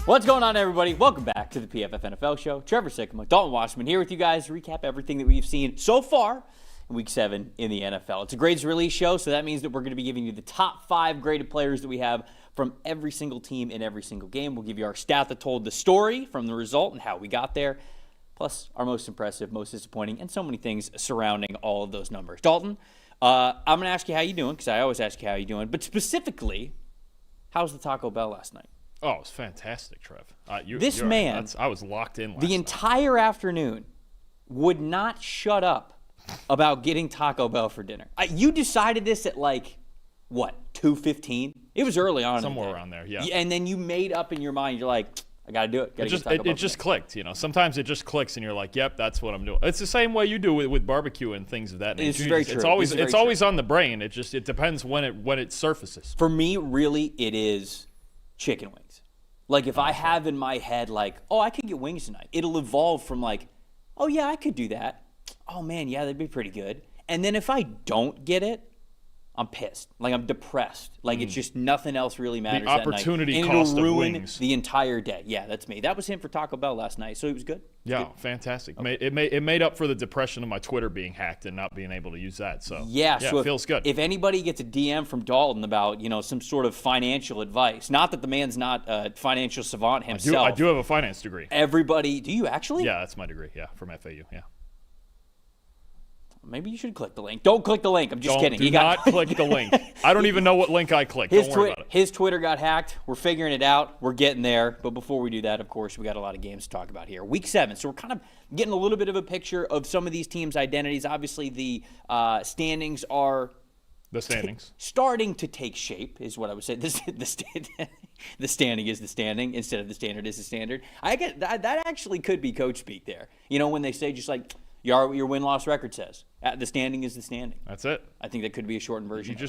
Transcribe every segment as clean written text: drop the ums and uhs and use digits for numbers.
What's going on, everybody? Welcome back to the PFF NFL Show. Trevor, Sikkema, Dalton, Wasserman here with you guys to recap everything that we've seen so far in Week 7 in the NFL. It's a grades release show, so that means that we're going to be giving you the top 5 graded players that we have from every single team in every single game. We'll give you our stat that told the story from the result and how we got there, plus our most impressive, most disappointing, and so many things surrounding all of those numbers. Dalton, I'm going to ask you how you doing, because I always ask you how you doing, but specifically, how was the Taco Bell last night? Oh, it was fantastic, Trev. I was locked in last the entire afternoon would not shut up about getting Taco Bell for dinner. You decided this at 2:15? It was early on. Somewhere around there, yeah. And then you made up in your mind, you're like, I got to do it. It just clicked, Sometimes it just clicks and you're like, yep, that's what I'm doing. It's the same way you do with barbecue and things of that nature. It's very true. It's always on the brain. It depends when it surfaces. For me, really, it is chicken wings. If I have in my head, I could get wings tonight, it'll evolve from oh, yeah, I could do that. Oh, man, yeah, that'd be pretty good. And then if I don't get it, I'm pissed. I'm depressed. It's just nothing else really matters the opportunity that night. And cost it'll of ruin wings. The entire day. Yeah, that's me. That was him for Taco Bell last night, so it was good. Yeah, fantastic. Okay. It made up for the depression of my Twitter being hacked and not being able to use that. So so it feels good. If anybody gets a DM from Dalton about some sort of financial advice, not that the man's not a financial savant himself. I do have a finance degree. Everybody, do you actually? Yeah, that's my degree. Yeah, from FAU. Yeah. Maybe you should click the link. Don't click the link. I'm just kidding. Do not click the link. I don't even know what link I clicked. Don't worry about it. His Twitter got hacked. We're figuring it out. We're getting there. But before we do that, of course, we got a lot of games to talk about here. Week 7. So we're kind of getting a little bit of a picture of some of these teams' identities. Obviously, the standings are starting to take shape, is what I would say. The standing is the standing instead of the standard is the standard. That actually could be coach speak there. When they say just your win-loss record says. The standing is the standing. That's it. I think that could be a shortened version. You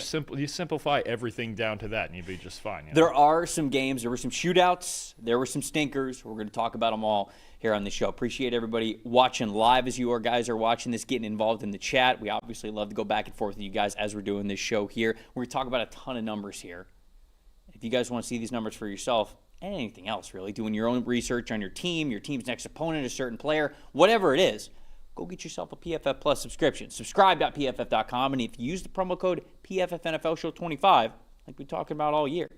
simplify everything down to that, and you'd be just fine. There are some games. There were some shootouts. There were some stinkers. We're going to talk about them all here on the show. Appreciate everybody watching live as you guys are watching this, getting involved in the chat. We obviously love to go back and forth with you guys as we're doing this show here. We're going to talk about a ton of numbers here. If you guys want to see these numbers for yourself, and anything else really, doing your own research on your team's next opponent, a certain player, whatever it is, go get yourself a PFF Plus subscription. Subscribe.pff.com, and if you use the promo code PFFNFLShow25, like we're talking about all year,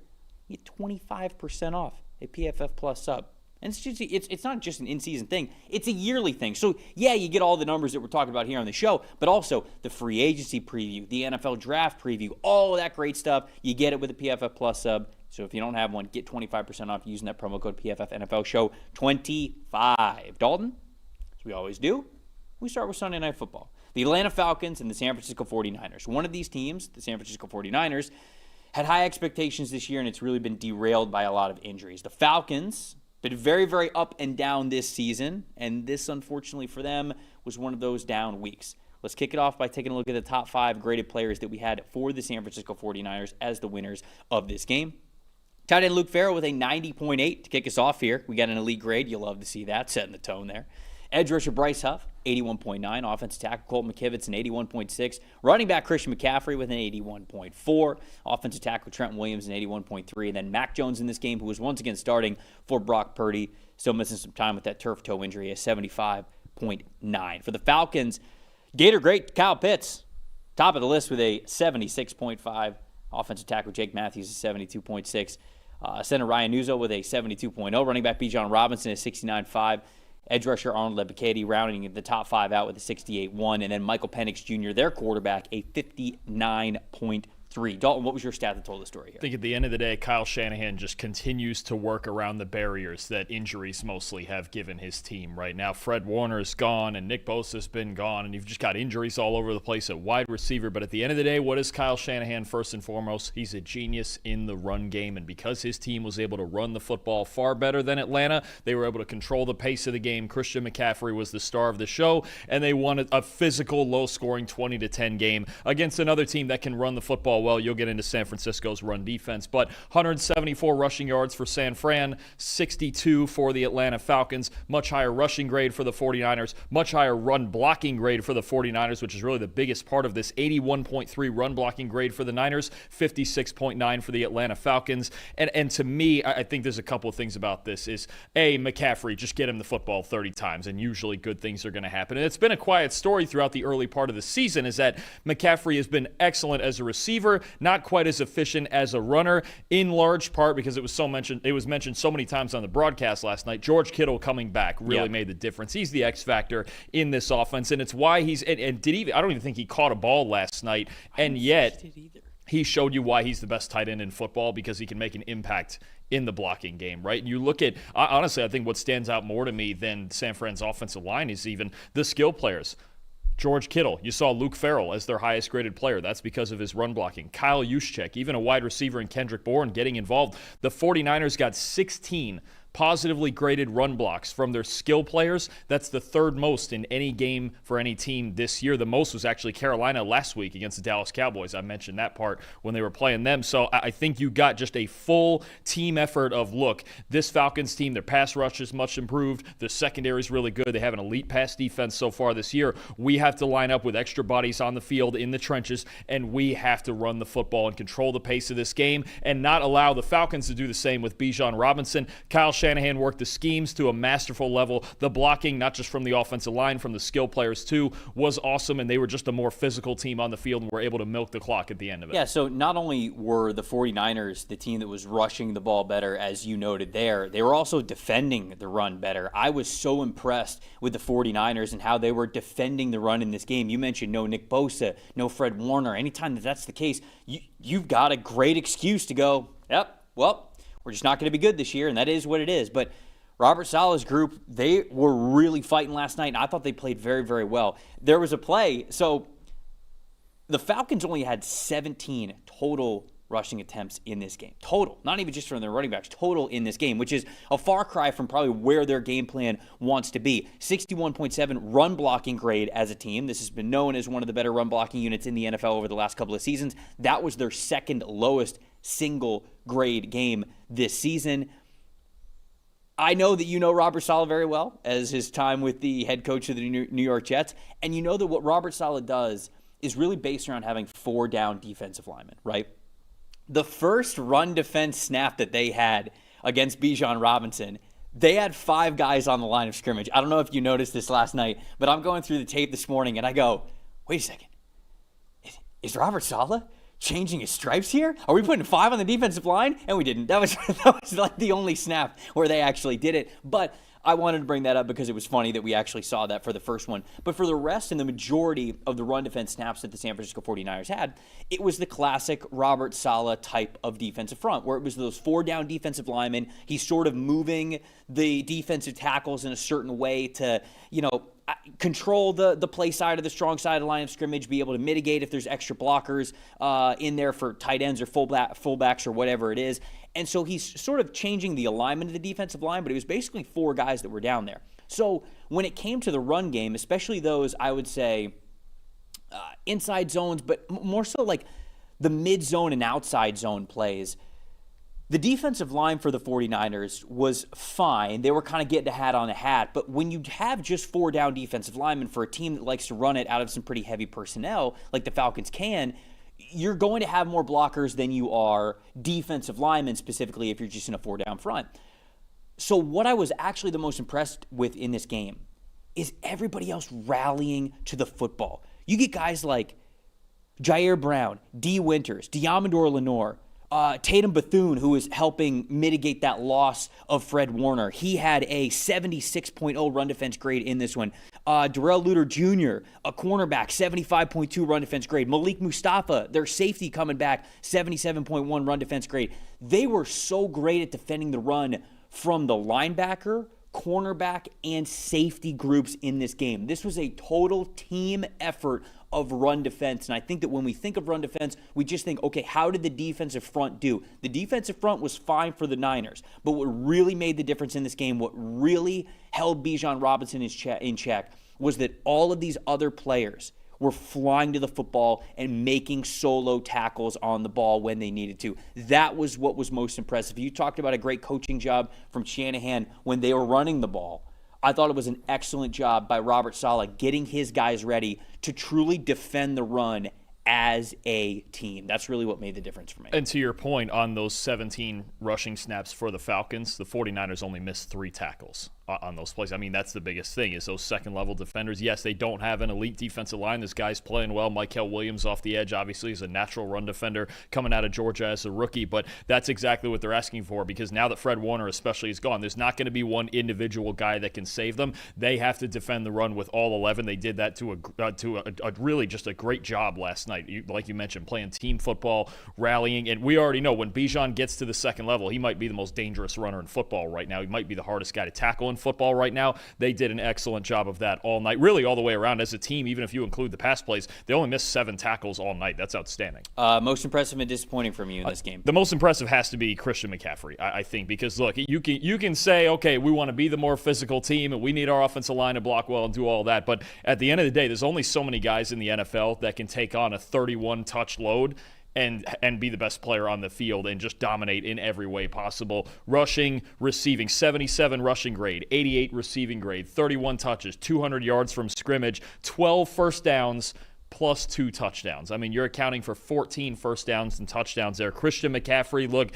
you get 25% off a PFF Plus sub. And it's not just an in-season thing. It's a yearly thing. So, yeah, you get all the numbers that we're talking about here on the show, but also the free agency preview, the NFL draft preview, all of that great stuff. You get it with a PFF Plus sub. So if you don't have one, get 25% off using that promo code PFFNFLShow25. Dalton, as we always do, we start with Sunday Night Football. The Atlanta Falcons and the San Francisco 49ers. One of these teams, the San Francisco 49ers, had high expectations this year, and it's really been derailed by a lot of injuries. The Falcons been very, very up and down this season, and this, unfortunately for them, was one of those down weeks. Let's kick it off by taking a look at the top 5 graded players that we had for the San Francisco 49ers as the winners of this game. Tight end Luke Farrell with a 90.8 to kick us off here. We got an elite grade. You'll love to see that, setting the tone there. Edge rusher Bryce Huff, 81.9. Offensive tackle Colton McKivitz, an 81.6. Running back Christian McCaffrey with an 81.4. Offensive tackle Trent Williams, an 81.3. And then Mac Jones in this game, who was once again starting for Brock Purdy, still missing some time with that turf toe injury, a 75.9. For the Falcons, Gator great Kyle Pitts, top of the list with a 76.5. Offensive tackle Jake Matthews, a 72.6. Center Ryan Nuzzo with a 72.0. Running back Bijan Robinson, a 69.5. Edge rusher Arnold Ebiketie rounding the top 5 out with a 68.1. And then Michael Penix Jr., their quarterback, a 59.3. Dalton, what was your stat that told the story here? I think at the end of the day, Kyle Shanahan just continues to work around the barriers that injuries mostly have given his team right now. Fred Warner is gone, and Nick Bosa's been gone, and you've just got injuries all over the place at wide receiver. But at the end of the day, what is Kyle Shanahan first and foremost? He's a genius in the run game, and because his team was able to run the football far better than Atlanta, they were able to control the pace of the game. Christian McCaffrey was the star of the show, and they won a physical, low-scoring 20-10 game against another team that can run the football well, you'll get into San Francisco's run defense. But 174 rushing yards for San Fran, 62 for the Atlanta Falcons, much higher rushing grade for the 49ers, much higher run blocking grade for the 49ers, which is really the biggest part of this. 81.3 run blocking grade for the Niners, 56.9 for the Atlanta Falcons. And to me, I think there's a couple of things about this is, A, McCaffrey, just get him the football 30 times, and usually good things are going to happen. And it's been a quiet story throughout the early part of the season is that McCaffrey has been excellent as a receiver, not quite as efficient as a runner, in large part because it was mentioned so many times on the broadcast last night. George Kittle coming back really made the difference. He's the X factor in this offense, and it's why he's I don't even think he caught a ball last night, and yet he showed you why he's the best tight end in football, because he can make an impact in the blocking game, right? And you look at, honestly, I think what stands out more to me than San Fran's offensive line is even the skill players. George Kittle, you saw Luke Farrell as their highest graded player. That's because of his run blocking. Kyle Juszczyk, even a wide receiver in Kendrick Bourne getting involved. The 49ers got 16 positively graded run blocks from their skill players. That's the third most in any game for any team this year. The most was actually Carolina last week against the Dallas Cowboys. I mentioned that part when they were playing them. So I think you got just a full team effort of, look, this Falcons team, their pass rush is much improved. The secondary is really good. They have an elite pass defense so far this year. We have to line up with extra bodies on the field in the trenches, and we have to run the football and control the pace of this game and not allow the Falcons to do the same with Bijan Robinson. Kyle Shanahan worked the schemes to a masterful level. The blocking, not just from the offensive line, from the skill players too, was awesome, and they were just a more physical team on the field and were able to milk the clock at the end of it. Yeah, so not only were the 49ers the team that was rushing the ball better, as you noted there, they were also defending the run better. I was so impressed with the 49ers and how they were defending the run in this game. You mentioned no Nick Bosa, no Fred Warner. Anytime that's the case, you've got a great excuse to go, yep, well, we're just not going to be good this year, and that is what it is. But Robert Saleh's group, they were really fighting last night, and I thought they played very, very well. There was a play. So the Falcons only had 17 total rushing attempts in this game. Total. Not even just from their running backs. Total in this game, which is a far cry from probably where their game plan wants to be. 61.7 run blocking grade as a team. This has been known as one of the better run blocking units in the NFL over the last couple of seasons. That was their second lowest single grade game this season. I know that you know Robert Saleh very well as his time with the head coach of the New York Jets, and you know that what Robert Saleh does is really based around having 4 down defensive linemen, right? The first run defense snap that they had against Bijan Robinson, they had 5 guys on the line of scrimmage. I don't know if you noticed this last night, but I'm going through the tape this morning and I go, wait a second, is Robert Saleh changing his stripes here? Are we putting 5 on the defensive line? And we didn't. That was like the only snap where they actually did it. But I wanted to bring that up because it was funny that we actually saw that for the first one. But for the rest and the majority of the run defense snaps that the San Francisco 49ers had, it was the classic Robert Saleh type of defensive front, where it was those 4 down defensive linemen. He's sort of moving the defensive tackles in a certain way to, control the play side of the strong side of the line of scrimmage, be able to mitigate if there's extra blockers in there for tight ends or fullbacks or whatever it is. And so he's sort of changing the alignment of the defensive line, but it was basically 4 guys that were down there. So when it came to the run game, especially those, I would say, inside zones, but more so like the mid-zone and outside zone plays, the defensive line for the 49ers was fine. They were kind of getting a hat on a hat. But when you have just 4 down defensive linemen for a team that likes to run it out of some pretty heavy personnel, like the Falcons can, you're going to have more blockers than you are defensive linemen, specifically if you're just in a 4 down front. So what I was actually the most impressed with in this game is everybody else rallying to the football. You get guys like Jair Brown, D. Winters, Diamondor Lenore, Tatum Bethune, who is helping mitigate that loss of Fred Warner. He had a 76.0 run defense grade in this one. Darrell Luter Jr., a cornerback, 75.2 run defense grade. Malik Mustafa, their safety coming back, 77.1 run defense grade. They were so great at defending the run from the linebacker, cornerback, and safety groups in this game. This was a total team effort of run defense. And I think that when we think of run defense, we just think, okay, how did the defensive front do? The defensive front was fine for the Niners, but what really made the difference in this game, what really held Bijan Robinson in check, was that all of these other players were flying to the football and making solo tackles on the ball when they needed to. That was what was most impressive. You talked about a great coaching job from Shanahan when they were running the ball. I thought it was an excellent job by Robert Saleh getting his guys ready to truly defend the run as a team. That's really what made the difference for me. And to your point, on those 17 rushing snaps for the Falcons, the 49ers only missed 3 tackles on those plays. I mean, that's the biggest thing, is those second-level defenders. Yes, they don't have an elite defensive line. This guy's playing well. Michael Williams off the edge, obviously, is a natural run defender coming out of Georgia as a rookie, but that's exactly what they're asking for, because now that Fred Warner especially is gone, there's not going to be one individual guy that can save them. They have to defend the run with all 11. They did that to a really just a great job last night. Like you mentioned, playing team football, rallying, and we already know when Bijan gets to the second level, he might be the most dangerous runner in football right now. He might be the hardest guy to tackle in football right now. They did an excellent job of that all night, really all the way around as a team. Even if you include the pass plays, they only missed 7 tackles all night. That's outstanding. Most impressive and disappointing from you in this game? The most impressive has to be Christian McCaffrey, I think, because look, you can say, okay, we want to be the more physical team and we need our offensive line to block well and do all that, but at the end of the day, there's only so many guys in the NFL that can take on a 31 touch load and be the best player on the field and just dominate in every way possible. Rushing, receiving, 77 rushing grade, 88 receiving grade, 31 touches, 200 yards from scrimmage, 12 first downs, plus 2 touchdowns. I mean, you're accounting for 14 first downs and touchdowns there. Christian McCaffrey, look,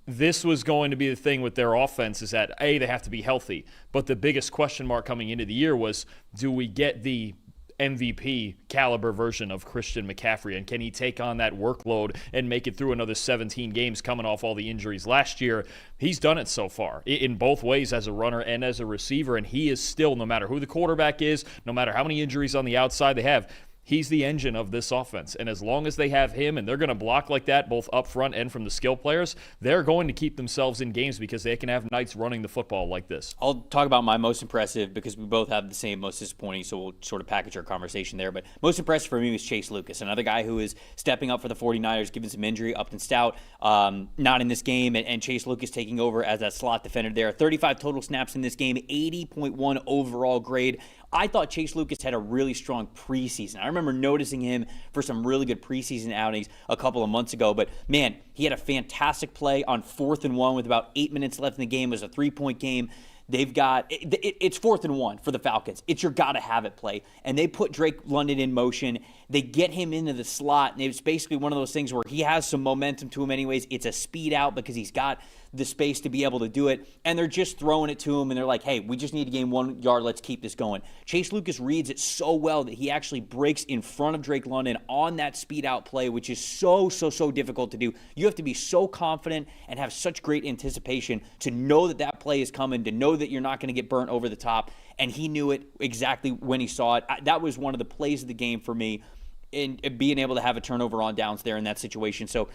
this was going to be the thing with their offense, is that, A, they have to be healthy, but the biggest question mark coming into the year was, do we get the MVP caliber version of Christian McCaffrey, and can he take on that workload and make it through another 17 games coming off all the injuries last year? He's done it so far in both ways, as a runner and as a receiver, and he is still, no matter who the quarterback is, no matter how many injuries on the outside they have, he's the engine of this offense. And as long as they have him and they're going to block like that, both up front and from the skill players, they're going to keep themselves in games because they can have nights running the football like this. I'll talk about my most impressive because we both have the same most disappointing, so we'll sort of package our conversation there. But most impressive for me was Chase Lucas, another guy who is stepping up for the 49ers, given some injury, up and stout, not in this game, and Chase Lucas taking over as that slot defender there. 35 total snaps in this game, 80.1 overall grade. I thought Chase Lucas had a really strong preseason. I remember noticing him for some really good preseason outings a couple of months ago. But, man, he had a fantastic play on 4th and 1 with about 8 minutes left in the game. It was a 3-point game. They've got it's 4th and 1 for the Falcons. It's your gotta-have-it play. And they put Drake London in motion. They get him into the slot, and it's basically one of those things where he has some momentum to him anyways. It's a speed out because he's got the space to be able to do it, and they're just throwing it to him, and they're like, hey, we just need to gain 1 yard. Let's keep this going. Chase Lucas reads it so well that he actually breaks in front of Drake London on that speed out play, which is so difficult to do. You have to be so confident and have such great anticipation to know that that play is coming, to know that you're not going to get burnt over the top, and he knew it exactly when he saw it. That was one of the plays of the game for me, in being able to have a turnover on downs there in that situation. So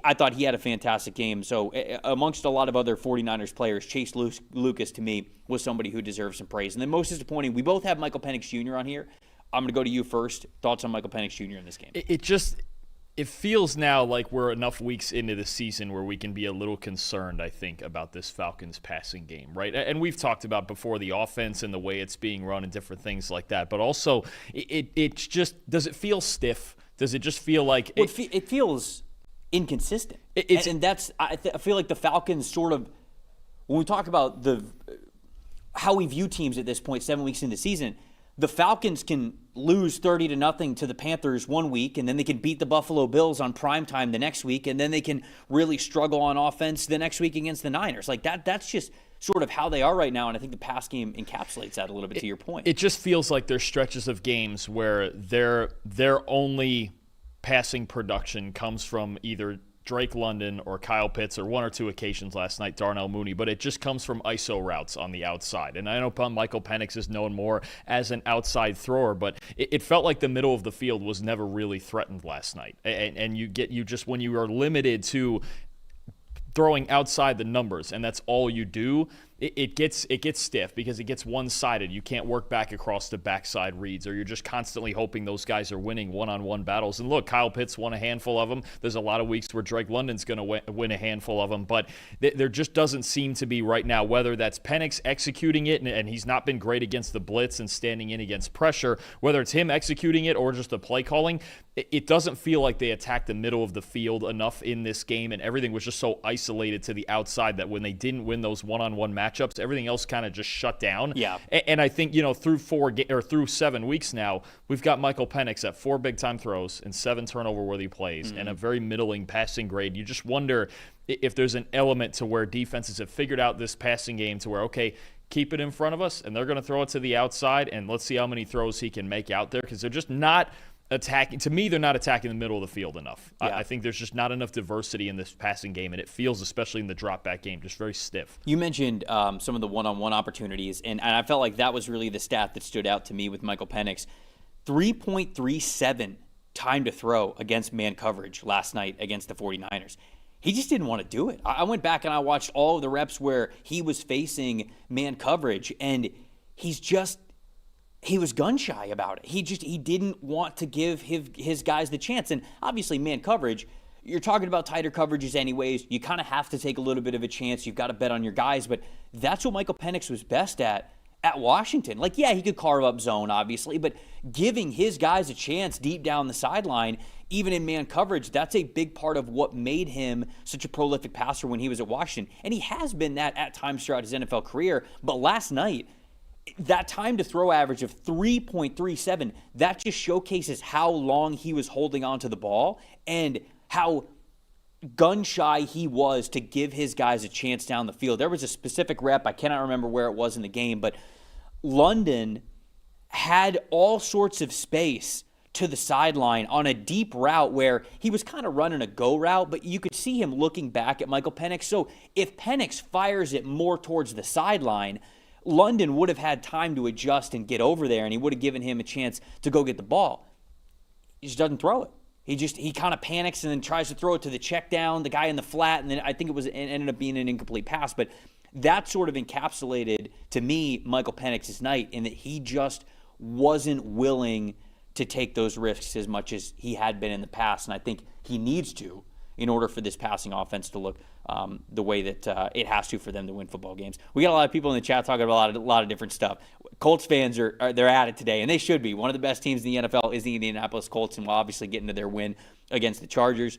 I thought he had a fantastic game. So amongst a lot of other 49ers players, Chase Lucas, to me, was somebody who deserves some praise. And then most disappointing, we both have Michael Penix Jr. on here. I'm going to go to you first. Thoughts on Michael Penix Jr. in this game? It feels now like we're enough weeks into the season where we can be a little concerned, I think, about this Falcons passing game, right? And we've talked about before the offense and the way it's being run and different things like that. But also, it's just, does it feel stiff? Does it just feel like... It feels inconsistent. I feel like the Falcons sort of, when we talk about how we view teams at this point, 7 weeks into the season, the Falcons can lose 30-0 to the Panthers one week, and then they can beat the Buffalo Bills on primetime the next week, and then they can really struggle on offense the next week against the Niners. Like that's just sort of how they are right now, and I think the pass game encapsulates that a little bit to your point. It just feels like there's stretches of games where their only passing production comes from either Drake London or Kyle Pitts, or 1 or 2 occasions last night, Darnell Mooney, but it just comes from ISO routes on the outside. And I know Michael Penix is known more as an outside thrower, but it felt like the middle of the field was never really threatened last night. And you just, when you are limited to throwing outside the numbers, and that's all you do, it gets stiff because it gets one-sided. You can't work back across the backside reads, or you're just constantly hoping those guys are winning one-on-one battles. And look, Kyle Pitts won a handful of them. There's a lot of weeks where Drake London's going to win a handful of them, but there just doesn't seem to be right now, whether that's Penix executing it, and he's not been great against the blitz and standing in against pressure, whether it's him executing it or just the play calling, it doesn't feel like they attacked the middle of the field enough in this game, and everything was just so isolated to the outside that when they didn't win those one-on-one matchups, everything else kind of just shut down. Yeah. And I think, through 7 weeks now, we've got Michael Penix at 4 big-time throws and 7 turnover-worthy plays and a very middling passing grade. You just wonder if there's an element to where defenses have figured out this passing game to where, okay, keep it in front of us, and they're going to throw it to the outside, and let's see how many throws he can make out there, because they're just not attacking. To me, they're not attacking the middle of the field enough. Yeah. I think there's just not enough diversity in this passing game, and it feels, especially in the drop-back game, just very stiff. You mentioned some of the one-on-one opportunities, and I felt like that was really the stat that stood out to me with Michael Penix. 3.37 time to throw against man coverage last night against the 49ers. He just didn't want to do it. I went back and I watched all of the reps where he was facing man coverage, and he was gun-shy about it. He didn't want to give his guys the chance. And obviously, man coverage, you're talking about tighter coverages anyways. You kind of have to take a little bit of a chance. You've got to bet on your guys. But that's what Michael Penix was best at Washington. Like, yeah, he could carve up zone, obviously, but giving his guys a chance deep down the sideline, even in man coverage, that's a big part of what made him such a prolific passer when he was at Washington. And he has been that at times throughout his NFL career. But last night, that time to throw average of 3.37, that just showcases how long he was holding on to the ball and how gun shy he was to give his guys a chance down the field. There was a specific rep, I cannot remember where it was in the game, but London had all sorts of space to the sideline on a deep route where he was kind of running a go route, but you could see him looking back at Michael Penix. So if Penix fires it more towards the sideline, London would have had time to adjust and get over there, and he would have given him a chance to go get the ball. He just doesn't throw it. He kind of panics and then tries to throw it to the check down, the guy in the flat, and then I think it ended up being an incomplete pass. But that sort of encapsulated, to me, Michael Penix's night, in that he just wasn't willing to take those risks as much as he had been in the past. And I think he needs to in order for this passing offense to look the way that it has to for them to win football games. We got a lot of people in the chat talking about a lot of different stuff. Colts fans they're at it today, and they should be. One of the best teams in the NFL is the Indianapolis Colts, and we'll obviously get into their win against the Chargers.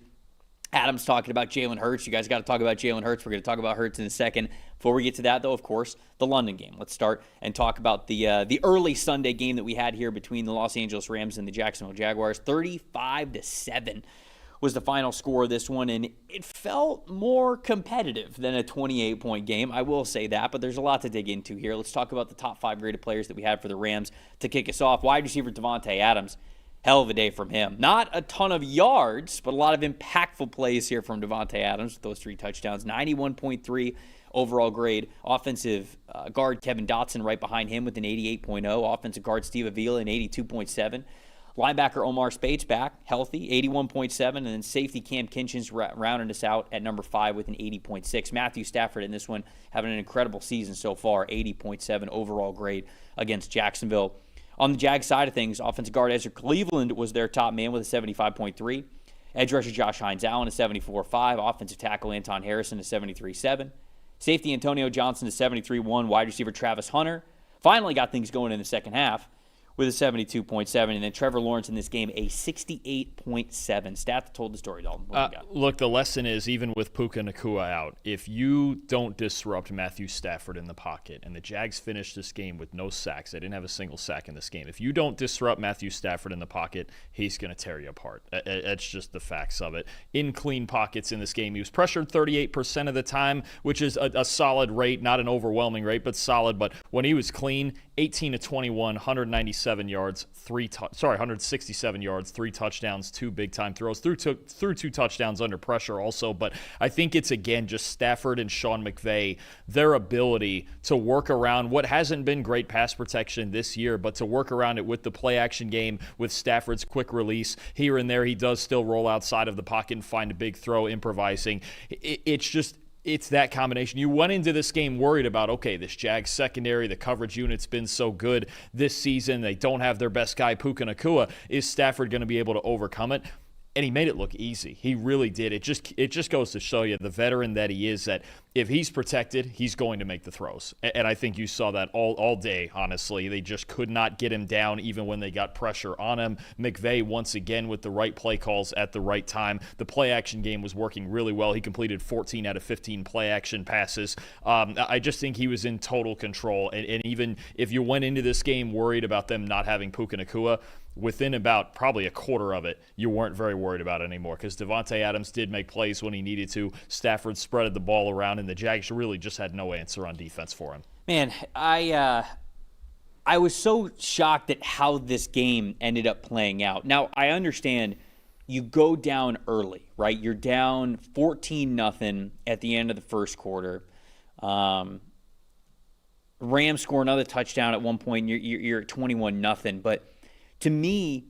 Adam's talking about Jalen Hurts. You guys got to talk about Jalen Hurts. We're going to talk about Hurts in a second. Before we get to that, though, of course, the London game. Let's start and talk about the early Sunday game that we had here between the Los Angeles Rams and the Jacksonville Jaguars. 35-7 was the final score of this one, and it felt more competitive than a 28-point game. I will say that, but there's a lot to dig into here. Let's talk about the top 5 graded players that we had for the Rams to kick us off. Wide receiver Davante Adams. Hell of a day from him. Not a ton of yards, but a lot of impactful plays here from Davante Adams with those 3 touchdowns. 91.3 overall grade. Offensive guard Kevin Dotson right behind him with an 88.0. Offensive guard Steve Avila an 82.7. Linebacker Omar Spates back, healthy, 81.7. And then safety Cam Kinchins rounding us out at number 5 with an 80.6. Matthew Stafford in this one having an incredible season so far, 80.7 overall grade against Jacksonville. On the Jag side of things, offensive guard Ezra Cleveland was their top man with a 75.3. Edge rusher Josh Hines-Allen a 74.5. Offensive tackle Anton Harrison a 73.7. Safety Antonio Johnson a 73.1. Wide receiver Travis Hunter finally got things going in the second half with a 72.7, and then Trevor Lawrence in this game, a 68.7. Stat that told the story, Dalton. What do you got? Look, the lesson is, even with Puka Nacua out, if you don't disrupt Matthew Stafford in the pocket, and the Jags finished this game with no sacks, they didn't have a single sack in this game. If you don't disrupt Matthew Stafford in the pocket, he's going to tear you apart. That's just the facts of it. In clean pockets in this game, he was pressured 38% of the time, which is a solid rate, not an overwhelming rate, but solid. But when he was clean, 18 to 21, 197 yards, 167 yards, 3 touchdowns, 2 big-time throws, threw 2 touchdowns under pressure also. But I think it's, again, just Stafford and Sean McVay, their ability to work around what hasn't been great pass protection this year, but to work around it with the play-action game, with Stafford's quick release. Here and there, he does still roll outside of the pocket and find a big throw, improvising. It's just... it's that combination. You went into this game worried about, okay, this Jags secondary, the coverage unit's been so good this season. They don't have their best guy, Puka Nacua. Is Stafford going to be able to overcome it? And he made it look easy. He really did. It just goes to show you the veteran that he is, that if he's protected, he's going to make the throws. And I think you saw that all day, honestly. They just could not get him down even when they got pressure on him. McVay, once again, with the right play calls at the right time. The play-action game was working really well. He completed 14 out of 15 play-action passes. I just think he was in total control. And even if you went into this game worried about them not having Puka Nacua, within about probably a quarter of it, you weren't very worried about it anymore, because Devontae Adams did make plays when he needed to. Stafford spreaded the ball around, and the Jags really just had no answer on defense for him. Man, I was so shocked at how this game ended up playing out. Now, I understand you go down early, right? You're down 14-0 at the end of the first quarter. Rams score another touchdown at one point, and you're at 21-0, but to me,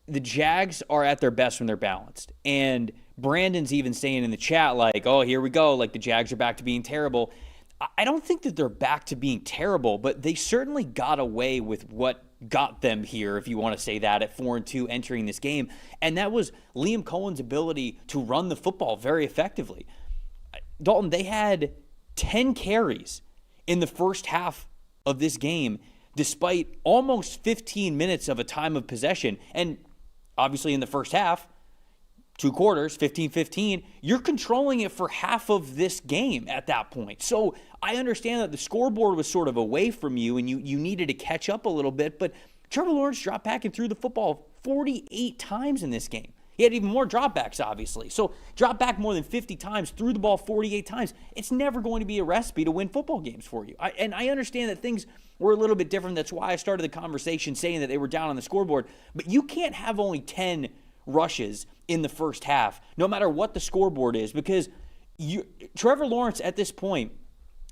the Jags are at their best when they're balanced. And Brandon's even saying in the chat, like, oh, here we go, like the Jags are back to being terrible. I don't think that they're back to being terrible, but they certainly got away with what got them here, if you want to say that, at 4-2 entering this game. And that was Liam Cohen's ability to run the football very effectively. Dalton, they had 10 carries in the first half of this game, despite almost 15 minutes of a time of possession. And obviously in the first half, 2 quarters, 15-15, you're controlling it for half of this game at that point. So I understand that the scoreboard was sort of away from you and you needed to catch up a little bit, but Trevor Lawrence dropped back and threw the football 48 times in this game. He had even more dropbacks, obviously. So dropped back more than 50 times, threw the ball 48 times. It's never going to be a recipe to win football games for you. And I understand that things were a little bit different. That's why I started the conversation saying that they were down on the scoreboard. But you can't have only 10 rushes in the first half, no matter what the scoreboard is, because Trevor Lawrence at this point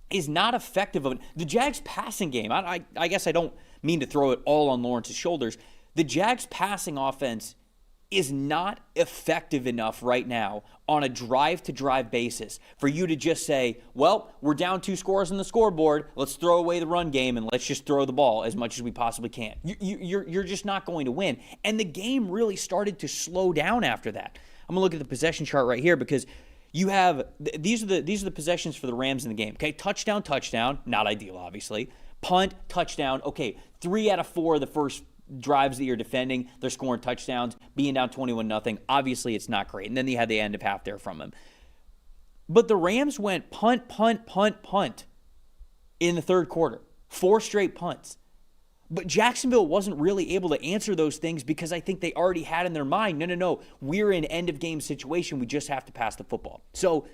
is not effective. The Jags' passing game, I guess I don't mean to throw it all on Lawrence's shoulders. The Jags' passing offense is not effective enough right now on a drive-to-drive basis for you to just say, well, we're down 2 scores on the scoreboard, let's throw away the run game and let's just throw the ball as much as we possibly can. You're just not going to win. And the game really started to slow down after that. I'm going to look at the possession chart right here, because you have these are the possessions for the Rams in the game. Okay, touchdown, not ideal, obviously. Punt, touchdown. Okay, 3 out of 4 of the first drives that you're defending, they're scoring touchdowns, being down 21-0. Obviously, it's not great. And then they had the end of half there from him. But the Rams went punt in the third quarter. 4 straight punts. But Jacksonville wasn't really able to answer those things, because I think they already had in their mind, no, we're in end-of-game situation. We just have to pass the football. So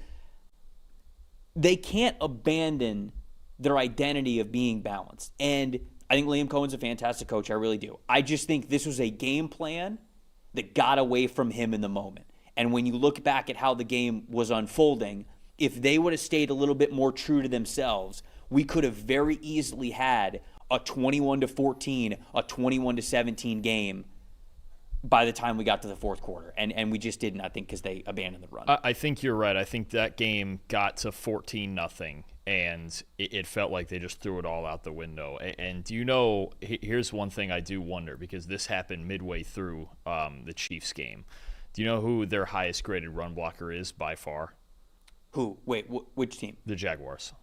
they can't abandon their identity of being balanced. And I think Liam Cohen's a fantastic coach. I really do. I just think this was a game plan that got away from him in the moment. And when you look back at how the game was unfolding, if they would have stayed a little bit more true to themselves, we could have very easily had a 21-14, a 21-17 game by the time we got to the fourth quarter. And we just didn't, I think, because they abandoned the run. I think you're right. I think that game got to 14-0. And it felt like they just threw it all out the window. And do you know, here's one thing I do wonder, because this happened midway through the Chiefs game. Do you know who their highest graded run blocker is by far? Who? Wait, which team? The Jaguars.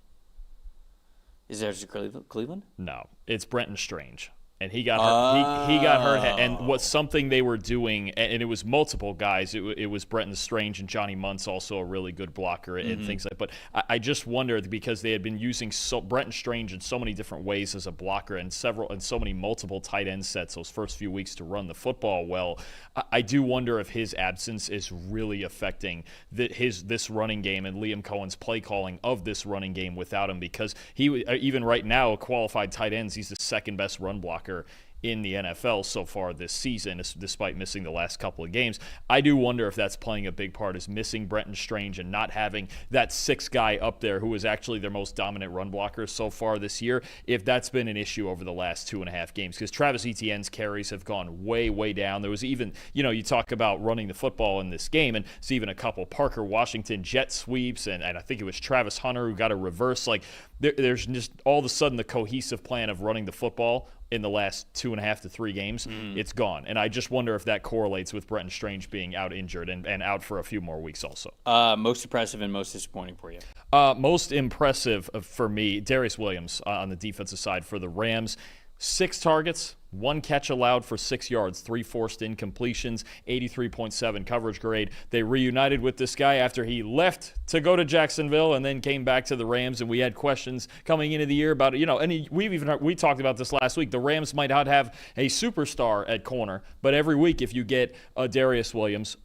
Is there Cleveland? No, it's Brenton Strange. And he got hurt. He got hurt. And what's something they were doing, and it was multiple guys. It was Brenton Strange and Johnny Muntz, also a really good blocker, and things like that. But I just wondered, because they had been using Brenton Strange in so many different ways as a blocker, and so many multiple tight end sets those first few weeks to run the football well. I do wonder if his absence is really affecting this running game and Liam Cohen's play calling of this running game without him, because he, even right now, qualified tight ends, he's the second best run blocker in the NFL so far this season, despite missing the last couple of games. I do wonder if that's playing a big part, is missing Brenton Strange and not having that sixth guy up there who is actually their most dominant run blocker so far this year, if that's been an issue over the last 2.5 games. Because Travis Etienne's carries have gone way, way down. There was even, you talk about running the football in this game, and it's even a couple Parker Washington jet sweeps, and I think it was Travis Hunter who got a reverse. Like, there's just all of a sudden the cohesive plan of running the football in the last 2.5 to 3 games, it's gone. And I just wonder if that correlates with Brenton Strange being out injured and out for a few more weeks also. Most impressive and most disappointing for you? Most impressive for me, Darius Williams on the defensive side for the Rams. 6 targets, 1 catch allowed for 6 yards, 3 forced incompletions, 83.7 coverage grade. They reunited with this guy after he left to go to Jacksonville and then came back to the Rams, and we had questions coming into the year about it. And we talked about this last week. The Rams might not have a superstar at corner, but every week if you get a Darius Williams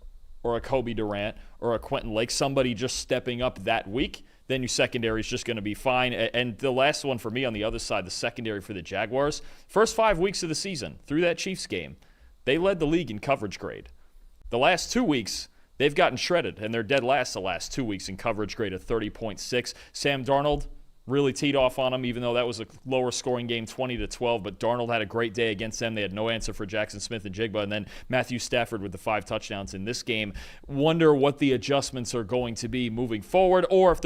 or a Kobe Durant or a Quentin Lake, somebody just stepping up that week, then your secondary is just going to be fine. And the last one for me on the other side, the secondary for the Jaguars, first 5 weeks of the season through that Chiefs game, they led the league in coverage grade. The last 2 weeks, they've gotten shredded, and they're dead last the last 2 weeks in coverage grade of 30.6. Sam Darnold really teed off on him, even though that was a lower scoring game, 20-12. But Darnold had a great day against them. They had no answer for Jackson Smith and Jigba. And then Matthew Stafford with the 5 touchdowns in this game. Wonder what the adjustments are going to be moving forward, or if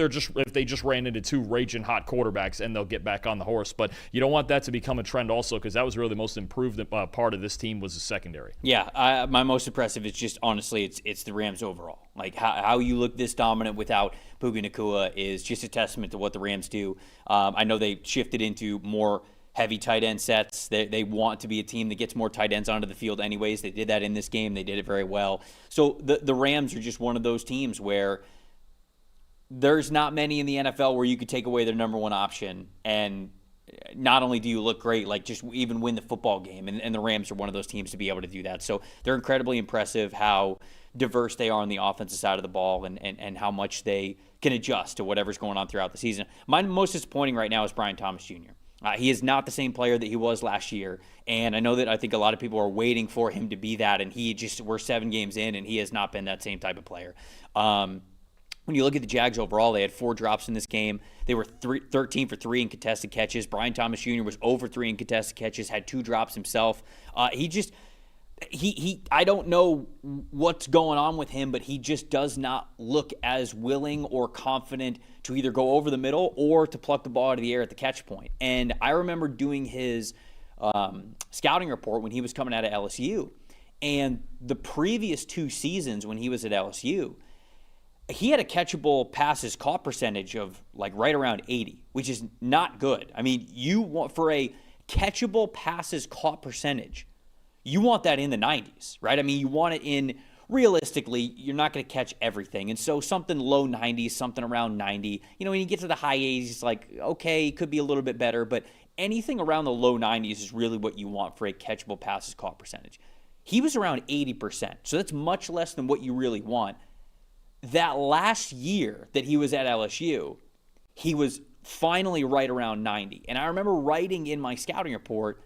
they just ran into 2 raging hot quarterbacks and they'll get back on the horse. But you don't want that to become a trend also, because that was really the most improved part of this team was the secondary. Yeah, my most impressive is just, honestly, it's the Rams overall. Like, how you look this dominant without Puka Nacua is just a testament to what the Rams do. I know they shifted into more heavy tight end sets. They want to be a team that gets more tight ends onto the field anyways. They did that in this game. They did it very well. So the Rams are just one of those teams where there's not many in the NFL where you could take away their number one option, and not only do you look great, like just even win the football game. And the Rams are one of those teams to be able to do that. So they're incredibly impressive how diverse they are on the offensive side of the ball, and how much they can adjust to whatever's going on throughout the season. My most disappointing right now is Brian Thomas Jr. He is not the same player that he was last year, and I think a lot of people are waiting for him to be that, and we're 7 games in, and he has not been that same type of player. When you look at the Jags overall, they had 4 drops in this game. They were 13 for 3 in contested catches. Brian Thomas Jr. was over 3 in contested catches, had 2 drops himself. I don't know what's going on with him, but he just does not look as willing or confident to either go over the middle or to pluck the ball out of the air at the catch point. And I remember doing his scouting report when he was coming out of LSU. And the previous 2 seasons when he was at LSU, he had a catchable passes caught percentage of like right around 80, which is not good. I mean, you want, for a catchable passes caught percentage, you want that in the 90s, right? I mean, you want it in, realistically, you're not going to catch everything. And so something low 90s, something around 90. When you get to the high 80s, it's like, okay, it could be a little bit better, but anything around the low 90s is really what you want for a catchable passes caught percentage. He was around 80%, so that's much less than what you really want. That last year that he was at LSU, he was finally right around 90. And I remember writing in my scouting report,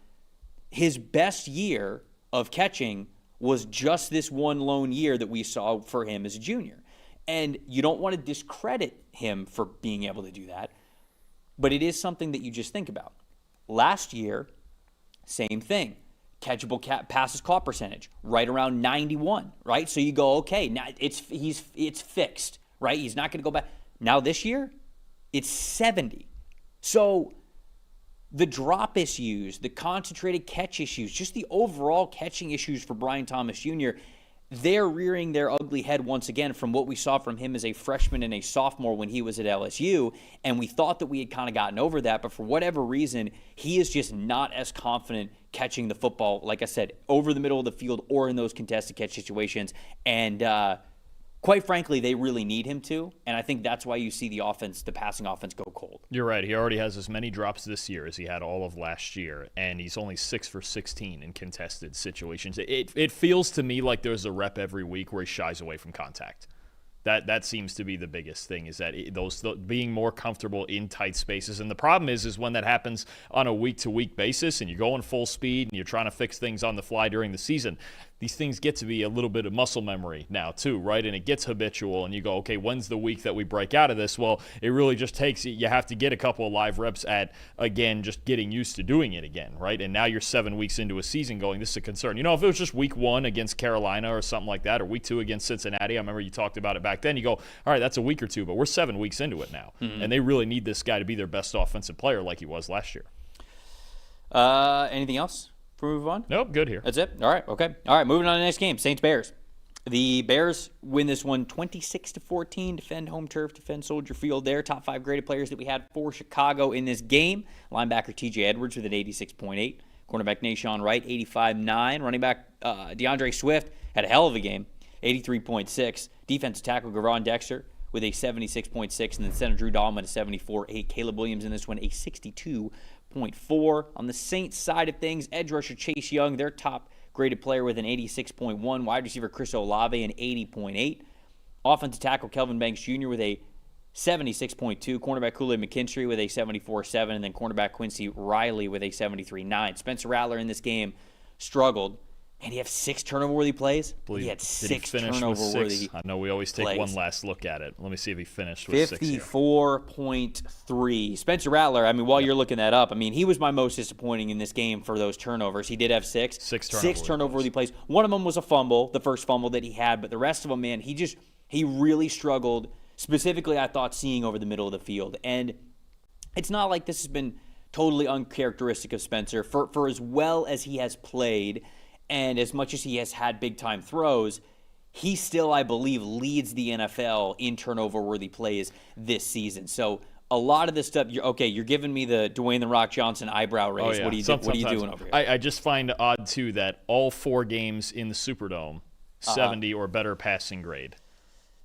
his best year of catching was just this one lone year that we saw for him as a junior. And you don't want to discredit him for being able to do that, but it is something that you just think about. Last year, same thing. Catchable passes caught percentage, right around 91, right? So you go, okay, now it's fixed, right? He's not going to go back. Now this year, it's 70. So the drop issues, the concentrated catch issues, just the overall catching issues for Brian Thomas Jr., they're rearing their ugly head once again from what we saw from him as a freshman and a sophomore when he was at LSU. And we thought that we had kind of gotten over that, but for whatever reason, he is just not as confident catching the football, like I said, over the middle of the field or in those contested catch situations. And quite frankly, they really need him to. And I think that's why you see the passing offense go cold. You're right. He already has as many drops this year as he had all of last year. And he's only 6 for 16 in contested situations. It feels to me like there's a rep every week where he shies away from contact. That seems to be the biggest thing, is that being more comfortable in tight spaces. And the problem is when that happens on a week-to-week basis and you're going full speed and you're trying to fix things on the fly during the season, these things get to be a little bit of muscle memory now too, right? And it gets habitual, and you go, okay, when's the week that we break out of this? Well, it really just takes, you have to get a couple of live reps at, again, just getting used to doing it again, right? And now you're 7 weeks into a season going, this is a concern. If it was just week 1 against Carolina or something like that, or week 2 against Cincinnati, I remember you talked about it back then, you go, all right, that's a week or two, but we're 7 weeks into it now. And they really need this guy to be their best offensive player like he was last year. Anything else before we move on? Nope, good here. That's it? All right, okay. All right, moving on to the next game, Saints-Bears. The Bears win this one 26-14, defend home turf, defend Soldier Field there. Top 5 graded players that we had for Chicago in this game. Linebacker T.J. Edwards with an 86.8. Cornerback Nashawn Wright, 85.9. Running back DeAndre Swift had a hell of a game, 83.6. Defensive tackle Gavon Dexter with a 76.6. And then center Drew Dahlman, a 74.8. Caleb Williams in this one, a 62.4. On the Saints side of things, edge rusher Chase Young, their top graded player with an 86.1. Wide receiver Chris Olave, an 80.8. Offensive tackle Kelvin Banks Jr. with a 76.2. Cornerback Kool-Aid McKinstry with a 74.7. And then cornerback Quincy Riley with a 73.9. Spencer Rattler in this game struggled. And he had 6 turnover-worthy plays. He had 6 turnover-worthy. I know we always take plays. one last look at it. Let me see if he finished with 6 here. 54.3. Spencer Rattler, while you're looking that up, he was my most disappointing in this game for those turnovers. He did have 6. 6 turnover-worthy plays. One of them was a fumble, the first fumble that he had, but the rest of them, man, he really struggled, specifically, I thought, seeing over the middle of the field. And it's not like this has been totally uncharacteristic of Spencer. For as well as he has played, and as much as he has had big-time throws, he still, I believe, leads the NFL in turnover-worthy plays this season. So a lot of this stuff, you're giving me the Dwayne "The Rock" Johnson eyebrow raise. Oh, yeah. What are you doing over here? I just find it odd, too, that all 4 games in the Superdome, 70 or better passing grade.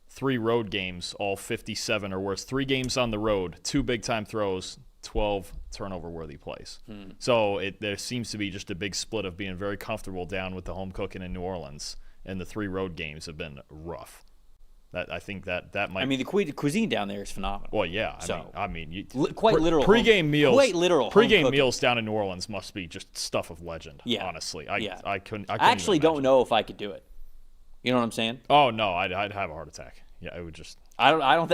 3 road games, all 57 or worse. 3 games on the road, 2 big-time throws, 12 turnover-worthy plays. So there seems to be just a big split of being very comfortable down with the home cooking in New Orleans, and the 3 road games have been rough. I think that might. The cuisine down there is phenomenal. Well, yeah. Quite literal. Pre-game meals. Quite literal. Pre-game meals down in New Orleans must be just stuff of legend. Yeah. Honestly, I couldn't. I actually don't know if I could do it. You know what I'm saying? Oh no, I'd have a heart attack. Yeah, it would just. Yeah,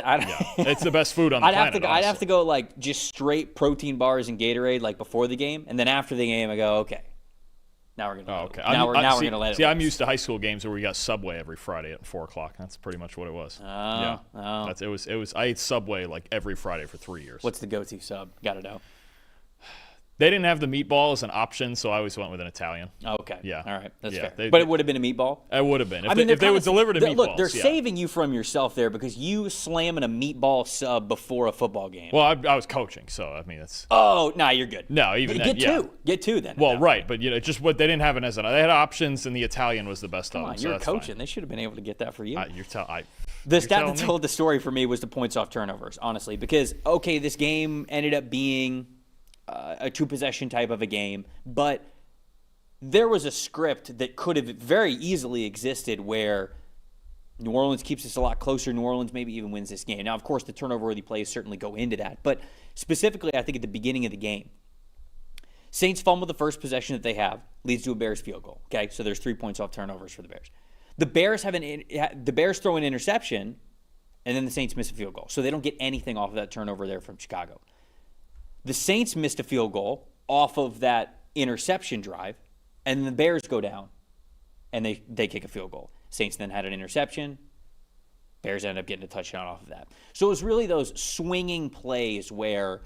it's the best food on the planet. I'd have to go just straight protein bars and Gatorade before the game, and then after the game I go, okay, now we're gonna. Now we're gonna let it. See, I'm used to high school games where we got Subway every Friday at 4:00. That's pretty much what it was. It was. I ate Subway every Friday for 3 years. What's the go-to sub? Gotta know. They didn't have the meatball as an option, so I always went with an Italian. Okay. Yeah. All right. That's fair. But it would have been a meatball? It would have been. If they would deliver to meatballs. Look, they're saving you from yourself there because you slamming a meatball sub before a football game. Well, I was coaching, so, that's. Oh, no, you're good. No, even then, Get two then. Well, right, but, just what they didn't have it as an. They had options, and the Italian was the best of them. You're coaching. Fine. They should have been able to get that for you. The stat that told the story for me was the points off turnovers, honestly, because, this game ended up being a 2-possession type of a game, but there was a script that could have very easily existed where New Orleans keeps us a lot closer. New Orleans maybe even wins this game. Now, of course, the turnover-worthy plays certainly go into that, but specifically, I think at the beginning of the game, Saints fumble the first possession that they have, leads to a Bears field goal. Okay, so there's 3 points off turnovers for the Bears. The Bears throw an interception, and then the Saints miss a field goal, so they don't get anything off of that turnover there from Chicago. The Saints missed a field goal off of that interception drive, and the Bears go down, and they kick a field goal. Saints then had an interception. Bears ended up getting a touchdown off of that. So it was really those swinging plays where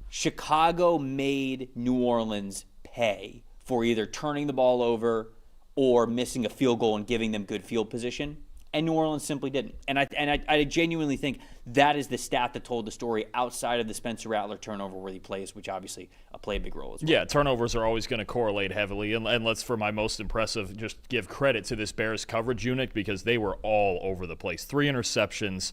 Chicago made New Orleans pay for either turning the ball over or missing a field goal and giving them good field position. And New Orleans simply didn't. And I genuinely think that is the stat that told the story outside of the Spencer Rattler turnover-worthy plays, which obviously play a big role as well. Yeah, turnovers are always going to correlate heavily. And let's, for my most impressive, just give credit to this Bears coverage unit because they were all over the place. 3 interceptions,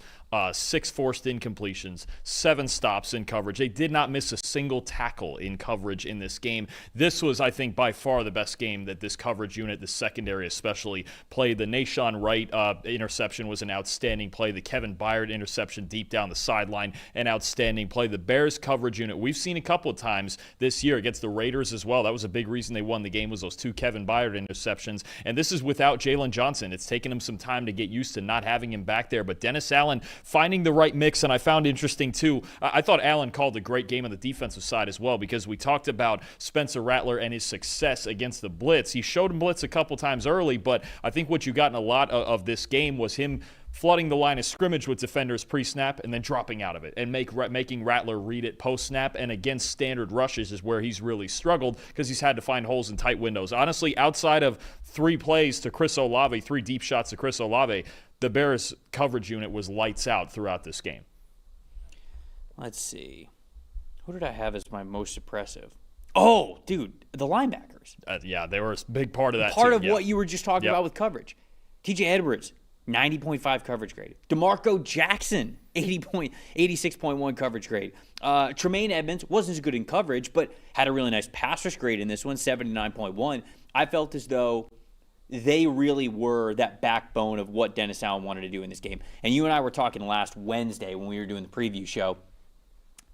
6 forced incompletions, 7 stops in coverage. They did not miss a single tackle in coverage in this game. This was, I think, by far the best game that this coverage unit, the secondary especially, played. The Nashawn Wright, interception was an outstanding play. The Kevin Byard interception deep down the sideline, an outstanding play. The Bears coverage unit, we've seen a couple of times this year against the Raiders as well. That was a big reason they won the game, was those 2 Kevin Byard interceptions. And this is without Jalen Johnson. It's taken him some time to get used to not having him back there. But Dennis Allen finding the right mix, and I found interesting too, I thought Allen called a great game on the defensive side as well, because we talked about Spencer Rattler and his success against the blitz. He showed him blitz a couple times early, but I think what you got in a lot of this game was him flooding the line of scrimmage with defenders pre-snap and then dropping out of it and making Rattler read it post-snap. And against standard rushes is where he's really struggled, because he's had to find holes in tight windows. Honestly, outside of 3 plays to Chris Olave, 3 deep shots to Chris Olave, the Bears coverage unit was lights out throughout this game. Let's see. Who did I have as my most impressive? Oh, dude, the linebackers. Yeah, they were a big part of that. Part of what you were just talking about with coverage. TJ Edwards, 90.5 coverage grade. DeMarco Jackson, 86.1 coverage grade. Tremaine Edmonds wasn't as good in coverage, but had a really nice pass rush grade in this one, 79.1. I felt as though they really were that backbone of what Dennis Allen wanted to do in this game. And you and I were talking last Wednesday when we were doing the preview show,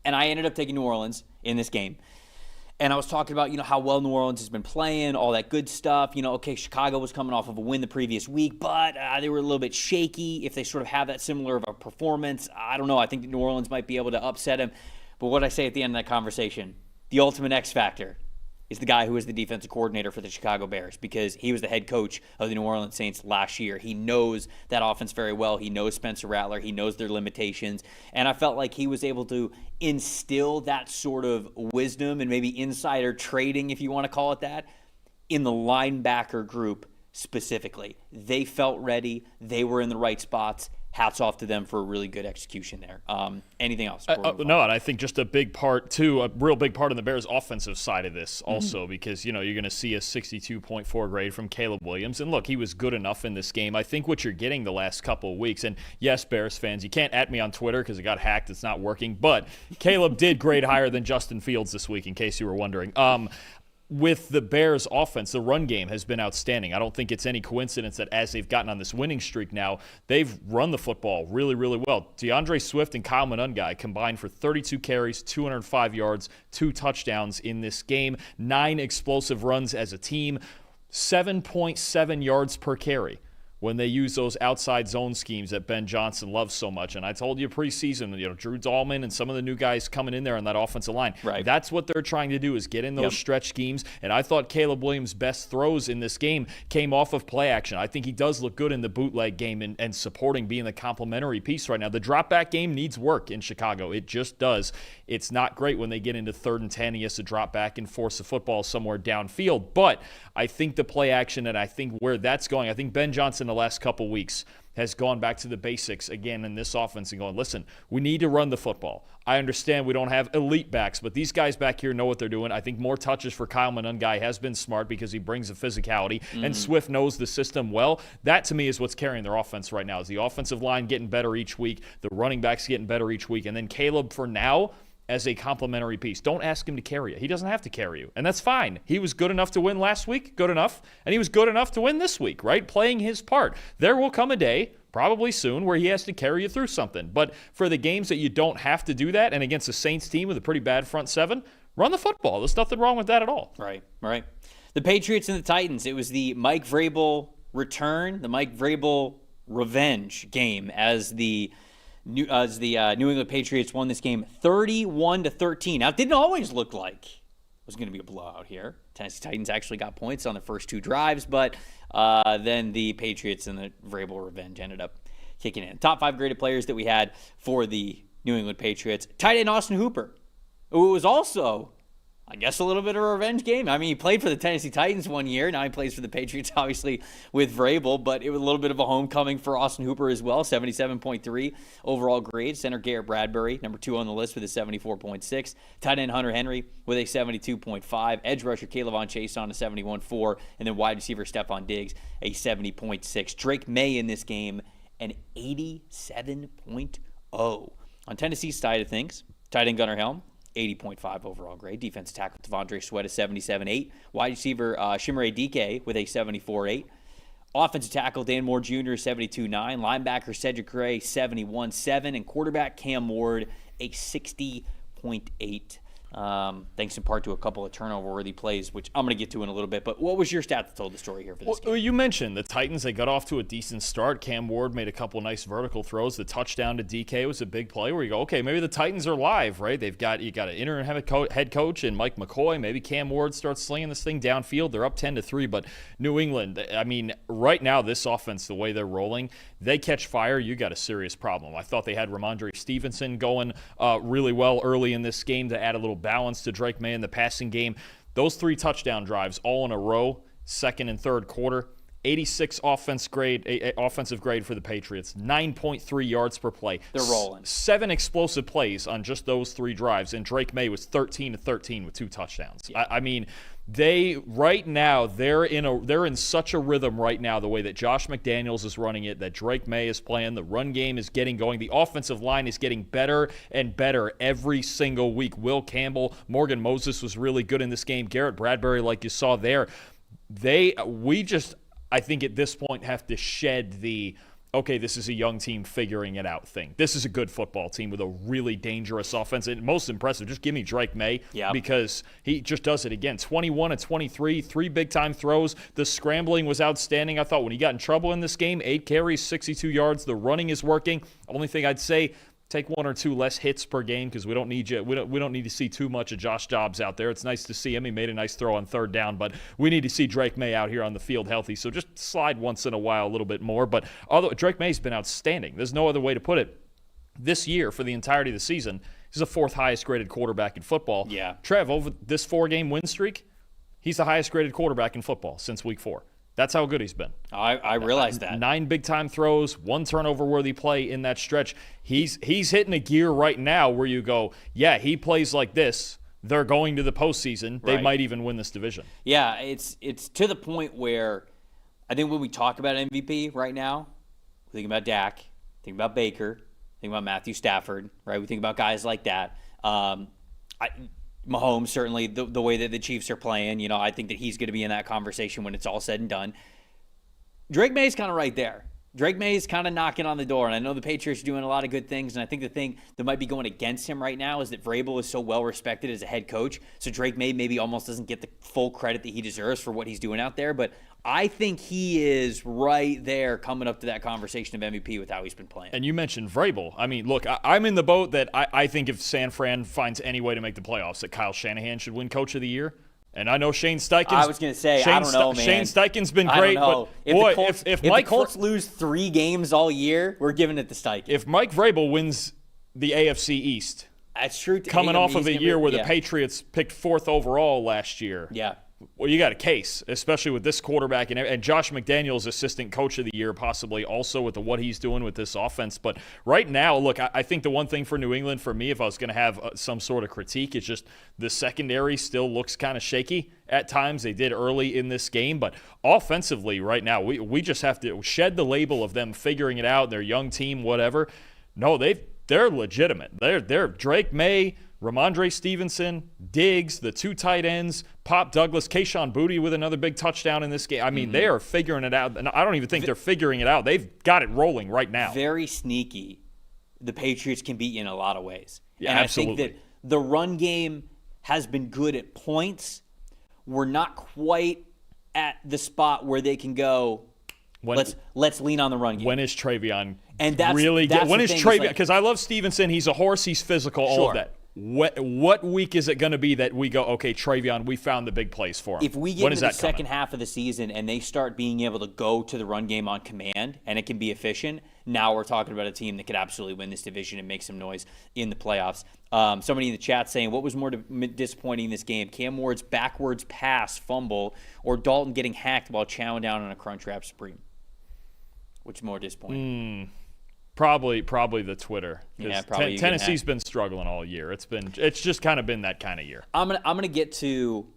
and I ended up taking New Orleans in this game. And I was talking about, how well New Orleans has been playing, all that good stuff. Okay, Chicago was coming off of a win the previous week, but they were a little bit shaky. If they sort of have that similar of a performance, I don't know. I think New Orleans might be able to upset him. But what I say at the end of that conversation, the ultimate X factor is the guy who is the defensive coordinator for the Chicago Bears, because he was the head coach of the New Orleans Saints last year. He knows that offense very well. He knows Spencer Rattler. He knows their limitations. And I felt like he was able to instill that sort of wisdom and maybe insider trading, if you want to call it that, in the linebacker group specifically. They felt ready. They were in the right spots. Hats off to them for a really good execution there. Anything else? No, and I think just a big part, too, a real big part of the Bears' offensive side of this also, because, you're going to see a 62.4 grade from Caleb Williams. And look, he was good enough in this game. I think what you're getting the last couple of weeks, and yes, Bears fans, you can't at me on Twitter because it got hacked. It's not working. But Caleb did grade higher than Justin Fields this week, in case you were wondering. With the Bears' offense, the run game has been outstanding. I don't think it's any coincidence that as they've gotten on this winning streak now, they've run the football really, really well. DeAndre Swift and Kyle Monungai combined for 32 carries, 205 yards, 2 touchdowns in this game, 9 explosive runs as a team, 7.7 yards per carry when they use those outside zone schemes that Ben Johnson loves so much. And I told you preseason, Drew Dahlman and some of the new guys coming in there on that offensive line. Right. That's what they're trying to do, is get in those stretch schemes. And I thought Caleb Williams' best throws in this game came off of play action. I think he does look good in the bootleg game and supporting, being the complementary piece right now. The drop back game needs work in Chicago. It just does. It's not great when they get into 3rd and 10. He has to drop back and force the football somewhere downfield. But I think the play action, and I think where that's going, I think Ben Johnson the last couple weeks has gone back to the basics again in this offense and going, listen, we need to run the football. I understand we don't have elite backs, but these guys back here know what they're doing. I think more touches for Kyle Monungai has been smart because he brings the physicality, and Swift knows the system well. That, to me, is what's carrying their offense right now, is the offensive line getting better each week, the running backs getting better each week, and then Caleb, for now, as a complementary piece. Don't ask him to carry you. He doesn't have to carry you, and that's fine. He was good enough to win last week, good enough, and he was good enough to win this week, right? Playing his part. There will come a day, probably soon, where he has to carry you through something. But for the games that you don't have to do that, and against a Saints team with a pretty bad front seven, run the football. There's nothing wrong with that at all. Right. The Patriots and the Titans, it was the Mike Vrabel return, the Mike Vrabel revenge game as the New England Patriots won this game 31-13. Now, it didn't always look like it was going to be a blowout here. Tennessee Titans actually got points on the first 2 drives, but then the Patriots and the Vrabel revenge ended up kicking in. Top 5 graded players that we had for the New England Patriots. Tight end Austin Hooper, who was also, I guess, a little bit of a revenge game. I mean, he played for the Tennessee Titans one year. Now he plays for the Patriots, obviously, with Vrabel, but it was a little bit of a homecoming for Austin Hooper as well. 77.3 overall grade. Center Garrett Bradbury, number 2 on the list with a 74.6. Tight end Hunter Henry with a 72.5. Edge rusher Kayvon Chase on a 71.4. And then wide receiver Stephon Diggs, a 70.6. Drake May in this game, an 87.0. On Tennessee's side of things, tight end Gunnar Helm, 80.5 overall grade. Defensive tackle Devondre Sweat, a 77.8. Wide receiver Chimere Dike with a 74.8. Offensive tackle Dan Moore Jr., 72.9. Linebacker Cedric Gray, 71.7. And quarterback Cam Ward, a 60.8. Thanks in part to a couple of turnover-worthy plays, which I'm going to get to in a little bit. But what was your stat that told the story here for this game? Well, you mentioned the Titans. They got off to a decent start. Cam Ward made a couple nice vertical throws. The touchdown to DK was a big play where you go, okay, maybe the Titans are live, right? You got an interim head coach and Mike McCoy. Maybe Cam Ward starts slinging this thing downfield. They're up 10-3, but New England, I mean, right now this offense, the way they're rolling, they catch fire, you got a serious problem. I thought they had Ramondre Stevenson going really well early in this game to add a little balance to Drake May in the passing game. Those 3 touchdown drives all in a row, second and third quarter, 86 offensive grade for the Patriots, 9.3 yards per play. They're rolling. 7 explosive plays on just those 3 drives, and Drake May was 13-13 with 2 touchdowns. Yeah. I mean, right now they're in such a rhythm right now, the way that Josh McDaniels is running it, that Drake May is playing, the run game is getting going, the offensive line is getting better and better every single week. Will Campbell, Morgan Moses was really good in this game. Garrett Bradbury, like you saw there, I think at this point have to shed the, okay, this is a young team figuring it out thing. This is a good football team with a really dangerous offense. And most impressive, just give me Drake May, because he just does it again. 21-23, 3 big-time throws. The scrambling was outstanding. I thought when he got in trouble in this game, 8 carries, 62 yards. The running is working. Only thing I'd say, take 1 or 2 less hits per game because we don't need to see too much of Josh Dobbs out there. It's nice to see him. He made a nice throw on third down, but we need to see Drake May out here on the field healthy. So just slide once in a while a little bit more. But although Drake May's been outstanding, there's no other way to put it. This year, for the entirety of the season, he's the 4th highest graded quarterback in football. Yeah. Trev, over this 4-game win streak, he's the highest graded quarterback in football since week 4. That's how good he's been. I realize that. 9 big-time throws, 1 turnover-worthy play in that stretch. He's hitting a gear right now where you go, yeah, he plays like this, they're going to the postseason. They might even win this division. Yeah, it's to the point where I think when we talk about MVP right now, we think about Dak, think about Baker, think about Matthew Stafford, right? We think about guys like that. Mahomes, certainly the way that the Chiefs are playing, I think that he's going to be in that conversation when it's all said and done. Drake May's kind of right there. Drake May is kind of knocking on the door, and I know the Patriots are doing a lot of good things, and I think the thing that might be going against him right now is that Vrabel is so well-respected as a head coach, so Drake May maybe almost doesn't get the full credit that he deserves for what he's doing out there, but I think he is right there coming up to that conversation of MVP with how he's been playing. And you mentioned Vrabel. I mean, look, I'm in the boat that I think if San Fran finds any way to make the playoffs, that Kyle Shanahan should win Coach of the Year. And I know Shane Steichen's... I was going to say, I don't know, man. Shane Steichen's been great, but if the Colts lose 3 games all year, we're giving it to Steichen. If Mike Vrabel wins the AFC East, that's true. Coming off of a year where the Patriots picked 4th overall last year. Yeah. Well, you got a case, especially with this quarterback and Josh McDaniels, assistant coach of the year, possibly also with what he's doing with this offense. But right now, look, I think the one thing for New England, for me, if I was going to have some sort of critique, it's just the secondary still looks kind of shaky at times. They did early in this game, but offensively right now, we just have to shed the label of them figuring it out, their young team, whatever. No, they're legitimate. They're Drake May, Ramondre Stevenson, Diggs, the 2 tight ends, Pop Douglas, Kayshon Boutte with another big touchdown in this game. I mean, they are figuring it out. And I don't even think they're figuring it out. They've got it rolling right now. Very sneaky. The Patriots can beat you in a lot of ways. Yeah, and absolutely. I think that the run game has been good at points. We're not quite at the spot where they can go, let's lean on the run game. When is Travion that's good? When is Travion? Because like, I love Stevenson. He's a horse. He's physical. All of that. What week is it going to be that we go, okay, Travion, we found the big plays for him? If we get into the second half of the season and they start being able to go to the run game on command and it can be efficient, now we're talking about a team that could absolutely win this division and make some noise in the playoffs. Somebody in the chat saying, what was more disappointing in this game? Cam Ward's backwards pass fumble or Dalton getting hacked while chowing down on a Crunchwrap Supreme? Which is more disappointing? Probably the Twitter. Yeah, probably. Tennessee's been struggling all year. It's just kind of been that kind of year. I'm gonna get to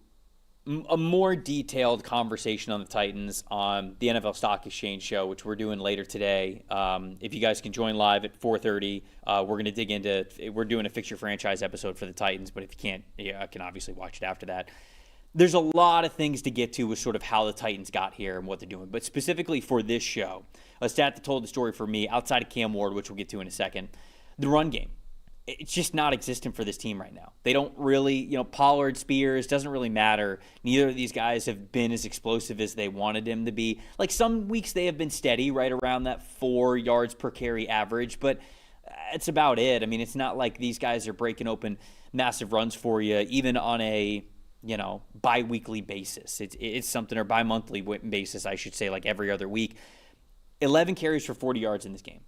a more detailed conversation on the Titans on the NFL Stock Exchange show, which we're doing later today. If you guys can join live at 4:30, we're doing a Fix Your Franchise episode for the Titans. But if you can't, I can obviously watch it after that. there's a lot of things to get to with sort of how the Titans got here and what they're doing. But specifically for this show, a stat that told the story for me, outside of Cam Ward, which we'll get to in a second, the run game. It's just not existent for this team right now. They don't really, Pollard, Spears, doesn't really matter. Neither of these guys have been as explosive as they wanted him to be. Like some weeks they have been steady, right around that 4 yards per carry average, but it's about it. I mean, it's not like these guys are breaking open massive runs for you, even on a bi-weekly basis. It's something, or bi-monthly basis, I should say, like every other week. 11 carries for 40 yards in this game.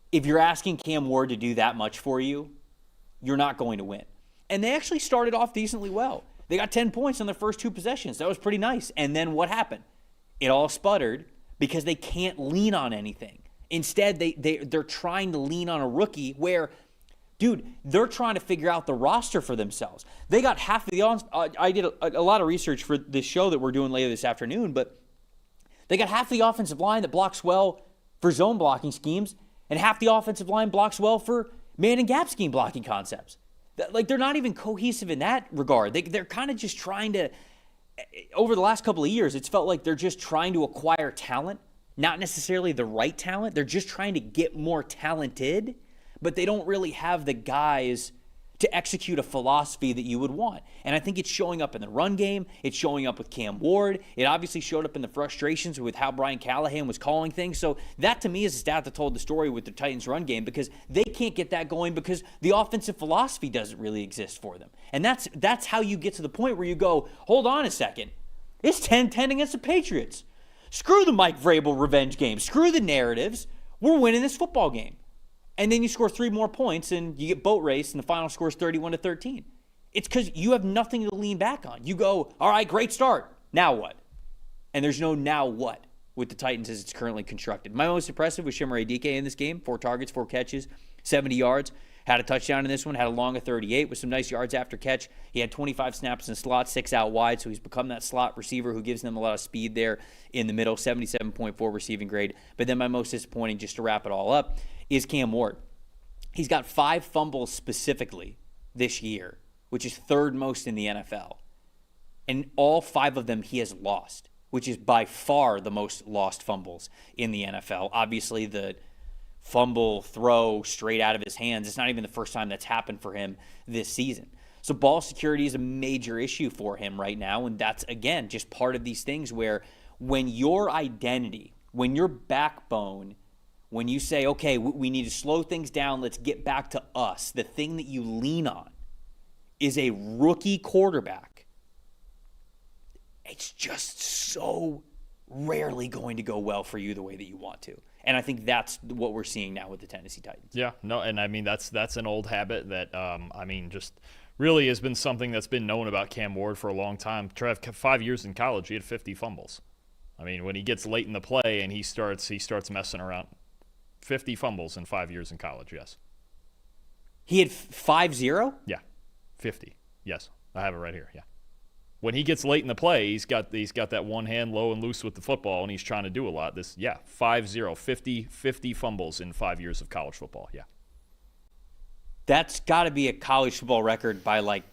If you're asking Cam Ward to do that much for you, you're not going to win. And they actually started off decently well. They got 10 points on their first 2 possessions. That was pretty nice. And then what happened? It all sputtered because they can't lean on anything. Instead, they're trying to lean on a rookie where, dude, they're trying to figure out the roster for themselves. They got half of the I did a lot of research for this show that we're doing later this afternoon, but they got half the offensive line that blocks well for zone blocking schemes, and half the offensive line blocks well for man and gap scheme blocking concepts. Like, they're not even cohesive in that regard. They're kind of just trying to, over the last couple of years, it's felt like they're just trying to acquire talent, not necessarily the right talent. They're just trying to get more talented, but they don't really have the guys to execute a philosophy that you would want. And I think it's showing up in the run game. It's showing up with Cam Ward. It obviously showed up in the frustrations with how Brian Callahan was calling things. So that, to me, is a stat that told the story with the Titans' run game, because they can't get that going because the offensive philosophy doesn't really exist for them. And that's how you get to the point where you go, hold on a second. It's 10-10 against the Patriots. Screw the Mike Vrabel revenge game. Screw the narratives. We're winning this football game. And then you score 3 more points and you get boat race and the final score is 31-13. It's because you have nothing to lean back on. You go, all right, great start. Now what? And there's no now what with the Titans as it's currently constructed. My most impressive was Chimere Dike in this game. 4 targets, 4 catches, 70 yards. Had a touchdown in this one, had a long of 38 with some nice yards after catch. He had 25 snaps in the slot, 6 out wide, so he's become that slot receiver who gives them a lot of speed there in the middle, 77.4 receiving grade. But then my most disappointing, just to wrap it all up, is Cam Ward. He's got 5 fumbles specifically this year, which is 3rd most in the NFL. And all 5 of them he has lost, which is by far the most lost fumbles in the NFL. Obviously, the fumble throw straight out of his hands, it's not even the first time that's happened for him this season. So ball security is a major issue for him right now, and that's, again, just part of these things where when your identity, when your backbone, when you say, okay, we need to slow things down, let's get back to us, the thing that you lean on is a rookie quarterback, it's just so rarely going to go well for you the way that you want to. And I think that's what we're seeing now with the Tennessee Titans. Yeah, no, and I mean, that's an old habit that, just really has been something that's been known about Cam Ward for a long time. Trev, 5 years in college, he had 50 fumbles. I mean, when he gets late in the play and he starts messing around, 50 fumbles in 5 years in college, yes. He had 5-0? Yeah, 50, yes. I have it right here, yeah. When he gets late in the play, he's got that one hand low and loose with the football, and he's trying to do a lot. 5-0, 50 fumbles in 5 years of college football, yeah. That's got to be a college football record by like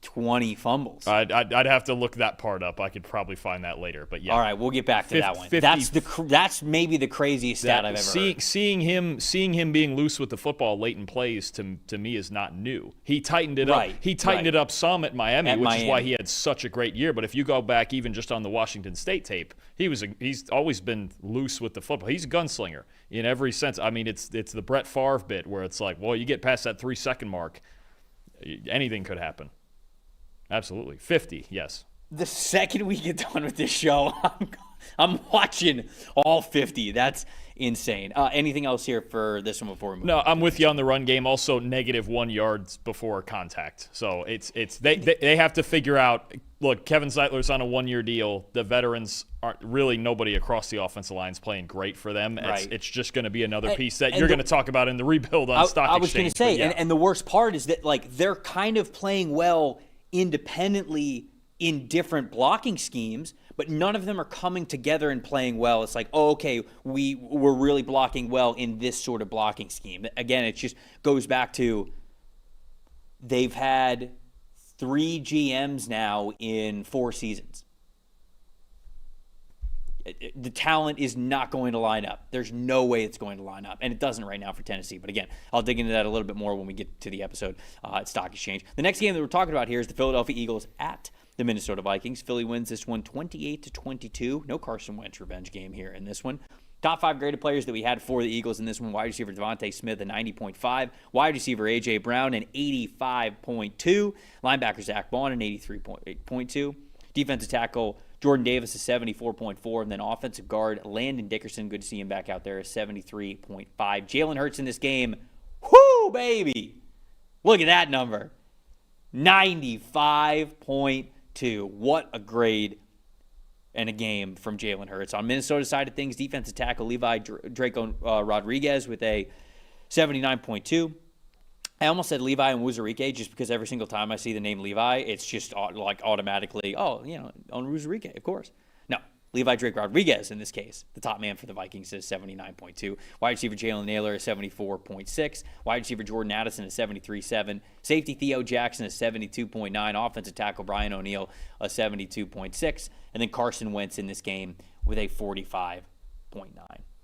20 fumbles. I'd have to look that part up. I could probably find that later, but yeah. All right, we'll get back to that one. That's maybe the craziest stat I've ever heard. Seeing him being loose with the football late in plays to me is not new. He tightened it up. He tightened it up some at Miami, which is why he had such a great year. But if you go back even just on the Washington State tape, he's always been loose with the football. He's a gunslinger in every sense. I mean, it's the Brett Favre bit where it's like, well, you get past that 3-second mark, anything could happen. Absolutely. 50, yes. The second we get done with this show, I'm watching all 50. That's insane. Anything else here for this one before we move on? No, I'm with you on the run game. Also, -1 yards before contact. So they have to figure out. Look, Kevin Zeitler's on a 1-year deal. The veterans aren't really, nobody across the offensive line is playing great for them. It's just going to be another piece that you're going to talk about in the rebuild on Stock Exchange. I was going to say, yeah. and the worst part is that they're kind of playing well independently in different blocking schemes, but none of them are coming together and playing well. It's like, oh, okay, we're really blocking well in this sort of blocking scheme. Again, it just goes back to they've had 3 GMs now in 4 seasons. The talent is not going to line up. There's no way it's going to line up. And it doesn't right now for Tennessee. But again, I'll dig into that a little bit more when we get to the episode at Stock Exchange. The next game that we're talking about here is the Philadelphia Eagles at the Minnesota Vikings. Philly wins this one 28-22. No Carson Wentz revenge game here in this one. Top 5 graded players that we had for the Eagles in this one: wide receiver Devontae Smith, a 90.5. Wide receiver A.J. Brown, an 85.2. Linebacker Zach Bond, an 83.2. Defensive tackle Jordan Davis, a 74.4. And then offensive guard Landon Dickerson, good to see him back out there, a 73.5. Jalen Hurts in this game, whoo, baby. Look at that number. 95.2. What a grade and a game from Jalen Hurts. On Minnesota's side of things, defensive tackle Levi Draco Rodriguez with a 79.2. I almost said Levi and Wuzurike just because every single time I see the name Levi, it's just like automatically, on Wuzurike, of course. No, Levi Drake Rodriguez in this case, the top man for the Vikings, is 79.2. Wide receiver Jalen Naylor is 74.6. Wide receiver Jordan Addison is 73.7. Safety Theo Jackson is 72.9. Offensive tackle Brian O'Neill a 72.6. And then Carson Wentz in this game with a 45.9.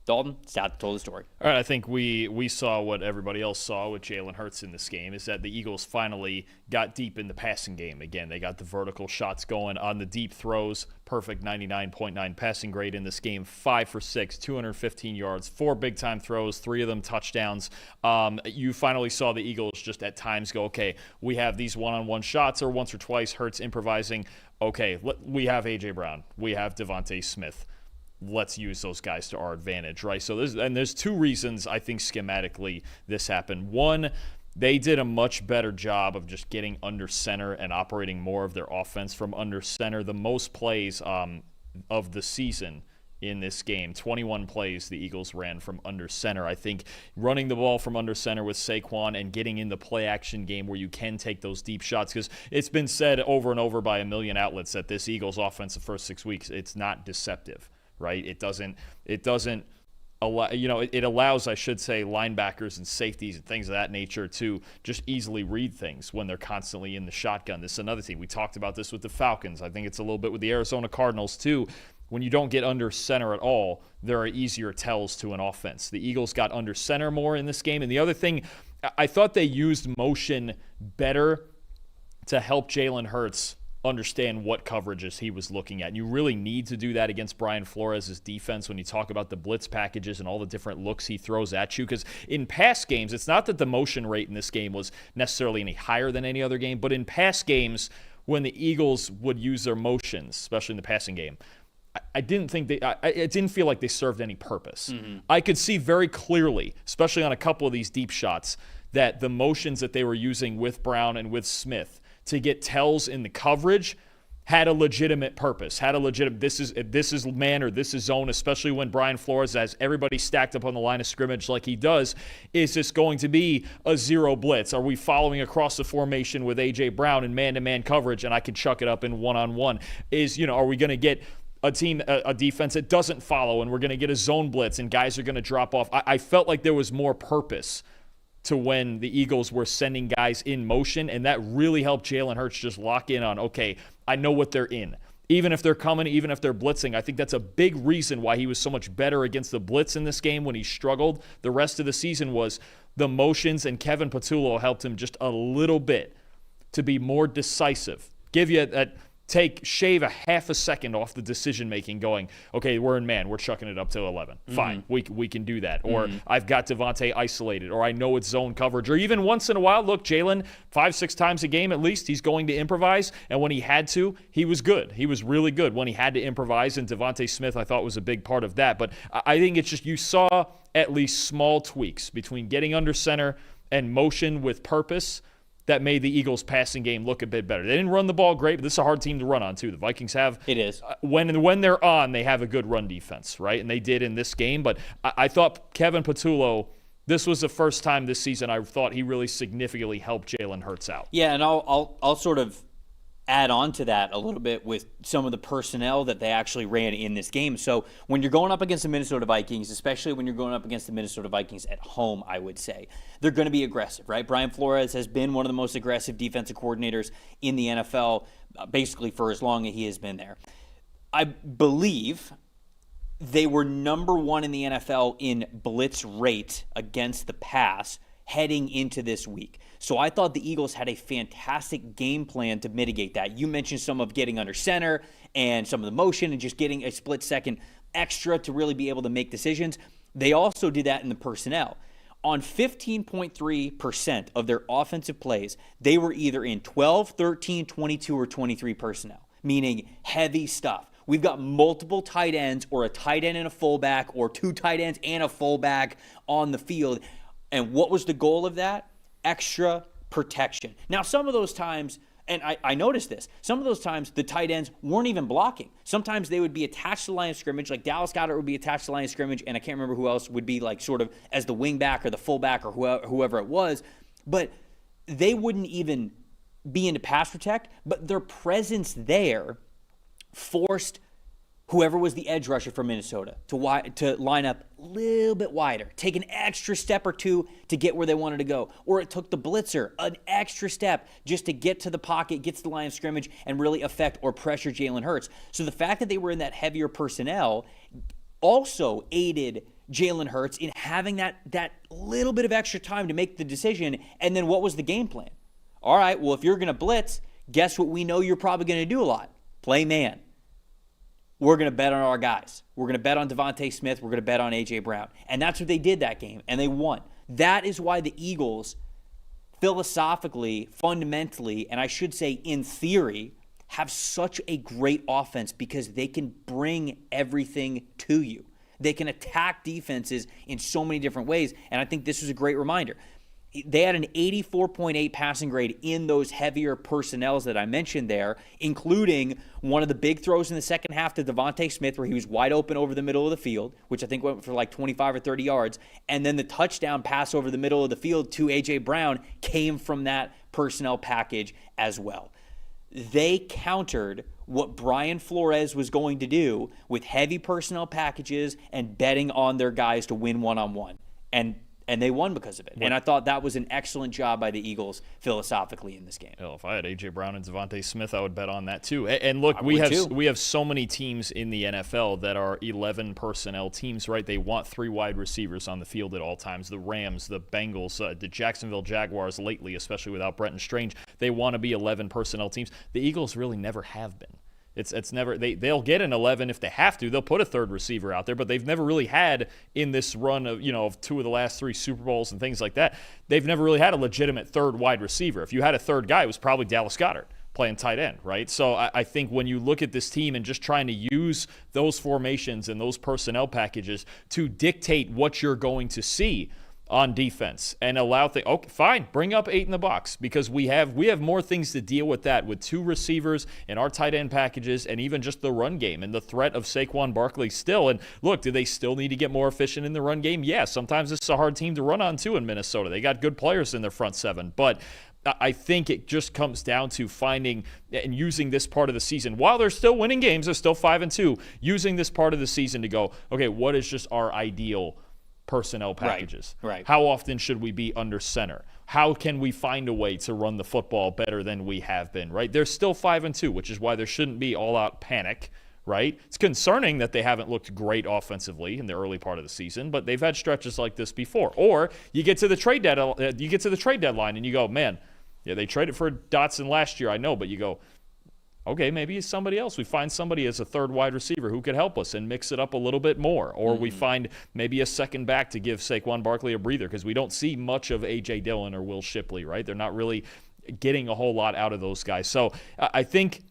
Dalton, stat told the story. All right, I think we saw what everybody else saw with Jalen Hurts in this game, is that the Eagles finally got deep in the passing game again. They got the vertical shots going on the deep throws. Perfect 99.9 passing grade in this game. 5 for 6, 215 yards, 4 big-time throws, 3 of them touchdowns. You finally saw the Eagles just at times go, okay, we have these one-on-one shots, or once or twice Hurts improvising. Okay, we have A.J. Brown. We have Devontae Smith. Let's use those guys to our advantage, right? So there's 2 reasons I think schematically this happened. One, they did a much better job of just getting under center and operating more of their offense from under center. The most plays of the season in this game, 21 plays the Eagles ran from under center. I think running the ball from under center with Saquon and getting in the play action game where you can take those deep shots, because it's been said over and over by a million outlets that this Eagles offense the first 6 weeks, it's not deceptive. Right? It doesn't allow, it allows, I should say, linebackers and safeties and things of that nature to just easily read things when they're constantly in the shotgun. This is another thing. We talked about this with the Falcons. I think it's a little bit with the Arizona Cardinals too. When you don't get under center at all, there are easier tells to an offense. The Eagles got under center more in this game. And the other thing, I thought they used motion better to help Jalen Hurts understand what coverages he was looking at. And you really need to do that against Brian Flores' defense when you talk about the blitz packages and all the different looks he throws at you. Because in pass games, it's not that the motion rate in this game was necessarily any higher than any other game, but in pass games, when the Eagles would use their motions, especially in the passing game, I didn't think it didn't feel like they served any purpose. Mm-hmm. I could see very clearly, especially on a couple of these deep shots, that the motions that they were using with Brown and with Smith to get tells in the coverage had a legitimate purpose, this is man or this is zone, especially when Brian Flores has everybody stacked up on the line of scrimmage like he does. Is this going to be a zero blitz? Are we following across the formation with A.J. Brown in man-to-man coverage and I can chuck it up in one-on-one? Are we going to get a defense that doesn't follow and we're going to get a zone blitz and guys are going to drop off? I felt like there was more purpose to when the Eagles were sending guys in motion, and that really helped Jalen Hurts just lock in on, okay, I know what they're in. Even if they're coming, even if they're blitzing, I think that's a big reason why he was so much better against the blitz in this game when he struggled the rest of the season was the motions, and Kevin Patullo helped him just a little bit to be more decisive. Give you that shave a half a second off the decision making going, okay, we're in man, we're chucking it up to 11. Fine, we can do that. Or I've got Devontae isolated, or I know it's zone coverage. Or even once in a while, look, Jalen, 5-6 times a game at least, he's going to improvise. And when he had to, he was good. He was really good when he had to improvise. And Devontae Smith, I thought, was a big part of that. But I think it's just you saw at least small tweaks between getting under center and motion with purpose that made the Eagles' passing game look a bit better. They didn't run the ball great, but this is a hard team to run on, too. The Vikings have. It is. When they're on, they have a good run defense, right? And they did in this game. But I thought Kevin Patullo, this was the first time this season I thought he really significantly helped Jalen Hurts out. Yeah, and I'll sort of add on to that a little bit with some of the personnel that they actually ran in this game. So when you're going up against the Minnesota Vikings, especially when you're going up against the Minnesota Vikings at home, I would say, they're going to be aggressive, right? Brian Flores has been one of the most aggressive defensive coordinators in the NFL, basically for as long as he has been there. I believe they were number one in the NFL in blitz rate against the pass heading into this week. So I thought the Eagles had a fantastic game plan to mitigate that. You mentioned some of getting under center and some of the motion and just getting a split second extra to really be able to make decisions. They also did that in the personnel. On 15.3% of their offensive plays, they were either in 12, 13, 22, or 23 personnel, meaning heavy stuff. We've got multiple tight ends or a tight end and a fullback or two tight ends and a fullback on the field. And what was the goal of that? Extra protection. Now, some of those times, and I noticed this, some of those times the tight ends weren't even blocking. Sometimes they would be attached to the line of scrimmage, like Dallas Goedert would be attached to the line of scrimmage, and I can't remember who else would be like sort of as the wingback or the fullback or whoever it was, but they wouldn't even be into pass protect, but their presence there forced whoever was the edge rusher for Minnesota to line up a little bit wider, take an extra step or two to get where they wanted to go. Or it took the blitzer an extra step just to get to the pocket, get to the line of scrimmage, and really affect or pressure Jalen Hurts. So the fact that they were in that heavier personnel also aided Jalen Hurts in having that little bit of extra time to make the decision. And then what was the game plan? All right, well, if you're going to blitz, guess what we know you're probably going to do a lot? Play man. We're going to bet on our guys. We're going to bet on Devontae Smith. We're going to bet on A.J. Brown. And that's what they did that game, and they won. That is why the Eagles, philosophically, fundamentally, and I should say in theory, have such a great offense because they can bring everything to you. They can attack defenses in so many different ways, and I think this was a great reminder. They had an 84.8 passing grade in those heavier personnels that I mentioned there, including one of the big throws in the second half to Devontae Smith where he was wide open over the middle of the field, which I think went for like 25 or 30 yards, and then the touchdown pass over the middle of the field to A.J. Brown came from that personnel package as well. They countered what Brian Flores was going to do with heavy personnel packages and betting on their guys to win one-on-one. And they won because of it. And I thought that was an excellent job by the Eagles philosophically in this game. Well, if I had A.J. Brown and Devontae Smith, I would bet on that too. And look, we have so many teams in the NFL that are 11 personnel teams, right? They want 3 wide receivers on the field at all times. The Rams, the Bengals, the Jacksonville Jaguars lately, especially without Brenton Strange, they want to be 11 personnel teams. The Eagles really never have been. It's never they'll get an 11 if they have to. They'll put a third receiver out there, but they've never really had in this run of of 2 of the last 3 Super Bowls and things like that. They've never really had a legitimate third wide receiver. If you had a third guy, it was probably Dallas Goedert playing tight end, right? So I think when you look at this team and just trying to use those formations and those personnel packages to dictate what you're going to see on defense and allow things. Okay, fine, bring up 8 in the box because we have more things to deal with that with 2 receivers and our tight end packages and even just the run game and the threat of Saquon Barkley still. And look, do they still need to get more efficient in the run game? Yeah, sometimes it's a hard team to run on too in Minnesota. They got good players in their front 7, but I think it just comes down to finding and using this part of the season. While they're still winning games, they're still 5-2, using this part of the season to go, okay, what is just our ideal personnel packages? Right. How often should we be under center? How can we find a way to run the football better than we have been, right? They're still 5-2, which is why there shouldn't be all-out panic, right? It's concerning that they haven't looked great offensively in the early part of the season, but they've had stretches like this before. Or you get to the trade deadline and you go, man, yeah, they traded for Dotson last year, I know, but you go, okay, maybe it's somebody else. We find somebody as a third wide receiver who could help us and mix it up a little bit more. Or we find maybe a second back to give Saquon Barkley a breather because we don't see much of A.J. Dillon or Will Shipley, right? They're not really getting a whole lot out of those guys. So I think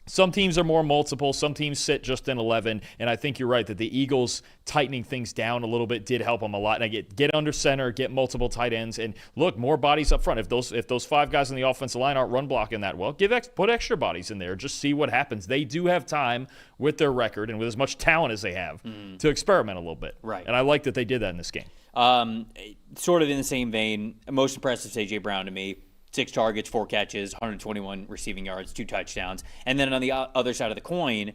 some teams are more multiple. Some teams sit just in 11. And I think you're right that the Eagles tightening things down a little bit did help them a lot. And I get under center, get multiple tight ends, and look, more bodies up front. If those 5 guys on the offensive line aren't run blocking that well, put extra bodies in there. Just see what happens. They do have time with their record and with as much talent as they have to experiment a little bit. Right. And I like that they did that in this game. Sort of in the same vein, most impressive is A.J. Brown to me. 6 targets, 4 catches, 121 receiving yards, 2 touchdowns. And then on the other side of the coin,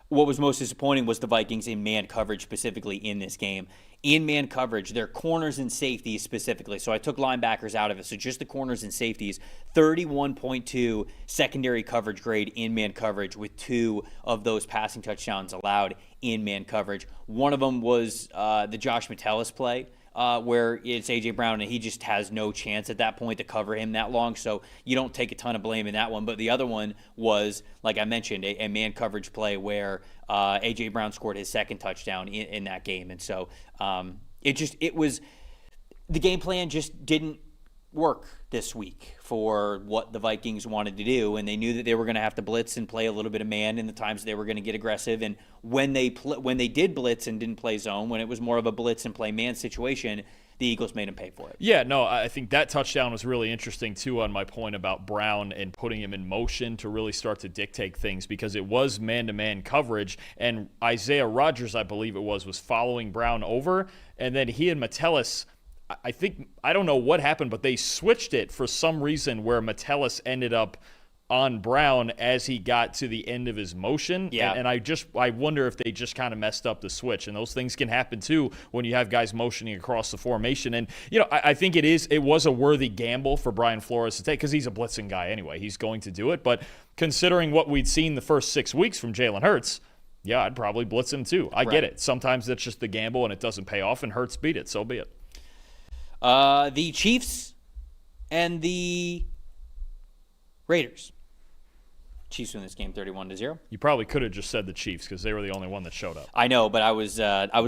what was most disappointing was the Vikings in man coverage, specifically in this game. In man coverage, their corners and safeties specifically. So I took linebackers out of it. So just the corners and safeties, 31.2 secondary coverage grade in man coverage, with 2 of those passing touchdowns allowed in man coverage. One of them was the Josh Metellus play, where it's A.J. Brown, and he just has no chance at that point to cover him that long, so you don't take a ton of blame in that one. But the other one was, like I mentioned, a man coverage play where A.J. Brown scored his second touchdown in that game. And so it was the game plan just didn't work this week for what the Vikings wanted to do, and they knew that they were going to have to blitz and play a little bit of man in the times they were going to get aggressive. And when they did blitz and didn't play zone, when it was more of a blitz and play man situation, the Eagles made them pay for it. Yeah, no, I think that touchdown was really interesting too, on my point about Brown and putting him in motion to really start to dictate things, because it was man-to-man coverage, and Isaiah Rodgers, I believe it was following Brown over, and then he and Metellus, I don't know what happened, but they switched it for some reason where Metellus ended up on Brown as he got to the end of his motion. Yeah. And I wonder if they just kind of messed up the switch. And those things can happen too when you have guys motioning across the formation. And, I think it was a worthy gamble for Brian Flores to take, because he's a blitzing guy anyway. He's going to do it. But considering what we'd seen the first 6 weeks from Jalen Hurts, yeah, I'd probably blitz him too. I get it. Sometimes that's just the gamble and it doesn't pay off, and Hurts beat it. So be it. The Chiefs and the Raiders. Chiefs win this game 31-0. You probably could have just said the Chiefs, because they were the only one that showed up. I know, but I was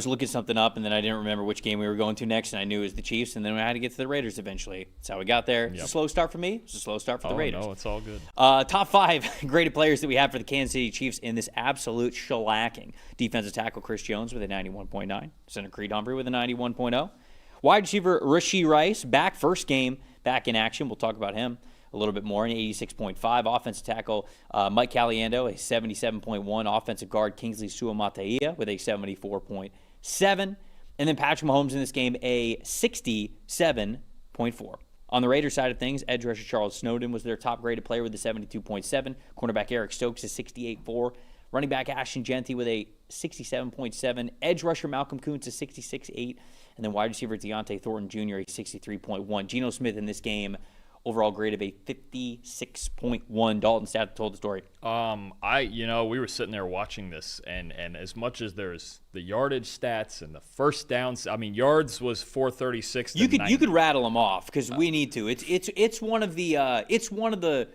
looking something up, and then I didn't remember which game we were going to next, and I knew it was the Chiefs, and then we had to get to the Raiders eventually. That's how we got there. It's a slow start for me. It's a slow start for the Raiders. No, it's all good. Top 5 graded players that we have for the Kansas City Chiefs in this absolute shellacking. Defensive tackle Chris Jones with a 91.9. Center Creed Humphrey with a 91.0. Wide receiver Rashee Rice, first game back in action. We'll talk about him a little bit more, an 86.5. Offensive tackle Mike Caliendo, a 77.1. Offensive guard Kingsley Suamataia with a 74.7. And then Patrick Mahomes in this game, a 67.4. On the Raiders side of things, edge rusher Charles Snowden was their top graded player with a 72.7. Cornerback Eric Stokes, a 68.4. Running back Ashton Genty with a 67.7. Edge rusher Malcolm Kuntz, a 66.8. And then wide receiver Deontay Thornton Jr., a 63.1. Geno Smith in this game, overall grade of a 56.1. Dalton Stat told the story. We were sitting there watching this, and as much as there's the yardage stats and the first downs, yards was 436. You could rattle them off, because we need to. It's one of the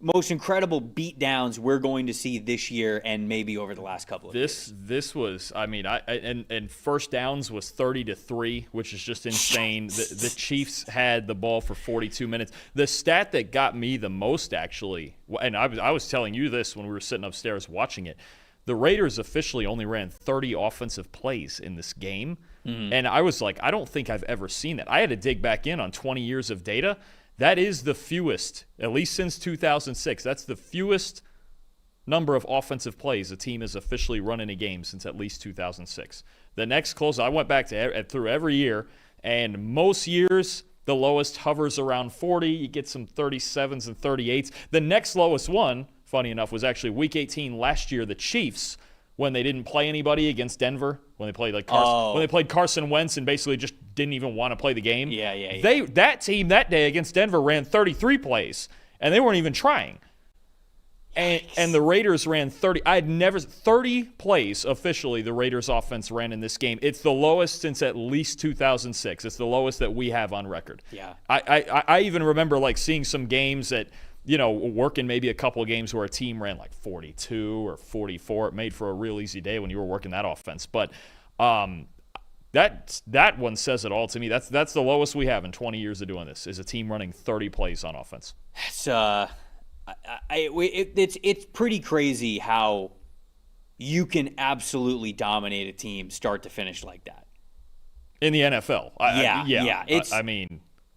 most incredible beatdowns we're going to see this year, and maybe over the last couple of years. This was, and first downs was 30-3, which is just insane. The Chiefs had the ball for 42 minutes. The stat that got me the most, actually, and I was telling you this when we were sitting upstairs watching it, the Raiders officially only ran 30 offensive plays in this game. Mm-hmm. And I was like, I don't think I've ever seen that. I had to dig back in on 20 years of data. That is the fewest, at least since 2006. That's the fewest number of offensive plays a team has officially run in a game since at least 2006. The next closest, I went back to through every year, and most years the lowest hovers around 40. You get some 37s and 38s. The next lowest one, funny enough, was actually Week 18 last year, the Chiefs, when they didn't play anybody against Denver, when they played when they played Carson Wentz and basically just didn't even want to play the game. Yeah. That team that day against Denver ran 33 plays, and they weren't even trying. And the Raiders ran 30. 30 plays officially the Raiders offense ran in this game. It's the lowest since at least 2006. It's the lowest that we have on record. Yeah. I even remember seeing some games that, working maybe a couple of games where a team ran 42 or 44. It made for a real easy day when you were working that offense. But that one says it all to me. That's the lowest we have in 20 years of doing this, is a team running 30 plays on offense. It's pretty crazy how you can absolutely dominate a team start to finish like that in the NFL.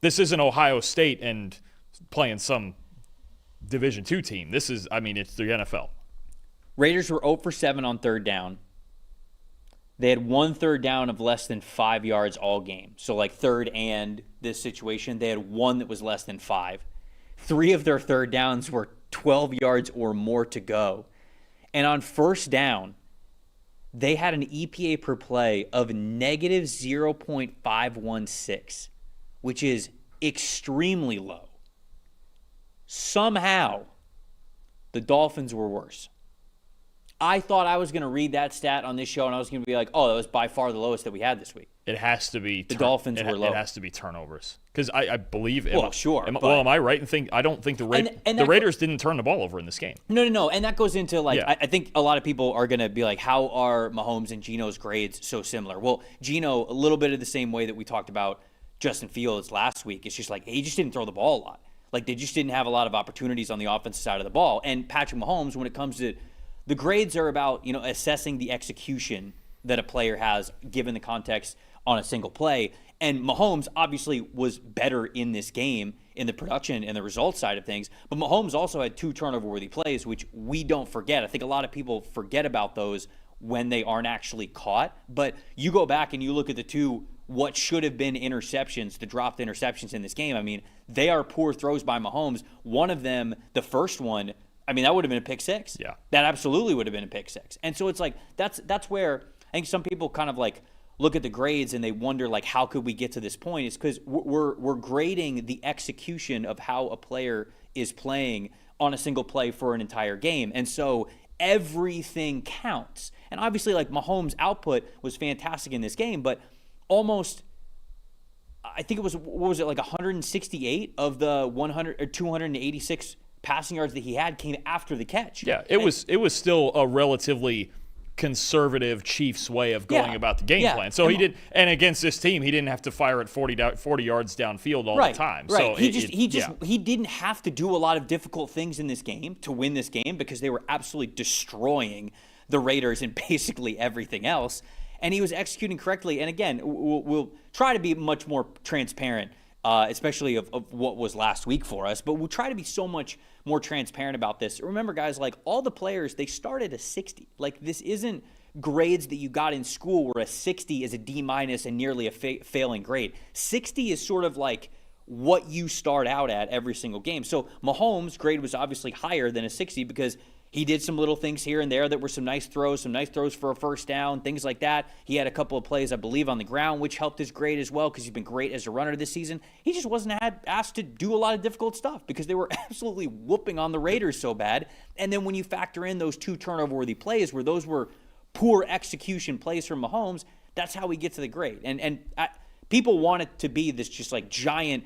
This isn't Ohio State and playing some Division II team. This is, it's the NFL. Raiders were 0 for 7 on third down. They had 1 third down of less than 5 yards all game. So third and this situation, they had 1 that was less than 5. 3 of their third downs were 12 yards or more to go. And on first down, they had an EPA per play of negative 0.516, which is extremely low. Somehow, the Dolphins were worse. I thought I was going to read that stat on this show, and I was going to be like, oh, that was by far the lowest that we had this week. It has to be. The Dolphins were low. It has to be turnovers. Because I believe. Well, sure. Am I right in thinking? I don't think the Raiders didn't turn the ball over in this game. No. And that goes into, like, I think a lot of people are going to be like, how are Mahomes and Geno's grades so similar? Well, Geno, a little bit of the same way that we talked about Justin Fields last week. It's just like, he just didn't throw the ball a lot. Like, they just didn't have a lot of opportunities on the offensive side of the ball. And Patrick Mahomes, when it comes to the grades, are about, assessing the execution that a player has given the context on a single play. And Mahomes obviously was better in this game in the production and the results side of things. But Mahomes also had 2 turnover-worthy plays, which we don't forget. I think a lot of people forget about those when they aren't actually caught. But you go back and you look at the 2 what should have been interceptions, the dropped interceptions in this game. I mean, they are poor throws by Mahomes. One of them, the first one, I mean, that would have been a pick 6. Yeah. That absolutely would have been a pick 6. And so it's like, that's where I think some people kind of like look at the grades and they wonder, like, how could we get to this point? It's because we're grading the execution of how a player is playing on a single play for an entire game. And so everything counts. And obviously, like, Mahomes' output was fantastic in this game, but almost, I think it was, what was it, like 168 of the 100 or 286 passing yards that he had came after the catch. Yeah, it was still a relatively conservative Chiefs way of going about the game plan. So and against this team, he didn't have to fire at 40 yards downfield all the time. Right. So he didn't have to do a lot of difficult things in this game to win this game, because they were absolutely destroying the Raiders and basically everything else. And he was executing correctly. And again, we'll try to be much more transparent, especially of what was last week for us. But we'll try to be so much more transparent about this. Remember, guys, like, all the players, they started a 60. Like, this isn't grades that you got in school where a 60 is a D- and nearly a failing grade. 60 is sort of like what you start out at every single game. So Mahomes' grade was obviously higher than a 60 because he did some little things here and there that were some nice throws for a first down, things like that. He had a couple of plays, I believe, on the ground, which helped his grade as well, because he's been great as a runner this season. He just wasn't asked to do a lot of difficult stuff because they were absolutely whooping on the Raiders so bad. And then when you factor in those 2 turnover-worthy plays where those were poor execution plays from Mahomes, that's how we get to the grade. And people want it to be this just like giant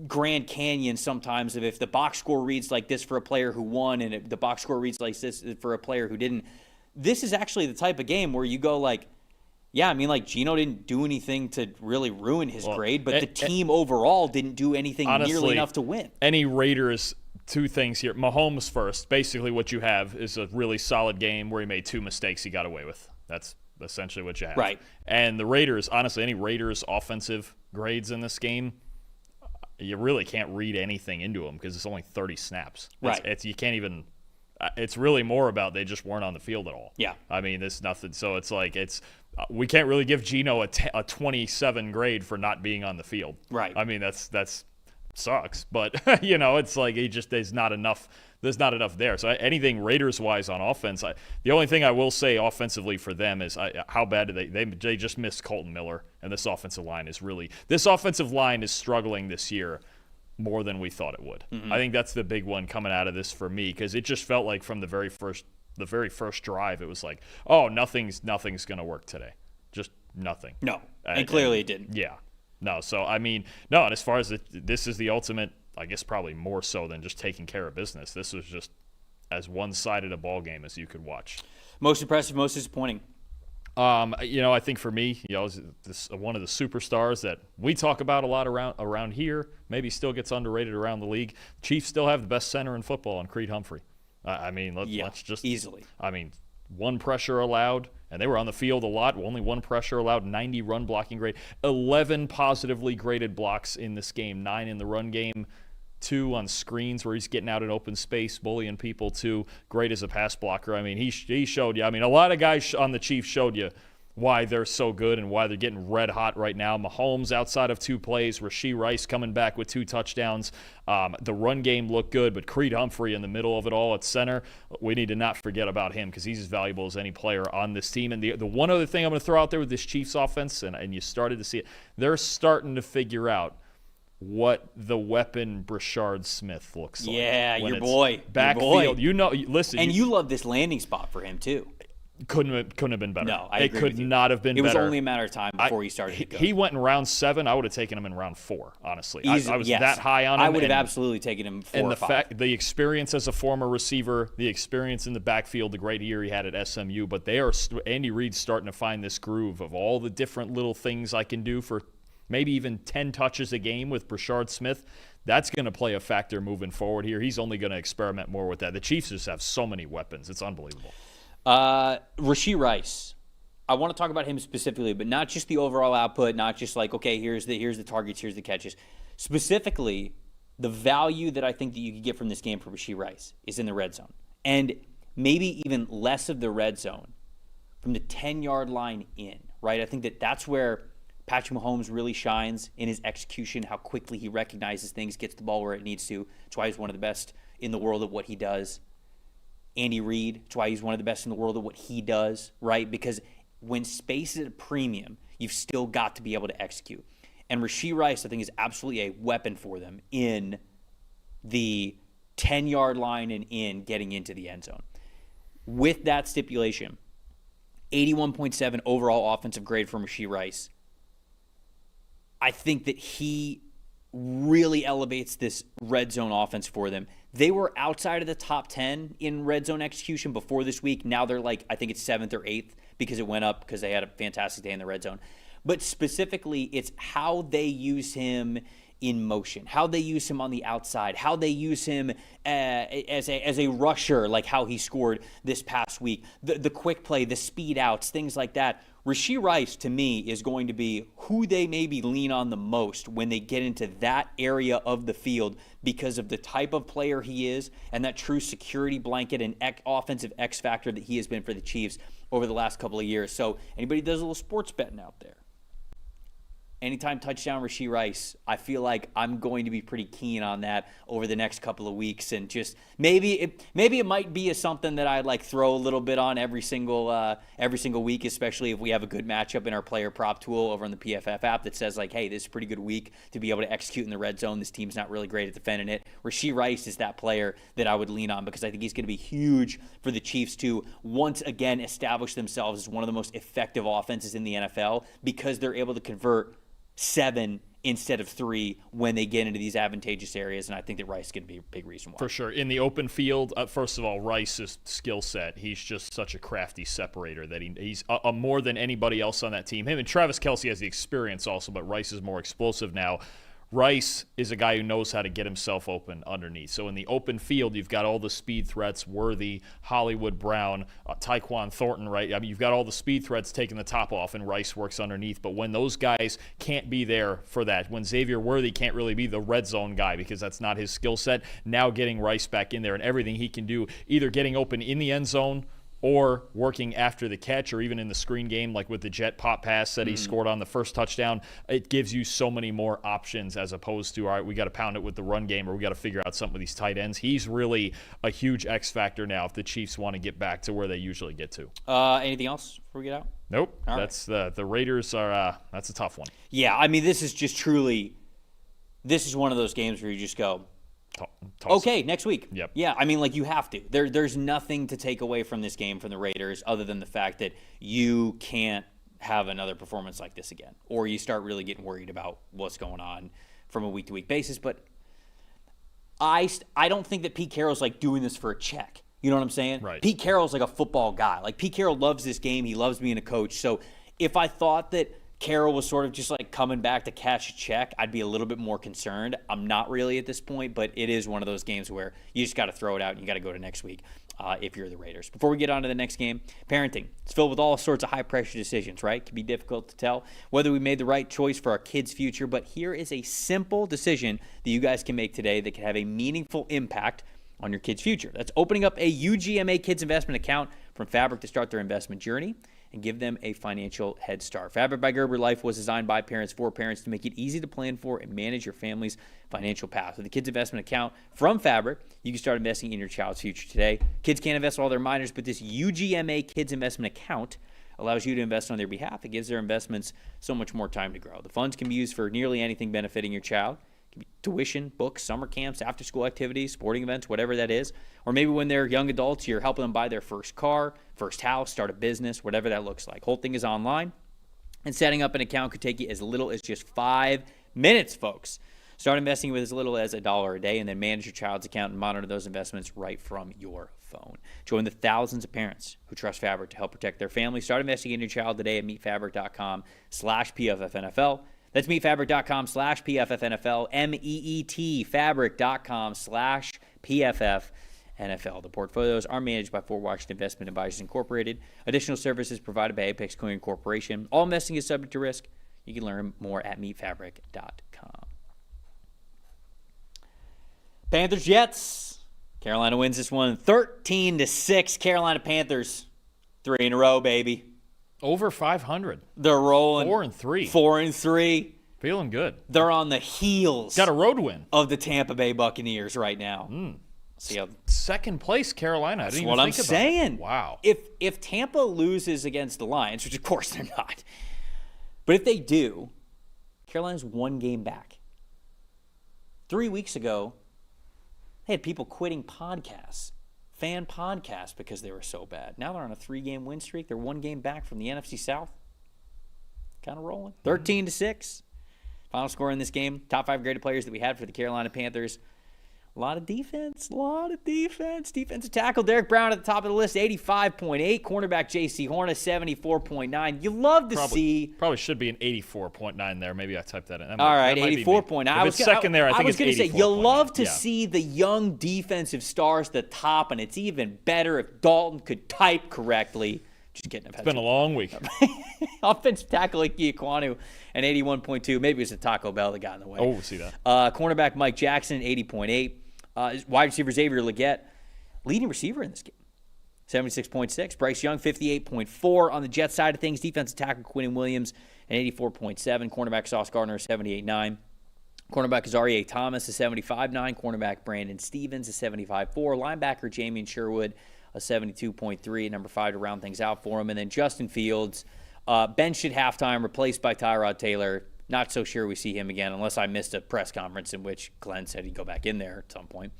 Grand Canyon sometimes of if the box score reads like this for a player who won and if the box score reads like this for a player who didn't. This is actually the type of game where you go like, yeah, I mean, like, Geno didn't do anything to really ruin his grade, but the team overall didn't do anything nearly enough to win. Any Raiders, 2 things here. Mahomes first. Basically what you have is a really solid game where he made 2 mistakes he got away with. That's essentially what you have. Right. And the Raiders, honestly, any Raiders offensive grades in this game, you really can't read anything into them because it's only 30 snaps. Right. You can't even – it's really more about they just weren't on the field at all. Yeah. I mean, there's nothing – so it's like we can't really give Geno a 27 grade for not being on the field. Right. I mean, that's sucks. But, it's like there's not enough there. So anything Raiders-wise on offense, the only thing I will say offensively for them is how bad do they just missed Colton Miller, and this offensive line is struggling this year more than we thought it would. Mm-hmm. I think that's the big one coming out of this for me, because it just felt like from the very first drive, it was like, oh, nothing's going to work today. Just nothing. No, and clearly it didn't. Yeah. No, so, I mean, no, and as far as this is the ultimate, I guess probably more so than just taking care of business. This was just as one-sided a ball game as you could watch. Most impressive, most disappointing. I think for me, one of the superstars that we talk about a lot around here, maybe still gets underrated around the league. Chiefs still have the best center in football in Creed Humphrey. Let's just easily. I mean, 1 pressure allowed, and they were on the field a lot. Only 1 pressure allowed, 90 run blocking grade, 11 positively graded blocks in this game, 9 in the run game, 2 on screens where he's getting out in open space, bullying people, 2 great as a pass blocker. I mean, he showed you. I mean, a lot of guys on the Chiefs showed you why they're so good and why they're getting red hot right now. Mahomes outside of 2 plays, Rashee Rice coming back with 2 touchdowns. The run game looked good, but Creed Humphrey in the middle of it all at center, we need to not forget about him because he's as valuable as any player on this team. And the one other thing I'm going to throw out there with this Chiefs offense, and you started to see it, they're starting to figure out what the weapon Brashard Smith looks like. Yeah, your boy. Backfield. You know, listen. And you love this landing spot for him, too. Couldn't have been better. No, I agree with you. Not have been better. It was only a matter of time before he started to go. He went in round 7. I would have taken him in round 4, honestly. I was that high on him. I would have absolutely taken him 4 or 5. The experience as a former receiver, the experience in the backfield, the great year he had at SMU, but Andy Reid's starting to find this groove of all the different little things I can do for maybe even 10 touches a game with Brashard Smith. That's going to play a factor moving forward here. He's only going to experiment more with that. The Chiefs just have so many weapons. It's unbelievable. Rashee Rice. I want to talk about him specifically, but not just the overall output, not just like, okay, here's the targets, here's the catches. Specifically, the value that I think that you could get from this game for Rashee Rice is in the red zone. And maybe even less of the red zone from the 10-yard line in, right? I think that that's where Patrick Mahomes really shines in his execution, how quickly he recognizes things, gets the ball where it needs to. That's why he's one of the best in the world at what he does. Andy Reid, that's why he's one of the best in the world at what he does, right? Because when space is at a premium, you've still got to be able to execute. And Rashee Rice, I think, is absolutely a weapon for them in the 10-yard line and in getting into the end zone. With that stipulation, 81.7 overall offensive grade from Rashee Rice. I think that he really elevates this red zone offense for them. They were outside of the top 10 in red zone execution before this week. Now they're like, I think it's 7th or 8th because it went up because they had a fantastic day in the red zone. But specifically, it's how they use him in motion, how they use him on the outside, how they use him as a rusher, like how he scored this past week, the quick play, the speed outs, things like that. Rashee Rice, to me, is going to be who they maybe lean on the most when they get into that area of the field because of the type of player he is and that true security blanket and offensive X factor that he has been for the Chiefs over the last couple of years. So anybody does a little sports betting out there, anytime touchdown Rashee Rice, I feel like I'm going to be pretty keen on that over the next couple of weeks, and just maybe it might be something that I like throw a little bit on every single week, especially if we have a good matchup in our player prop tool over on the PFF app that says like, hey, this is a pretty good week to be able to execute in the red zone. This team's not really great at defending it. Rashee Rice is that player that I would lean on because I think he's going to be huge for the Chiefs to once again establish themselves as one of the most effective offenses in the NFL because they're able to convert 7 instead of 3 when they get into these advantageous areas, and I think that Rice is going to be a big reason why. For sure. In the open field, first of all, Rice's skill set, he's just such a crafty separator that he's more than anybody else on that team. Him and Travis Kelce has the experience also, but Rice is more explosive now. Rice is a guy who knows how to get himself open underneath. So in the open field, you've got all the speed threats, Worthy, Hollywood Brown, Tyquan Thornton, right? I mean, you've got all the speed threats taking the top off, and Rice works underneath. But when those guys can't be there for that, when Xavier Worthy can't really be the red zone guy because that's not his skill set, now getting Rice back in there and everything he can do, either getting open in the end zone or working after the catch, or even in the screen game, like with the jet pop pass that he scored on the first touchdown, it gives you so many more options as opposed to, all right, we got to pound it with the run game, or we got to figure out something with these tight ends. He's really a huge X factor now if the Chiefs want to get back to where they usually get to. Anything else before we get out? Nope. All that's right. The Raiders are, that's a tough one. Yeah, I mean, this is one of those games where you just go, okay, next week. Yep. Yeah, I mean, like, you have to. There's nothing to take away from this game from the Raiders other than the fact that you can't have another performance like this again, or you start really getting worried about what's going on from a week-to-week basis. But I don't think that Pete Carroll's, like, doing this for a check. You know what I'm saying? Right. Pete Carroll's like a football guy. Like, Pete Carroll loves this game. He loves being a coach. So if I thought that Carroll was sort of just like coming back to cash a check, I'd be a little bit more concerned. I'm not really at this point, but it is one of those games where you just got to throw it out and you got to go to next week if you're the Raiders. Before we get on to the next game, parenting. It's filled with all sorts of high-pressure decisions, right? It can be difficult to tell whether we made the right choice for our kids' future, but here is a simple decision that you guys can make today that can have a meaningful impact on your kids' future. That's opening up a UGMA Kids Investment account from Fabric to start their investment journey. and give them a financial head start. Fabric by Gerber Life was designed by parents for parents to make it easy to plan for and manage your family's financial path. With a kids investment account from Fabric, you can start investing in your child's future today. Kids can't invest all their minors, but this UGMA Kids Investment Account allows you to invest on their behalf. It gives their investments so much more time to grow. The funds can be used for nearly anything benefiting your child. Tuition, books, summer camps, after-school activities, sporting events, whatever that is. Or maybe when they're young adults, you're helping them buy their first car, first house, start a business, whatever that looks like. Whole thing is online, and setting up an account could take you as little as just 5 minutes, folks. Start investing with as little as $1 a day, and then manage your child's account and monitor those investments right from your phone. Join the thousands of parents who trust Fabric to help protect their family. Start investing in your child today at meetfabric.com/PFFNFL. That's meetfabric.com/PFFNFL, MEET, fabric.com/PFFNFL. The portfolios are managed by Fort Washington Investment Advisors Incorporated. Additional services provided by Apex Clearing Corporation. All investing is subject to risk. You can learn more at meetfabric.com. Panthers Jets. Carolina wins this one 13-6. Carolina Panthers, 3 in a row, baby. Over 500. They're rolling 4-3. 4-3. Feeling good. They're on the heels. Got a road win Of the Tampa Bay Buccaneers right now. See how, second place Carolina. I didn't even what I'm think about saying. it. Wow. If Tampa loses against the Lions, which of course they're not, but if they do, Carolina's 1 game back. 3 weeks ago, they had people quitting podcasts, fan podcasts, because they were so bad. Now they're on a 3-game win streak. They're 1 game back from the NFC South. Kind of rolling. 13-6. Final score in this game. Top 5 graded players that we had for the Carolina Panthers. A lot of defense. Defensive tackle Derek Brown at the top of the list, 85.8. Cornerback J.C. Horner, 74.9. You love to see. Probably should be an 84.9 there. Maybe I typed that in. All right, 84.9. I was second there. I was going to say, you love to see the young defensive stars at the top, and it's even better if Dalton could type correctly. Just kidding. It's been a long week. Offensive tackle Ike Ekwonu, an 81.2. Maybe it was a Taco Bell that got in the way. Oh, we'll see that. Cornerback Mike Jackson, 80.8. Wide receiver Xavier Legette, leading receiver in this game, 76.6. Bryce Young, 58.4. On the Jets side of things, defensive tackle Quinnen Williams, an 84.7. Cornerback Sauce Gardner, 78.9. Cornerback Azareye'h Thomas, a 75.9. Cornerback Brandon Stevens, a 75.4. Linebacker Jamian Sherwood, a 72.3. Number 5 to round things out for him. And then Justin Fields, benched at halftime, replaced by Tyrod Taylor. Not so sure we see him again, unless I missed a press conference in which Glenn said he'd go back in there at some point.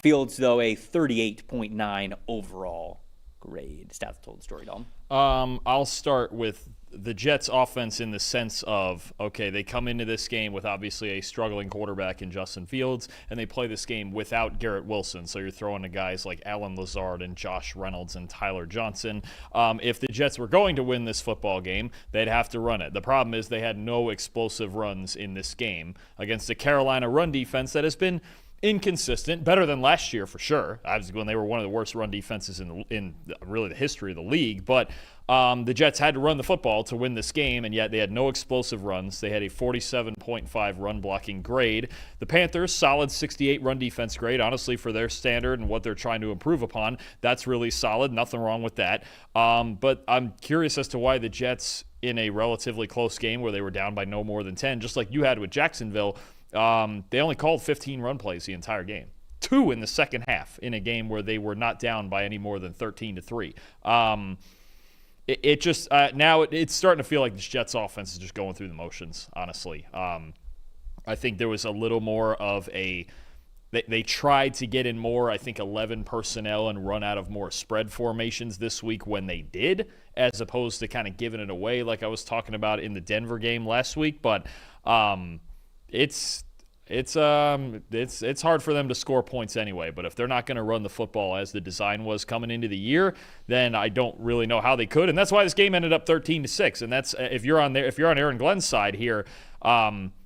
Fields, though, a 38.9 overall grade. Stats told the story, Dalton. I'll start with the Jets offense in the sense of, okay, they come into this game with obviously a struggling quarterback in Justin Fields, and they play this game without Garrett Wilson. So you're throwing to guys like Alan Lazard and Josh Reynolds and Tyler Johnson. If the Jets were going to win this football game, they'd have to run it. The problem is they had no explosive runs in this game against the Carolina run defense that has been inconsistent, better than last year for sure. Obviously, when they were one of the worst run defenses in really the history of the league. But the Jets had to run the football to win this game, and yet they had no explosive runs. They had a 47.5 run blocking grade. The Panthers, solid 68 run defense grade. Honestly, for their standard and what they're trying to improve upon, that's really solid. Nothing wrong with that. But I'm curious as to why the Jets, in a relatively close game where they were down by no more than 10, just like you had with Jacksonville, they only called 15 run plays the entire game. 2 in the second half in a game where they were not down by any more than 13-3. It just now it's starting to feel like this Jets offense is just going through the motions, honestly. I think there was a little more of a they tried to get in more, I think, 11 personnel and run out of more spread formations this week when they did, as opposed to kind of giving it away like I was talking about in the Denver game last week. But it's hard for them to score points anyway. But if they're not going to run the football as the design was coming into the year, then I don't really know how they could. And that's why this game ended up 13-6. And that's if you're on Aaron Glenn's side here.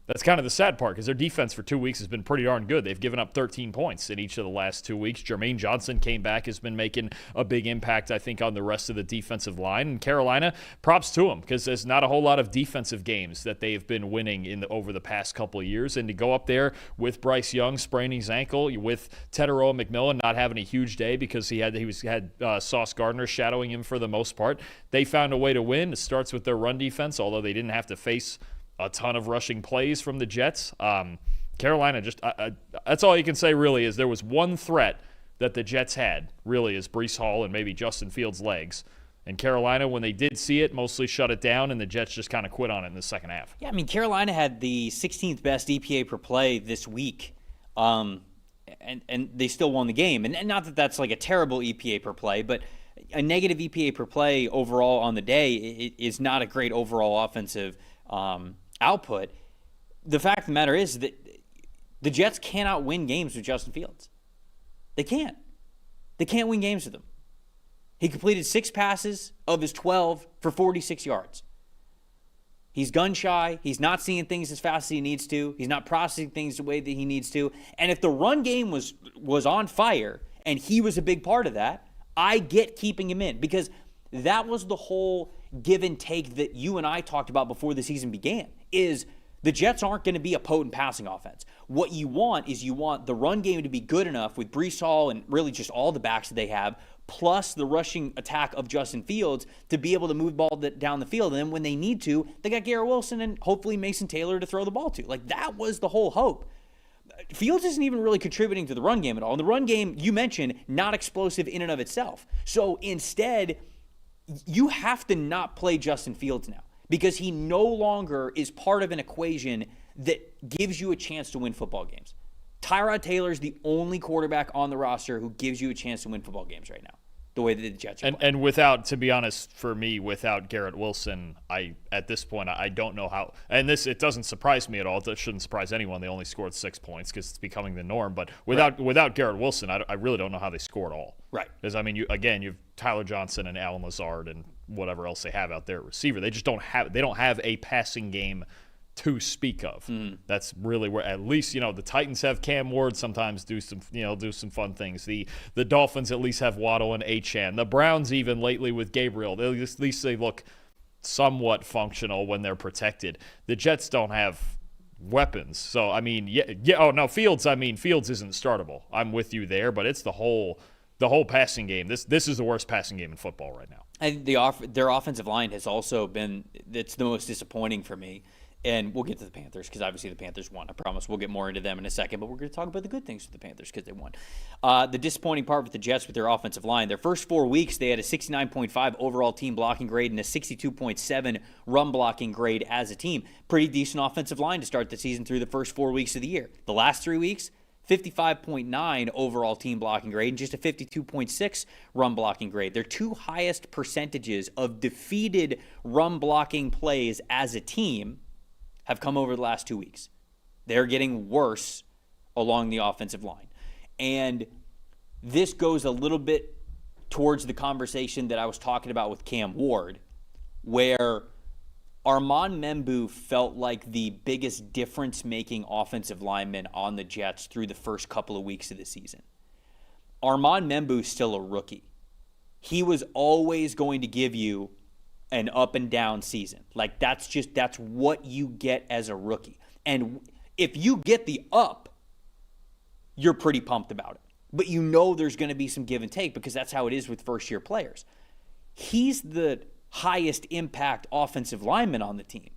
That's kind of the sad part because their defense for 2 weeks has been pretty darn good. They've given up 13 points in each of the last 2 weeks. Jermaine Johnson came back, has been making a big impact, I think, on the rest of the defensive line. And Carolina, props to them because there's not a whole lot of defensive games that they've been winning over the past couple of years. And to go up there with Bryce Young spraining his ankle, with Teteroa McMillan not having a huge day because he had Sauce Gardner shadowing him for the most part, they found a way to win. It starts with their run defense, although they didn't have to face a ton of rushing plays from the Jets. Carolina just that's all you can say really is there was one threat that the Jets had really is Breece Hall and maybe Justin Fields' legs. And Carolina, when they did see it, mostly shut it down, and the Jets just kind of quit on it in the second half. Yeah, I mean, Carolina had the 16th best EPA per play this week, and they still won the game. And not that that's like a terrible EPA per play, but a negative EPA per play overall on the day is not a great overall offensive output. The fact of the matter is that the Jets cannot win games with Justin Fields. They can't. They can't win games with him. He completed 6 passes of his 12 for 46 yards. He's gun shy. He's not seeing things as fast as he needs to. He's not processing things the way that he needs to. And if the run game was on fire and he was a big part of that, I get keeping him in because that was the whole give and take that you and I talked about before the season began, is the Jets aren't going to be a potent passing offense. What you want is you want the run game to be good enough with Breece Hall and really just all the backs that they have, plus the rushing attack of Justin Fields to be able to move the ball down the field. And then when they need to, they got Garrett Wilson and hopefully Mason Taylor to throw the ball to. Like, that was the whole hope. Fields isn't even really contributing to the run game at all. And the run game, you mentioned, not explosive in and of itself. So instead, you have to not play Justin Fields now because he no longer is part of an equation that gives you a chance to win football games. Tyrod Taylor is the only quarterback on the roster who gives you a chance to win football games right now, the way that the Jets are playing. And without, to be honest, for me, without Garrett Wilson, at this point, I don't know how. And it doesn't surprise me at all. It shouldn't surprise anyone. They only scored 6 points because it's becoming the norm. But without Garrett Wilson, I really don't know how they score at all. Right. Because, I mean, you have Tyler Johnson and Allen Lazard and whatever else they have out there at receiver. They just don't have a passing game to speak of. That's really where, at least, the Titans have Cam Ward sometimes do some fun things. The Dolphins at least have Waddle and Achane. The Browns even lately with Gabriel. At least they look somewhat functional when they're protected. The Jets don't have weapons. So, I mean, Fields isn't startable. I'm with you there, but it's the whole passing game. This is the worst passing game in football right now. And their offensive line has also been, it's the most disappointing for me. And we'll get to the Panthers because obviously the Panthers won. I promise we'll get more into them in a second, but we're going to talk about the good things with the Panthers because they won. The disappointing part with the Jets with their offensive line, their first 4 weeks, they had a 69.5 overall team blocking grade and a 62.7 run blocking grade as a team. Pretty decent offensive line to start the season through the first 4 weeks of the year. The last 3 weeks, 55.9 overall team blocking grade and just a 52.6 run blocking grade. Their 2 highest percentages of defeated run blocking plays as a team have come over the last 2 weeks. They're getting worse along the offensive line. And this goes a little bit towards the conversation that I was talking about with Cam Ward, where Armand Membou felt like the biggest difference-making offensive lineman on the Jets through the first couple of weeks of the season. Armand Membou's still a rookie. He was always going to give you an up and down season. Like, that's what you get as a rookie. And if you get the up, you're pretty pumped about it. But there's going to be some give and take because that's how it is with first-year players. He's the highest impact offensive lineman on the team.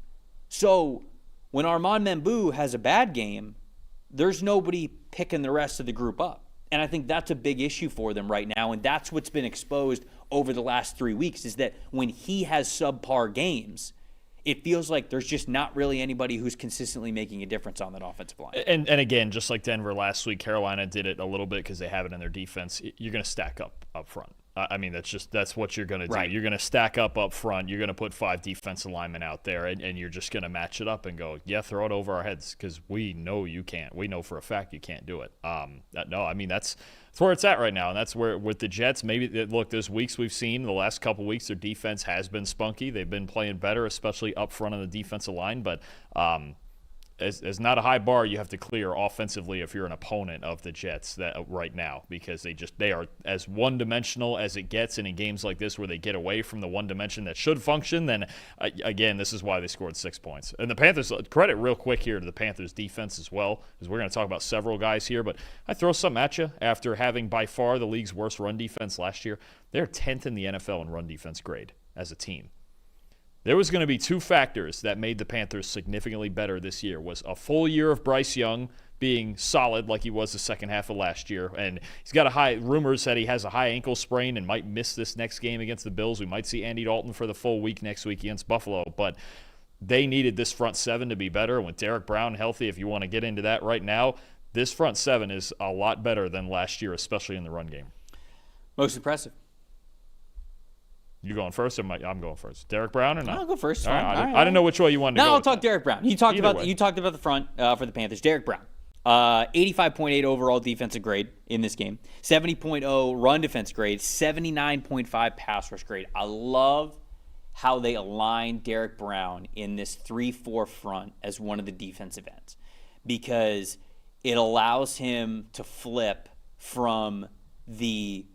So when Armand Membou has a bad game, there's nobody picking the rest of the group up. And I think that's a big issue for them right now, and that's what's been exposed over the last 3 weeks, is that when he has subpar games, it feels like there's just not really anybody who's consistently making a difference on that offensive line. And again, just like Denver last week, Carolina did it a little bit because they have it in their defense. You're going to stack up front. I mean, that's what you're going to do. Right. You're going to stack up front. You're going to put 5 defensive linemen out there, and you're just going to match it up and go, throw it over our heads because we know you can't. We know for a fact you can't do it. That's where it's at right now, and that's where with the Jets, maybe, look, there's weeks we've seen the last couple weeks their defense has been spunky. They've been playing better, especially up front on the defensive line, but as not a high bar you have to clear offensively if you're an opponent of the Jets that right now, because they are as one-dimensional as it gets, and in games like this where they get away from the one dimension that should function, then again, this is why they scored 6 points. And the Panthers, credit real quick here to the Panthers defense as well, because we're going to talk about several guys here, but I throw something at you. After having by far the league's worst run defense last year, they're 10th in the NFL in run defense grade as a team. There was going to be two factors that made the Panthers significantly better this year. Was a full year of Bryce Young being solid like he was the second half of last year. And he's got rumors that he has a high ankle sprain and might miss this next game against the Bills. We might see Andy Dalton for the full week next week against Buffalo. But they needed this front seven to be better. With Derek Brown healthy, if you want to get into that right now, this front seven is a lot better than last year, especially in the run game. Most impressive. You going first, or I'm going first? Derek Brown or not? I'll go first. All right, I didn't know which way you wanted to go. No, I'll talk Derek Brown. You talked about the front for the Panthers. Derek Brown, 85.8 overall defensive grade in this game, 70.0 run defense grade, 79.5 pass rush grade. I love how they align Derek Brown in this 3-4 front as one of the defensive ends, because it allows him to flip from the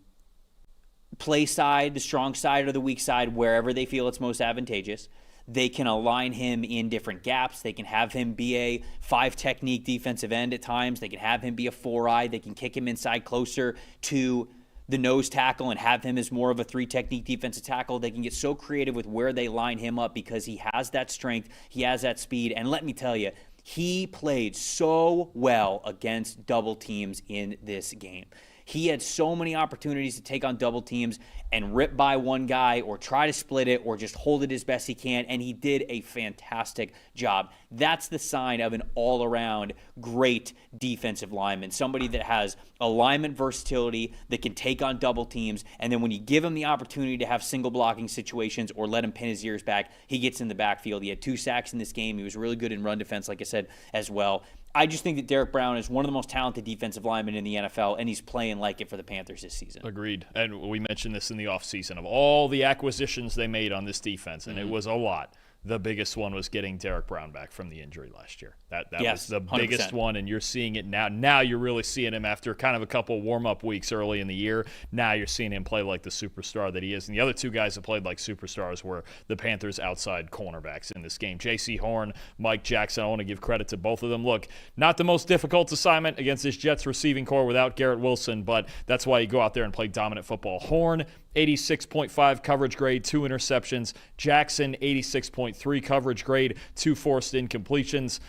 play side, the strong side, or the weak side, wherever they feel it's most advantageous. They can align him in different gaps. They can have him be a 5-technique defensive end at times. They can have him be a 4-eye. They can kick him inside closer to the nose tackle and have him as more of a 3-technique defensive tackle. They can get so creative with where they line him up because he has that strength, he has that speed, and let me tell you, he played so well against double teams in this game. He had so many opportunities to take on double teams and rip by one guy or try to split it or just hold it as best he can, and he did a fantastic job. That's the sign of an all-around great defensive lineman, somebody that has alignment versatility, that can take on double teams, and then when you give him the opportunity to have single blocking situations or let him pin his ears back, he gets in the backfield. He had 2 sacks in this game. He was really good in run defense, like I said, as well. I just think that Derek Brown is one of the most talented defensive linemen in the NFL, and he's playing like it for the Panthers this season. Agreed. And we mentioned this in the offseason of all the acquisitions they made on this defense, and it was a lot. The biggest one was getting Derek Brown back from the injury last year. That was the 100%. Biggest one, and you're seeing it now. Now you're really seeing him after kind of a couple warm-up weeks early in the year. Now you're seeing him play like the superstar that he is. And the other two guys that played like superstars were the Panthers' outside cornerbacks in this game. J.C. Horn, Mike Jackson. I want to give credit to both of them. Look, not the most difficult assignment against this Jets receiving core without Garrett Wilson, but that's why you go out there and play dominant football. Horn, 86.5 coverage grade, 2 interceptions. Jackson, 86.3 coverage grade, 2 forced incompletions.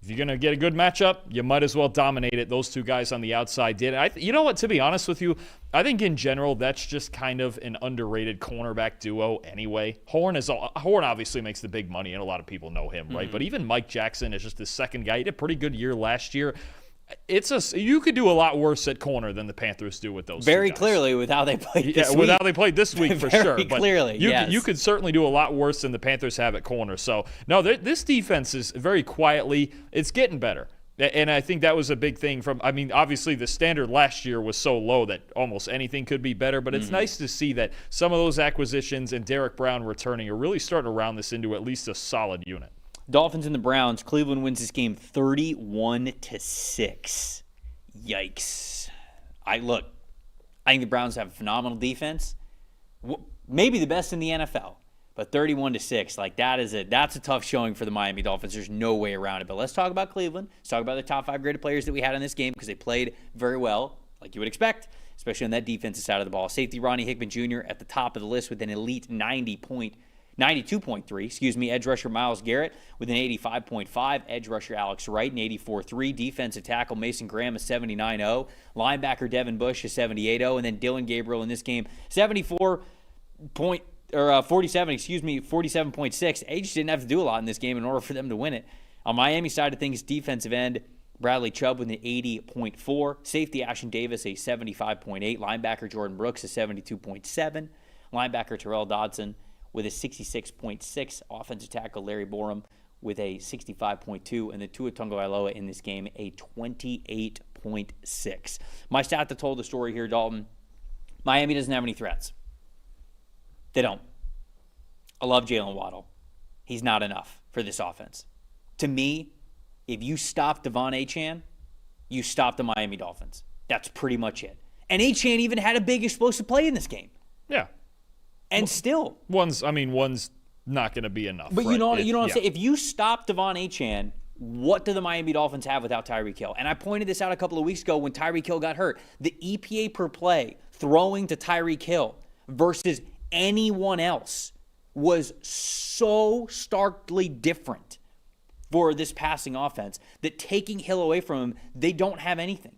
If you're going to get a good matchup, you might as well dominate it. Those two guys on the outside did. You know what, to be honest with you, I think in general that's just kind of an underrated cornerback duo anyway. Horn obviously makes the big money, and a lot of people know him, right? But even Mike Jackson is just the second guy. He did a pretty good year last year. You could do a lot worse at corner than the Panthers do with those very two guys. Clearly with how they played this week. With how they played this week for sure. Very clearly, yes. You could certainly do a lot worse than the Panthers have at corner. So, no, this defense is very quietly, it's getting better. And I think that was a big thing obviously the standard last year was so low that almost anything could be better, but it's nice to see that some of those acquisitions and Derek Brown returning are really starting to round this into at least a solid unit. Dolphins and the Browns. Cleveland wins this game 31-6. Yikes. I think the Browns have a phenomenal defense. Maybe the best in the NFL. But 31-6, that's a tough showing for the Miami Dolphins. There's no way around it. But let's talk about Cleveland. Let's talk about the top 5 graded players that we had in this game because they played very well, like you would expect, especially on that defensive side of the ball. Safety Ronnie Hickman Jr. at the top of the list with an elite 92.3, edge rusher Myles Garrett with an 85.5, edge rusher Alex Wright an 84.3, defensive tackle Mason Graham a 79.0, linebacker Devin Bush a 78.0, and then Dylan Gabriel in this game 47.6. They just didn't have to do a lot in this game in order for them to win it. On Miami side of things, defensive end Bradley Chubb with an 80.4, safety Ashton Davis a 75.8, linebacker Jordan Brooks a 72.7, linebacker Terrell Dodson with a 66.6, offensive tackle Larry Borum with a 65.2, and the Tua Tagovailoa in this game a 28.6. My stat that told the story here, Dalton, Miami doesn't have any threats. They don't. I love Jalen Waddle. He's not enough for this offense. To me, if you stop Devon Achane, you stop the Miami Dolphins. That's pretty much it. And Achane even had a big explosive play in this game. Yeah. And still. One's not going to be enough. But right? you know what I'm saying? If you stop Devon Achane, what do the Miami Dolphins have without Tyreek Hill? And I pointed this out a couple of weeks ago when Tyreek Hill got hurt. The EPA per play throwing to Tyreek Hill versus anyone else was so starkly different for this passing offense that taking Hill away from him, they don't have anything.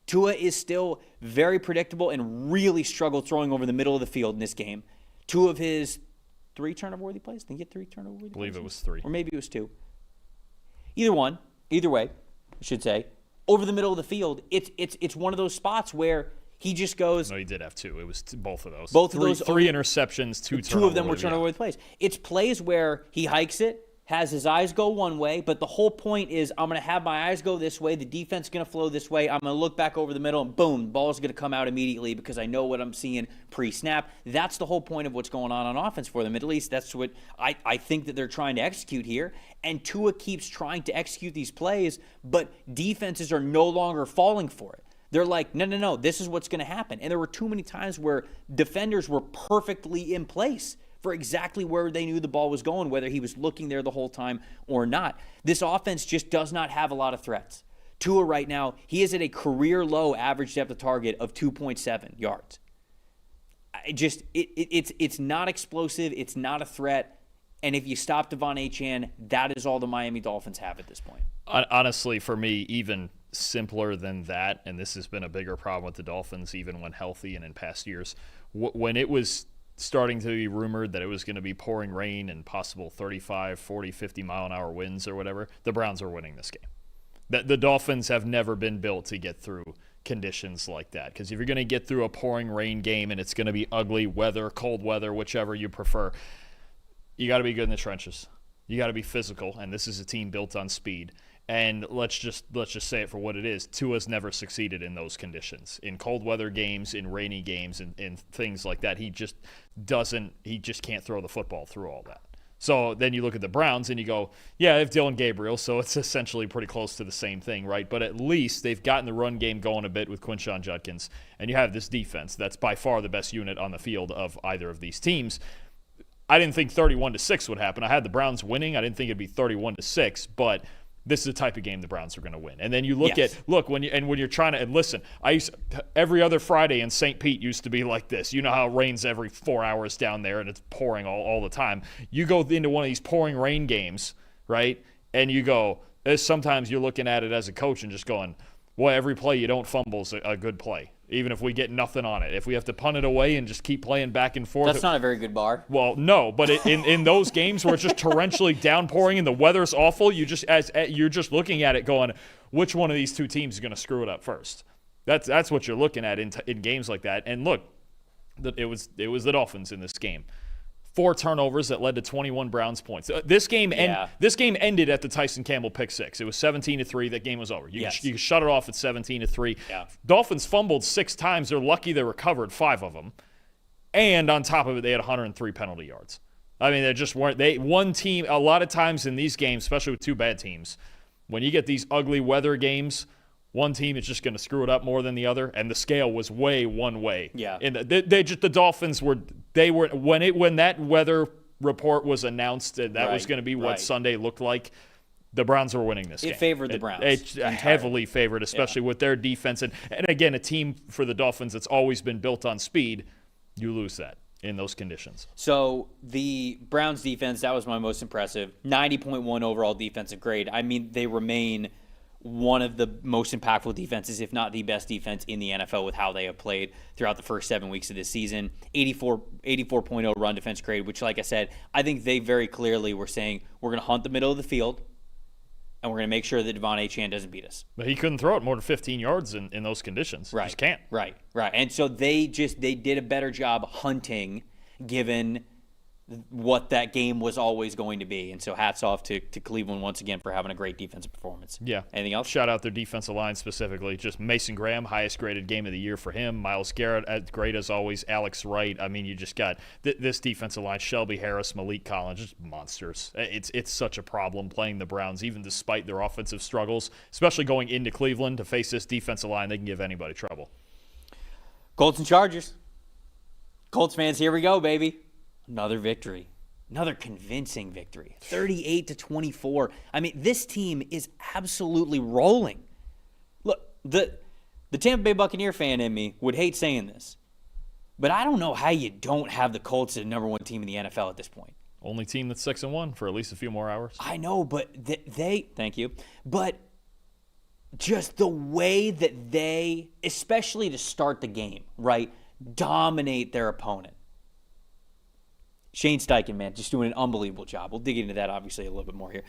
Tua is still very predictable and really struggled throwing over the middle of the field in this game. 2 of his 3 turnover-worthy plays? Did he get 3 turnover-worthy plays? I believe it was 3. Or maybe it was 2. Either way, I should say, over the middle of the field, it's one of those spots where he just goes. No, he did have 2. It was both of those. Both of those. 3 interceptions, 2 turnovers. 2 of them were turnover-worthy plays. It's plays where he hikes it, has his eyes go one way, but the whole point is I'm going to have my eyes go this way, the defense is going to flow this way, I'm going to look back over the middle, and boom, the ball is going to come out immediately because I know what I'm seeing pre-snap. That's the whole point of what's going on offense for them. At least that's what I think that they're trying to execute here. And Tua keeps trying to execute these plays, but defenses are no longer falling for it. They're like, no, this is what's going to happen. And there were too many times where defenders were perfectly in place for exactly where they knew the ball was going, whether he was looking there the whole time or not. This offense just does not have a lot of threats. Tua right now, he is at a career low average depth of target of 2.7 yards. It's not explosive. It's not a threat. And if you stop Devon Achane, that is all the Miami Dolphins have at this point. Honestly, for me, even simpler than that, and this has been a bigger problem with the Dolphins even when healthy and in past years, when it was starting to be rumored that it was going to be pouring rain and possible 35, 40, 50 mile an hour winds or whatever, the Browns are winning this game. The Dolphins have never been built to get through conditions like that, because if you're going to get through a pouring rain game and it's going to be ugly weather, cold weather, whichever you prefer, you got to be good in the trenches. You got to be physical, and this is a team built on speed. And let's just say it for what it is. Tua's never succeeded in those conditions. In cold weather games, in rainy games, and things like that. He just can't throw the football through all that. So then you look at the Browns and you go, yeah, they have Dylan Gabriel, so it's essentially pretty close to the same thing, right? But at least they've gotten the run game going a bit with Quinshon Judkins, and you have this defense that's by far the best unit on the field of either of these teams. I didn't think 31-6 would happen. I had the Browns winning. I didn't think it'd be 31-6, but this is the type of game the Browns are going to win. And then you look when you're trying to, and listen, every other Friday in St. Pete used to be like this. You know how it rains every 4 hours down there and it's pouring all the time. You go into one of these pouring rain games, right? And you go, sometimes you're looking at it as a coach and just going, well, every play you don't fumble is a good play, even if we get nothing on it. If we have to punt it away and just keep playing back and forth. That's not a very good bar. Well, no, but in those games where it's just torrentially downpouring and the weather's awful, you're just looking at it going, which one of these two teams is going to screw it up first? That's what you're looking at in games like that. And look, it was the Dolphins in this game. 4 turnovers that led to 21 Browns points. This game ended at the Tyson Campbell pick 6. It was 17-3. That game was over. You shut it off at 17-3. Yeah. Dolphins fumbled 6 times. They're lucky they recovered 5 of them. And on top of it, they had 103 penalty yards. I mean, they just weren't. One team, a lot of times in these games, especially with 2 bad teams, when you get these ugly weather games, one team is just going to screw it up more than the other, and the scale was way one way. Yeah. And the Dolphins were when that weather report was announced that was going to be what Sunday looked like. The Browns were winning this game. It favored the Browns. It's heavily favored, especially with their defense. And again, a team for the Dolphins that's always been built on speed, you lose that in those conditions. So the Browns defense, that was my most impressive. 90.1 overall defensive grade. I mean, they remain one of the most impactful defenses, if not the best defense in the NFL with how they have played throughout the first 7 weeks of this season. 84.0 run defense grade, which, like I said, I think they very clearly were saying we're going to hunt the middle of the field and we're going to make sure that Devon Achane doesn't beat us. But he couldn't throw it more than 15 yards in those conditions. Right. He just can't. Right. And so they did a better job hunting given what that game was always going to be. And so hats off to Cleveland once again for having a great defensive performance. Yeah. Anything else? Shout out their defensive line specifically. Just Mason Graham, highest graded game of the year for him. Myles Garrett, great as always. Alex Wright. I mean, you just got this defensive line. Shelby Harris, Malik Collins, just monsters. It's such a problem playing the Browns, even despite their offensive struggles, especially going into Cleveland to face this defensive line. They can give anybody trouble. Colts and Chargers. Colts fans, here we go, baby. Another victory. Another convincing victory. 38-24. I mean, this team is absolutely rolling. Look, the Tampa Bay Buccaneer fan in me would hate saying this, but I don't know how you don't have the Colts as the number one team in the NFL at this point. Only team that's 6-1 for at least a few more hours. I know, but thank you. But just the way that they, especially to start the game, right, dominate their opponent. Shane Steichen, man, just doing an unbelievable job. We'll dig into that, obviously, a little bit more here.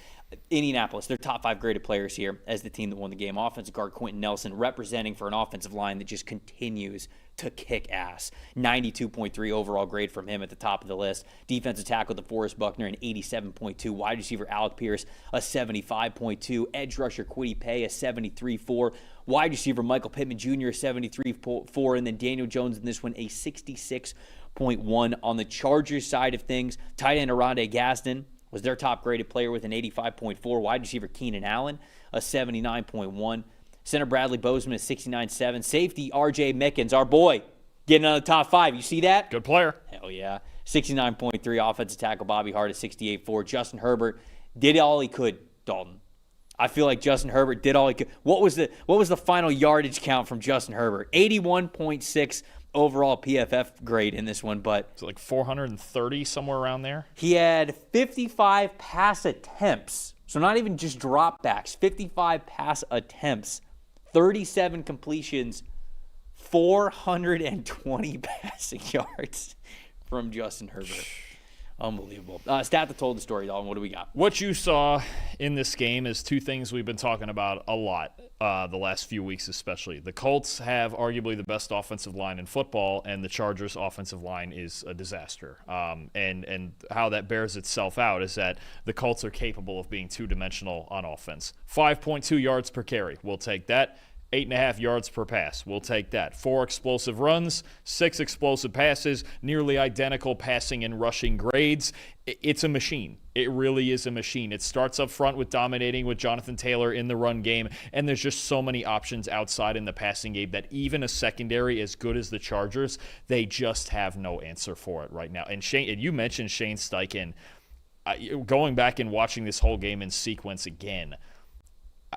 Indianapolis, their top 5 graded players here as the team that won the game. Offensive guard Quentin Nelson representing for an offensive line that just continues to kick ass. 92.3 overall grade from him at the top of the list. Defensive tackle DeForest Buckner, an 87.2. Wide receiver Alec Pierce, a 75.2. Edge rusher Kwity Paye, a 73.4. Wide receiver Michael Pittman Jr., a 73.4. And then Daniel Jones in this one, a 66.1. On the Chargers side of things, tight end Aronde Gaston was their top graded player with an 85.4. Wide receiver Keenan Allen, a 79.1. Center Bradley Bozeman, a 69.7. Safety RJ Mickens, our boy, getting on the top 5. You see that? Good player. Hell yeah. 69.3. Offensive tackle Bobby Hart, a 68.4. Justin Herbert did all he could, Dalton. I feel like Justin Herbert did all he could. What was the final yardage count from Justin Herbert? 81.6 overall PFF grade in this one, but it's like 430, somewhere around there. He had 55 pass attempts, so not even just dropbacks. 55 pass attempts, 37 completions, 420 passing yards from Justin Herbert. Unbelievable. Stat that told the story, Dalton. What do we got? What you saw in this game is two things we've been talking about a lot the last few weeks especially. The Colts have arguably the best offensive line in football, and the Chargers' offensive line is a disaster. And how that bears itself out is that the Colts are capable of being two-dimensional on offense. 5.2 yards per carry. We'll take that. 8.5 yards per pass. We'll take that. 4 explosive runs, 6 explosive passes, nearly identical passing and rushing grades. It's a machine. It really is a machine. It starts up front with dominating with Jonathan Taylor in the run game, and there's just so many options outside in the passing game that even a secondary as good as the Chargers, they just have no answer for it right now. And you mentioned Shane Steichen. Going back and watching this whole game in sequence again,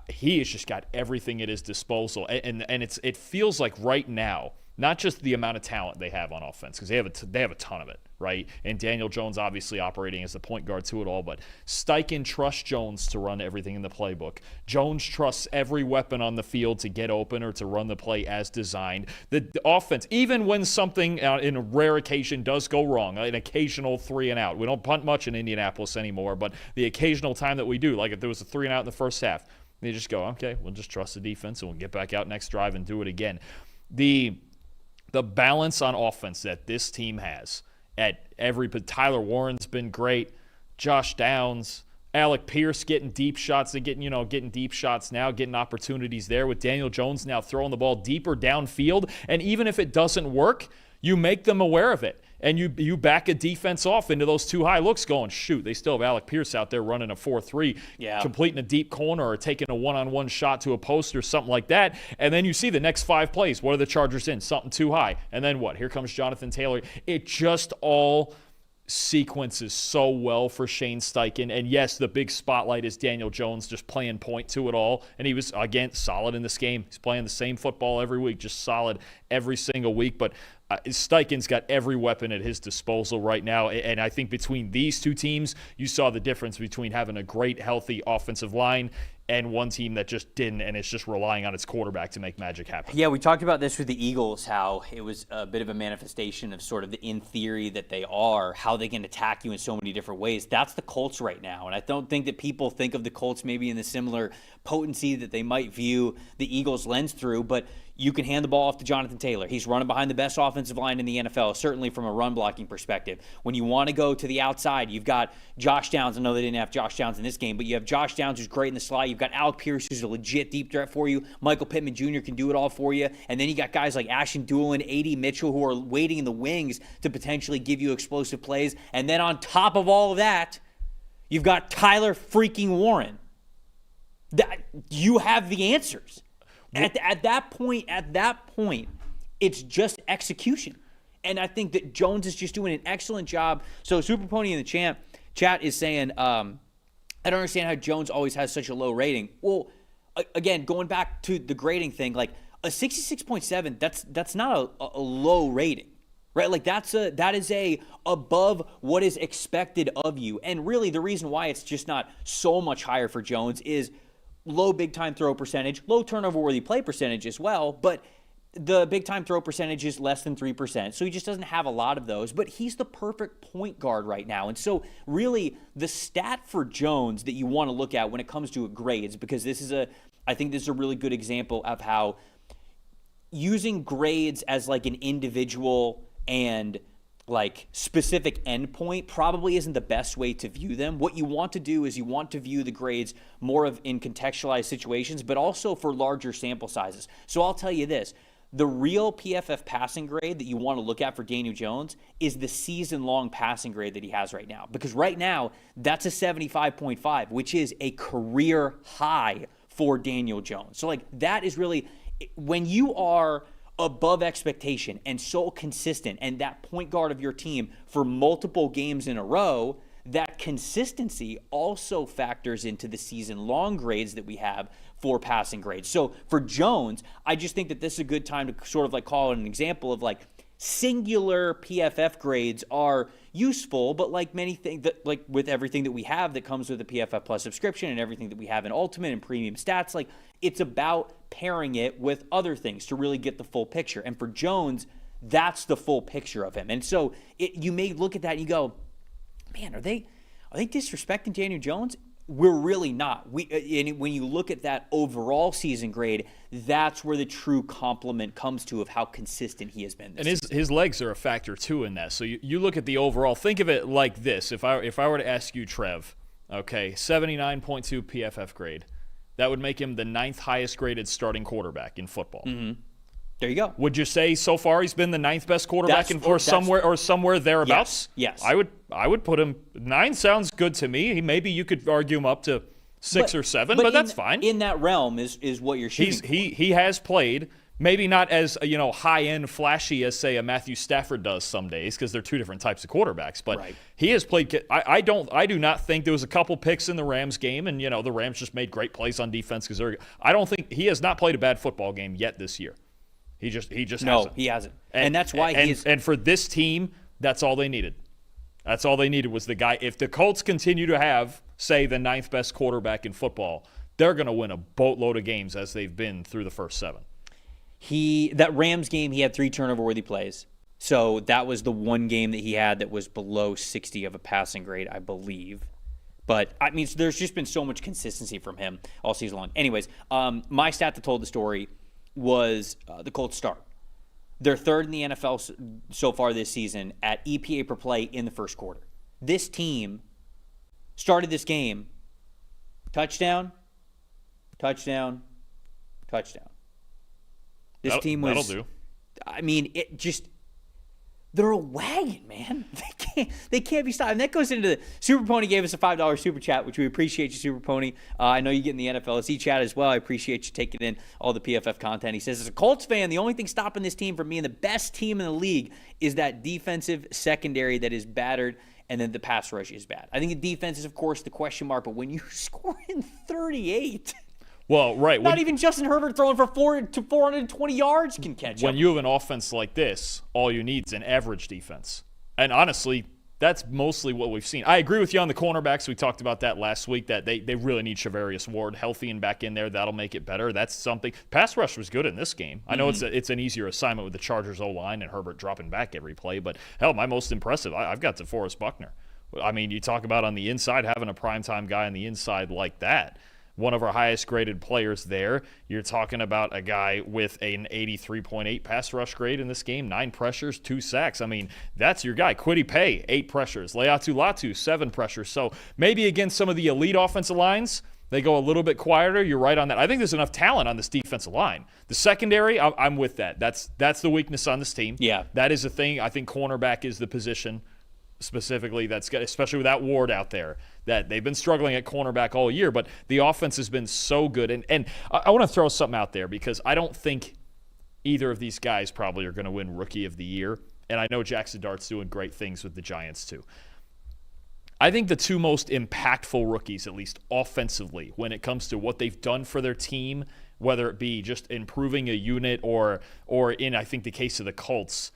he has just got everything at his disposal, and it feels like right now, not just the amount of talent they have on offense, because they have a ton of it, right? And Daniel Jones obviously operating as the point guard to it all, but Steichen trusts Jones to run everything in the playbook. Jones trusts every weapon on the field to get open or to run the play as designed. The offense, even when something in a rare occasion does go wrong, an occasional 3 and out. We don't punt much in Indianapolis anymore, but the occasional time that we do, like if there was a 3 and out in the first half, they just go, okay, we'll just trust the defense and we'll get back out next drive and do it again. The balance on offense that this team has but Tyler Warren's been great. Josh Downs, Alec Pierce getting deep shots. They're getting deep shots now, getting opportunities there with Daniel Jones now throwing the ball deeper downfield. And even if it doesn't work, you make them aware of it. And you back a defense off into those too high looks going, shoot, they still have Alec Pierce out there running a 4-3, completing a deep corner or taking a one-on-one shot to a post or something like that. And then you see the next 5 plays. What are the Chargers in? Something too high. And then what? Here comes Jonathan Taylor. It just all sequences so well for Shane Steichen. And yes, the big spotlight is Daniel Jones just playing point to it all. And he was, again, solid in this game. He's playing the same football every week, just solid every single week. But Steichen's got every weapon at his disposal right now. And I think between these two teams, you saw the difference between having a great, healthy offensive line and one team that just didn't, and it's just relying on its quarterback to make magic happen. Yeah, we talked about this with the Eagles, how it was a bit of a manifestation of sort of the in theory that they are, how they can attack you in so many different ways. That's the Colts right now, and I don't think that people think of the Colts maybe in the similar potency that they might view the Eagles lens through, but you can hand the ball off to Jonathan Taylor. He's running behind the best offensive line in the NFL, certainly from a run blocking perspective. When you want to go to the outside, you've got Josh Downs. I know they didn't have Josh Downs in this game, but you have Josh Downs, who's great in the slot. You've got Alec Pierce, who's a legit deep threat for you. Michael Pittman Jr. can do it all for you. And then you got guys like Ashton Doolin, A.D. Mitchell, who are waiting in the wings to potentially give you explosive plays. And then on top of all of that, you've got Tyler freaking Warren. You have the answers. At that point, it's just execution. And I think that Jones is just doing an excellent job. So Super Pony in the chat is saying, I don't understand how Jones always has such a low rating. Well, again, going back to the grading thing, like a 66.7, that's not a low rating, right? Like that is a above what is expected of you. And really the reason why it's just not so much higher for Jones is low big-time throw percentage, low turnover-worthy play percentage as well, but the big-time throw percentage is less than 3%, so he just doesn't have a lot of those, but he's the perfect point guard right now. And so really the stat for Jones that you want to look at when it comes to grades, because I think this is a really good example of how using grades as like an individual and like specific endpoint probably isn't the best way to view them. What you want to do is you want to view the grades more of in contextualized situations, but also for larger sample sizes. So I'll tell you this, the real PFF passing grade that you want to look at for Daniel Jones is the season-long passing grade that he has right now. Because right now, that's a 75.5, which is a career high for Daniel Jones. So like that is really, when you are above expectation and so consistent and that point guard of your team for multiple games in a row, that consistency also factors into the season-long grades that we have for passing grades. So for Jones, I just think that this is a good time to sort of like call it an example of like singular PFF grades are useful, but like many things that like with everything that we have that comes with the PFF Plus subscription and everything that we have in Ultimate and Premium Stats, like it's about pairing it with other things to really get the full picture. And for Jones, that's the full picture of him. And so you may look at that and you go, man, are they disrespecting Daniel Jones? We're really not. And when you look at that overall season grade, that's where the true compliment comes to of how consistent he has been this season. His legs are a factor too in that. So you look at the overall, think of it like this. If I were to ask you, Trev, okay, 79.2 PFF grade, that would make him the 9th highest graded starting quarterback in football. Mm-hmm. There you go. Would you say so far he's been the 9th best quarterback somewhere thereabouts? Yes. I would put him 9. Sounds good to me. Maybe you could argue him up to 6 or 7, but that's fine. In that realm is what you're shooting for. He has played, maybe not as high end flashy as say a Matthew Stafford does some days, because they're two different types of quarterbacks. But right. He has played. I do not think there was a couple picks in the Rams game, and the Rams just made great plays on defense because I don't think he has not played a bad football game yet this year. He just hasn't. No, he hasn't. And that's why and for this team, that's all they needed. That's all they needed was the guy. If the Colts continue to have, say, the 9th best quarterback in football, they're going to win a boatload of games as they've been through the first 7. That Rams game, he had 3 turnover-worthy plays. So that was the one game that he had that was below 60 of a passing grade, I believe. But, I mean, so there's just been so much consistency from him all season long. Anyways, my stat that told the story was the Colts start. They're 3rd in the NFL so far this season at EPA per play in the first quarter. This team started this game, touchdown, touchdown, touchdown. This team was... That'll do. I mean, they're a wagon, man. They can't be stopped. And that goes into the Super Pony gave us a $5 super chat, which we appreciate you, Super Pony. I know you get in the NFLSE chat as well. I appreciate you taking in all the PFF content. He says, as a Colts fan, the only thing stopping this team from being the best team in the league is that defensive secondary that is battered, and then the pass rush is bad. I think the defense is, of course, the question mark, but when you score in 38... Well, right. Not even Justin Herbert throwing for 420 yards can catch up. When you have an offense like this, all you need is an average defense. And honestly, that's mostly what we've seen. I agree with you on the cornerbacks. We talked about that last week, that they really need Shavarius Ward healthy and back in there. That'll make it better. That's something. Pass rush was good in this game. I know it's an easier assignment with the Chargers O-line and Herbert dropping back every play, but hell, my most impressive, I've got DeForest Buckner. I mean, you talk about on the inside, having a primetime guy on the inside like that. one of our highest graded players there. You're talking about a guy with an 83.8 pass rush grade in this game, 9 pressures, 2 sacks. I mean, that's your guy. Kwity Paye, 8 pressures. Leatu Latu, 7 pressures. So maybe against some of the elite offensive lines, they go a little bit quieter. You're right on that. I think there's enough talent on this defensive line. The secondary, I'm with that. That's the weakness on this team. Yeah. That is the thing. I think cornerback is the position specifically that's got, especially without Ward out there, that they've been struggling at cornerback all year, but the offense has been so good. And I want to throw something out there because I don't think either of these guys probably are going to win Rookie of the Year. And I know Jackson Dart's doing great things with the Giants too. I think the 2 most impactful rookies, at least offensively, when it comes to what they've done for their team, whether it be just improving a unit or in, I think, the case of the Colts,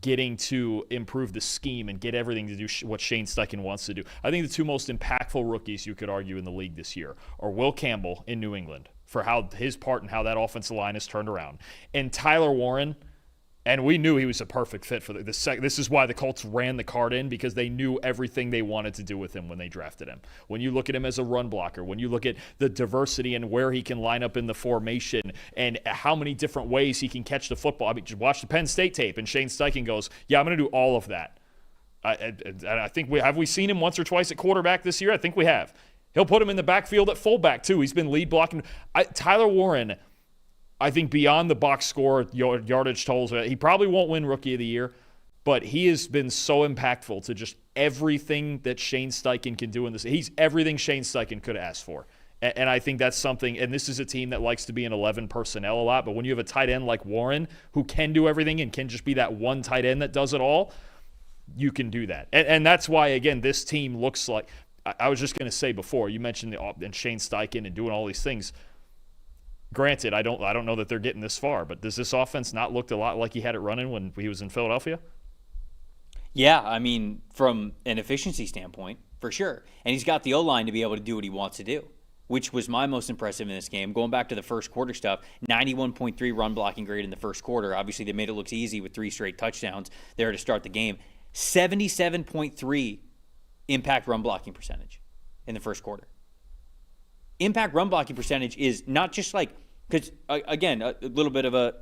getting to improve the scheme and get everything to do what Shane Steichen wants to do. I think the 2 most impactful rookies you could argue in the league this year are Will Campbell in New England for how his part and how that offensive line has turned around, and Tyler Warren. And we knew he was a perfect fit for this is why the Colts ran the card in, because they knew everything they wanted to do with him when they drafted him. When you look at him as a run blocker, when you look at the diversity and where he can line up in the formation and how many different ways he can catch the football. I mean, just watch the Penn State tape, and Shane Steichen goes, yeah, I'm going to do all of that. I think we seen him once or twice at quarterback this year? I think we have. He'll put him in the backfield at fullback, too. He's been lead blocking. Tyler Warren, I think beyond the box score yardage totals, he probably won't win Rookie of the Year, but he has been so impactful to just everything that Shane Steichen can do in this. He's everything Shane Steichen could have asked for. And I think that's something, and this is a team that likes to be in 11 personnel a lot, but when you have a tight end like Warren who can do everything and can just be that one tight end that does it all, you can do that. And that's why, again, this team looks like, I was just going to say before, you mentioned and Shane Steichen and doing all these things. Granted, I don't know that they're getting this far, but does this offense not look a lot like he had it running when he was in Philadelphia? Yeah, I mean, from an efficiency standpoint, for sure. And he's got the O-line to be able to do what he wants to do, which was my most impressive in this game. Going back to the first quarter stuff, 91.3 run blocking grade in the first quarter. Obviously, they made it look easy with 3 straight touchdowns there to start the game. 77.3 impact run blocking percentage in the first quarter. Impact run blocking percentage is not just like, because again, a little bit of a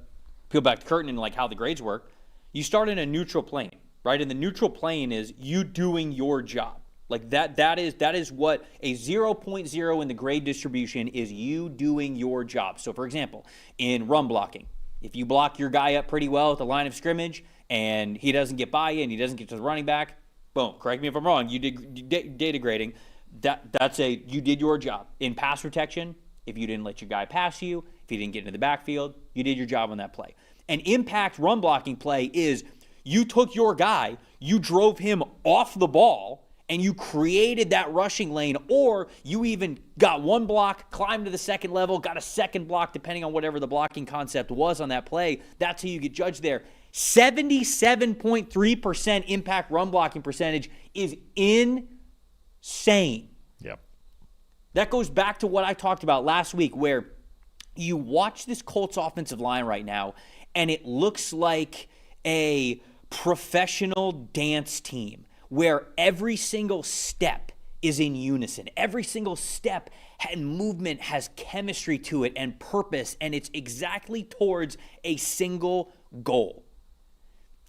peel back the curtain and like how the grades work. You start in a neutral plane, right? And the neutral plane is you doing your job. Like that is what a 0.0 in the grade distribution is, you doing your job. So for example, in run blocking, if you block your guy up pretty well at the line of scrimmage and he doesn't get by you and he doesn't get to the running back, boom, correct me if I'm wrong, you did data grading. That's you did your job. In pass protection, if you didn't let your guy pass you, if you didn't get into the backfield, you did your job on that play. An impact run blocking play is you took your guy, you drove him off the ball, and you created that rushing lane, or you even got one block, climbed to the second level, got a second block, depending on whatever the blocking concept was on that play. That's how you get judged there. 77.3% impact run blocking percentage is insane. Yep. That goes back to what I talked about last week, where you watch this Colts offensive line right now, and it looks like a professional dance team where every single step is in unison. Every single step and movement has chemistry to it and purpose, and it's exactly towards a single goal.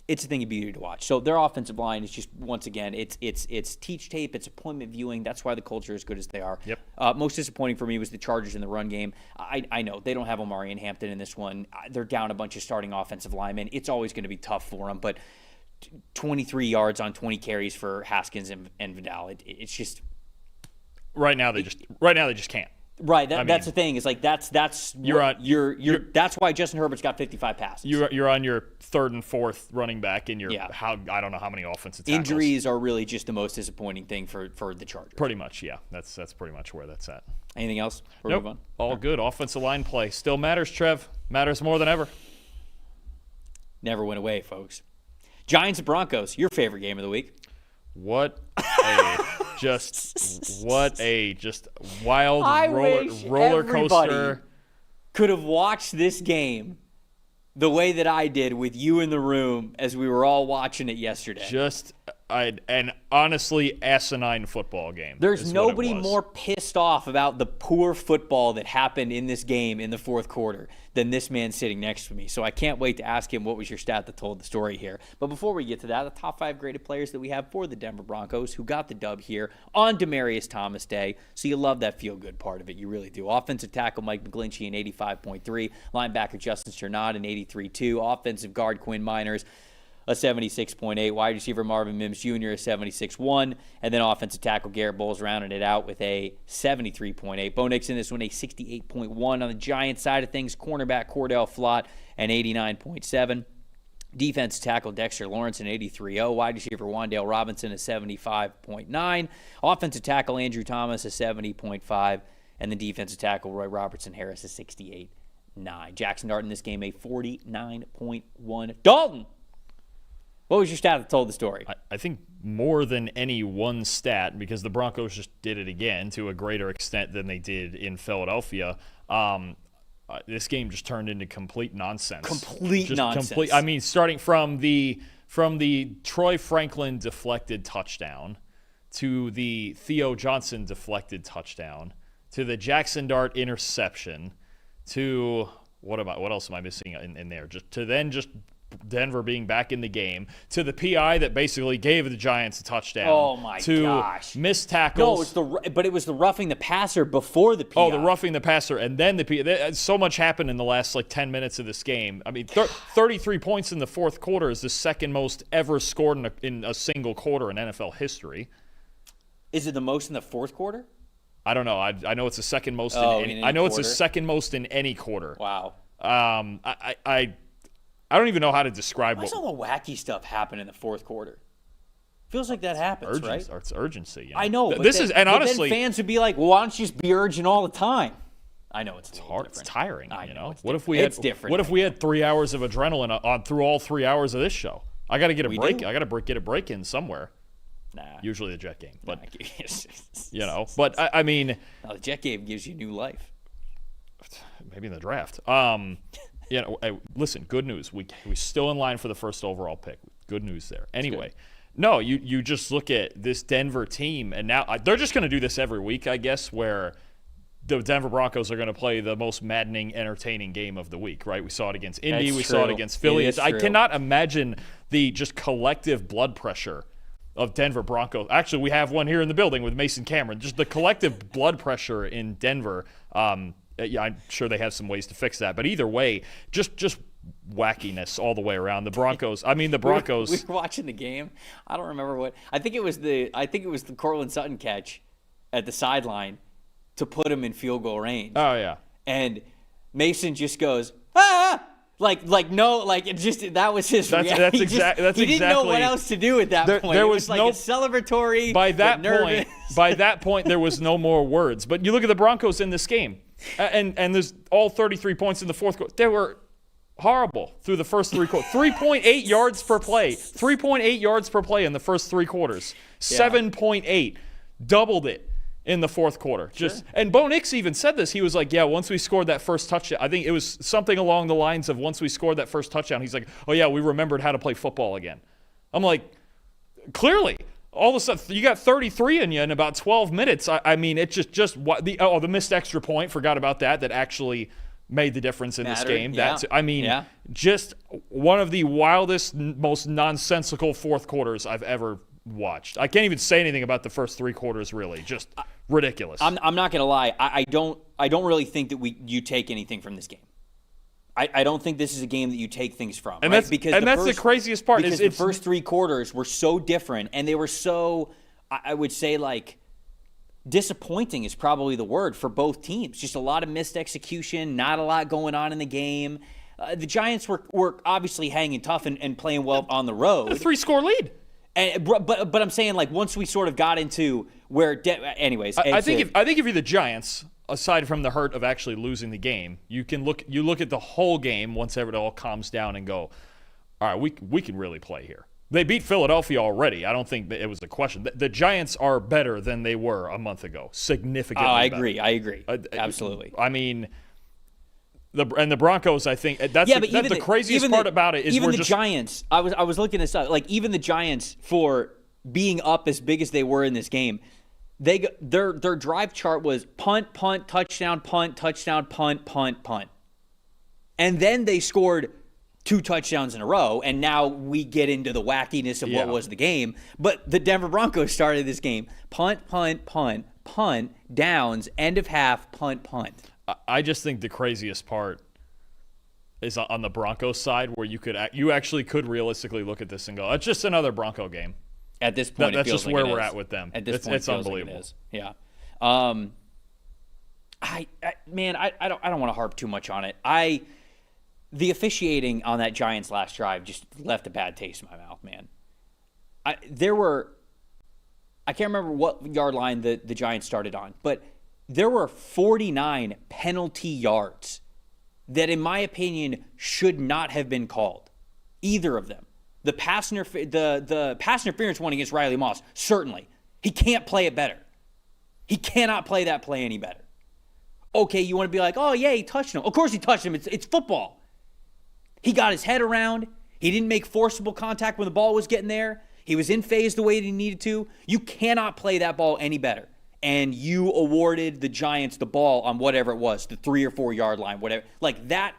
It's a thing of beauty to watch. So their offensive line is just, once again, it's teach tape, it's appointment viewing. That's why the Colts are as good as they are. Yep. Most disappointing for me was the Chargers in the run game. I know they don't have Omari and Hampton in this one. They're down a bunch of starting offensive linemen. It's always going to be tough for them, but 23 yards on 20 carries for Haskins and Vidal. It's just right now they just can't. Right, that's the thing. It's like that's that's why Justin Herbert's got 55 passes. You're on your third and fourth running back, and I don't know how many offensive tackles. Injuries are really just the most disappointing thing for the Chargers. Pretty much, yeah. That's pretty much where that's at. Anything else? Nope. Move on? All good. Offensive line play still matters, Trev. Matters more than ever. Never went away, folks. Giants and Broncos, your favorite game of the week. What a wild roller coaster. Could have watched this game the way that I did with you in the room as we were all watching it yesterday. Just an honestly asinine football game. There's nobody more pissed off about the poor football that happened in this game in the fourth quarter than this man sitting next to me. So I can't wait to ask him what was your stat that told the story here. But before we get to that, the top 5 graded players that we have for the Denver Broncos who got the dub here on Demaryius Thomas Day. So you love that feel-good part of it. You really do. Offensive tackle Mike McGlinchey, an 85.3. Linebacker Justin Sternad, an 83.2. Offensive guard Quinn Miners, a 76.8. Wide receiver Marvin Mims Jr., a 76.1. And then offensive tackle Garrett Bowles rounded it out with a 73.8. Bo Nix in this one, a 68.1. On the Giants side of things, cornerback Cordell Flott, an 89.7. Defensive tackle Dexter Lawrence, an 83.0. Wide receiver Wan'Dale Robinson, a 75.9. Offensive tackle Andrew Thomas, a 70.5. And the defensive tackle Roy Robertson Harris, a 68.9. Jackson Dart in this game, a 49.1. Dalton! What was your stat that told the story? I think more than any one stat, because the Broncos just did it again to a greater extent than they did in Philadelphia. This game just turned into complete nonsense. Complete nonsense. I mean, starting from the Troy Franklin deflected touchdown to the Theo Johnson deflected touchdown to the Jackson Dart interception to what else am I missing in there? Just Denver being back in the game, to the PI that basically gave the Giants a touchdown. Oh, my gosh. Missed tackles. No, it was the roughing the passer before the PI. Oh, the roughing the passer, and then the PI. So much happened in the last, 10 minutes of this game. I mean, 33 points in the fourth quarter is the second most ever scored in a single quarter in NFL history. Is it the most in the fourth quarter? I don't know. I know it's the second most in any I know quarter? it's the second most in any quarter. Wow. I don't even know how to describe Why does all the wacky stuff happen in the fourth quarter? Feels like that happens, right? It's urgency. I know. But honestly, then fans would be like, well, "Why don't you just be urgent all the time?" I know it's hard. Different. It's tiring. I know. It's what different. if we had? What if we had 3 hours of adrenaline on through all 3 hours of this show? I got to get a break. I got to get a break in somewhere. Nah. Usually the Jet game, but nah, But I mean, the Jet game gives you new life. Maybe in the draft. Listen, good news. We're still in line for the first overall pick. Good news there. Anyway, no, you just look at this Denver team, and now they're just going to do this every week, I guess, where the Denver Broncos are going to play the most maddening, entertaining game of the week, right? We saw it against Indy. We saw it against Philly. I cannot imagine the just collective blood pressure of Denver Broncos. Actually, we have one here in the building with Mason Cameron. Just the collective blood pressure in Denver. Yeah, I'm sure they have some ways to fix that. But either way, just wackiness all the way around. The Broncos. We were watching the game. I don't remember what. I think it was the Cortland Sutton catch at the sideline to put him in field goal range. Oh yeah. And Mason just goes, ah! That was his reaction. He didn't know what else to do at that point. There was a celebratory. By that point, there was no more words. But you look at the Broncos in this game, and there's all 33 points in the fourth quarter. They were horrible through the first three quarters. 3.8 yards per play. 3.8 yards per play in the first three quarters. 7.8. Doubled it in the fourth quarter. And Bo Nix even said this. He was like, yeah, once we scored that first touchdown, I think it was something along the lines of once we scored that first touchdown, he's like, oh yeah, we remembered how to play football again. I'm like, clearly, all of a sudden, you got 33 in you in about 12 minutes. I mean, it's just what the missed extra point, forgot about that actually made the difference in this game. Yeah. Just one of the wildest, most nonsensical fourth quarters I've ever watched. I can't even say anything about the first three quarters, really. Just ridiculous. I'm not gonna lie. I don't really think that you take anything from this game. I don't think this is a game that you take things from. And right? that's the craziest part. Because the first three quarters were so different, and they were so, I would say, disappointing is probably the word for both teams. Just a lot of missed execution, not a lot going on in the game. The Giants were obviously hanging tough and playing well on the road. A 3-score lead. But I'm saying, once we sort of got into where anyways. I think if you're the Giants, aside from the hurt of actually losing the game, you look at the whole game once it all calms down and go, all right, we can really play here. They beat Philadelphia already. I don't think that it was a question. The Giants are better than they were a month ago, significantly. I agree. Absolutely. I mean, the Broncos, I think that's the craziest part about it is Giants. I was looking this up. Even the Giants for being up as big as they were in this game, their drive chart was punt, touchdown, punt, punt. And then they scored 2 touchdowns in a row, and now we get into the wackiness of what was the game. But the Denver Broncos started this game. Punt, downs, end of half, punt. I just think the craziest part is on the Broncos side, where you actually could realistically look at this and go, it's just another Bronco game. At this point, that's just where we're is. at with them. At this point, it's unbelievable. Like it is. Yeah. I don't want to harp too much on it. The officiating on that Giants last drive just left a bad taste in my mouth, man. I can't remember what yard line the Giants started on, but there were 49 penalty yards that, in my opinion, should not have been called. Either of them. The pass interference one against Riley Moss, certainly. He can't play it better. He cannot play that play any better. Okay, you want to be like, oh, yeah, he touched him. Of course he touched him. It's football. He got his head around. He didn't make forcible contact when the ball was getting there. He was in phase the way that he needed to. You cannot play that ball any better. And you awarded the Giants the ball on whatever it was, the 3 or 4 yard line, whatever. Like that,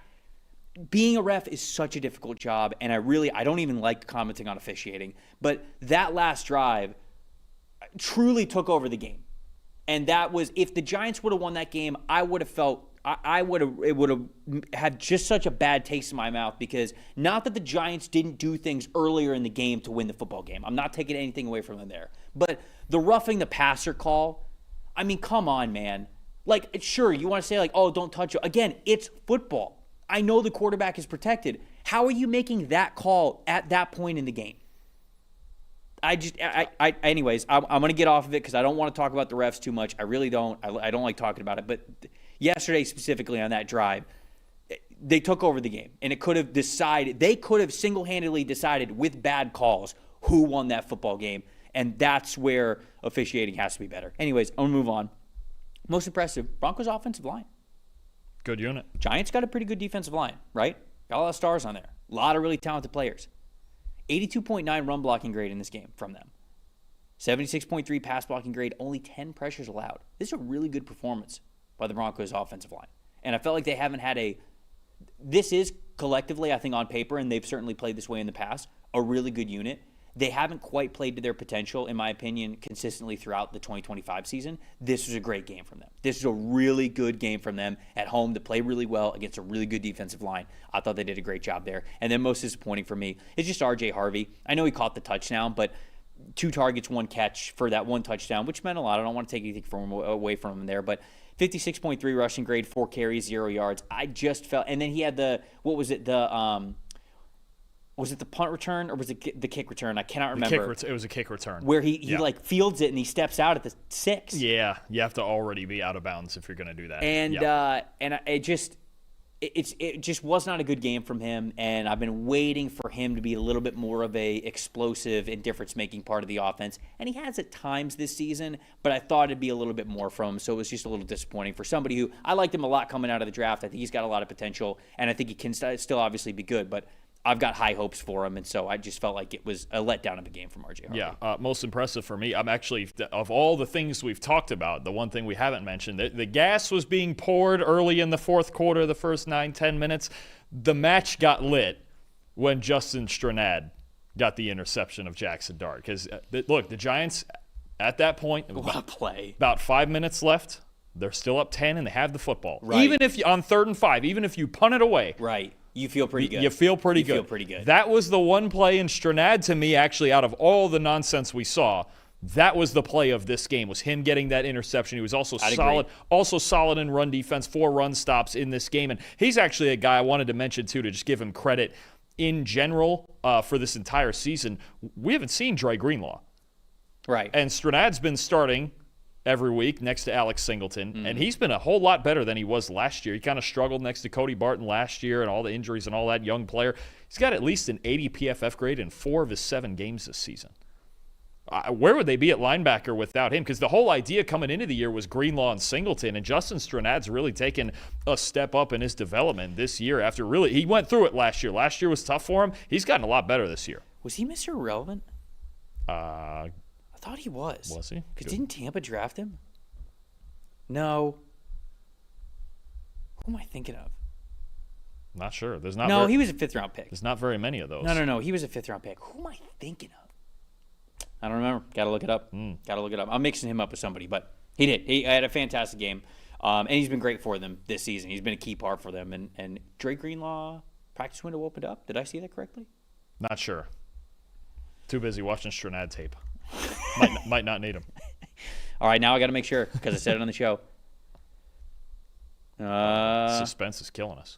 being a ref is such a difficult job, and I don't even like commenting on officiating. But that last drive truly took over the game. And that was, if the Giants would have won that game, I would have felt, it would have had just such a bad taste in my mouth, because not that the Giants didn't do things earlier in the game to win the football game. I'm not taking anything away from them there. But the roughing the passer call, I mean, come on, man. Like, sure, you want to say, like, oh, don't touch it. Again, it's football. I know the quarterback is protected. How are you making that call at that point in the game? Anyways, I'm going to get off of it because I don't want to talk about the refs too much. I really don't. I don't like talking about it. But yesterday, specifically on that drive, they took over the game. And they could have single-handedly decided with bad calls who won that football game. And that's where officiating has to be better. Anyways, I'm going to move on. Most impressive, Broncos offensive line. Good unit. Giants got a pretty good defensive line, right? Got a lot of stars on there. A lot of really talented players. 82.9 run blocking grade in this game from them. 76.3 pass blocking grade, only 10 pressures allowed. This is a really good performance by the Broncos offensive line. And I felt like they haven't had this is collectively, I think on paper, and they've certainly played this way in the past, a really good unit. They haven't quite played to their potential, in my opinion, consistently throughout the 2025 season. This was a great game from them. This is a really good game from them at home to play really well against a really good defensive line. I thought they did a great job there. And then most disappointing for me is just R.J. Harvey. I know he caught the touchdown, but 2 targets, 1 catch for that 1 touchdown, which meant a lot. I don't want to take anything away from him there, but 56.3 rushing grade, 4 carries, 0 yards. I just felt, and then he had was it the punt return or was it the kick return? I cannot remember. It was a kick return. Where he like fields it and he steps out at the 6. Yeah, you have to already be out of bounds if you're going to do that. And it just was not a good game from him, and I've been waiting for him to be a little bit more of a explosive and difference-making part of the offense. And he has at times this season, but I thought it'd be a little bit more from him, so it was just a little disappointing for somebody who I liked him a lot coming out of the draft. I think he's got a lot of potential, and I think he can still obviously be good, but I've got high hopes for him, and so I just felt like it was a letdown of a game from RJ Harvey. Yeah, most impressive for me. I'm actually, of all the things we've talked about, the one thing we haven't mentioned, the gas was being poured early in the fourth quarter, the first 9-10 minutes. The match got lit when Justin Stranad got the interception of Jackson Dart. Because, look, the Giants, at that point, what a play. About 5 minutes left. They're still up 10, and they have the football. Right. Even if on 3rd and 5, even if you punt it away. Right. You feel pretty good. You feel pretty good. That was the one play in Stranad, to me, actually, out of all the nonsense we saw, that was the play of this game, was him getting that interception. He was also solid in run defense, 4 run stops in this game. And he's actually a guy I wanted to mention, too, to just give him credit in general for this entire season. We haven't seen Dre Greenlaw. Right. And Stranad's been starting every week next to Alex Singleton, and he's been a whole lot better than he was last year. He kind of struggled next to Cody Barton last year and all the injuries and all that, young player. He's got at least an 80 PFF grade in 4 of his 7 games this season. Where would they be at linebacker without him? Because the whole idea coming into the year was Greenlaw and Singleton, and Justin Stranad's really taken a step up in his development this year after he went through it last year. Last year was tough for him. He's gotten a lot better this year. Was he Mr. Irrelevant? I thought he was. Was he? Because didn't Tampa draft him? No. Who am I thinking of? Not sure. There's No, not. he was a 5th-round pick. There's not very many of those. No. He was a 5th-round pick. Who am I thinking of? I don't remember. Got to look it up. I'm mixing him up with somebody, but he did. He had a fantastic game, and he's been great for them this season. He's been a key part for them. And Drake Greenlaw, practice window opened up. Did I see that correctly? Not sure. Too busy watching Stranad tape. might not need him. All right, now I got to make sure because I said it on the show. Suspense is killing us.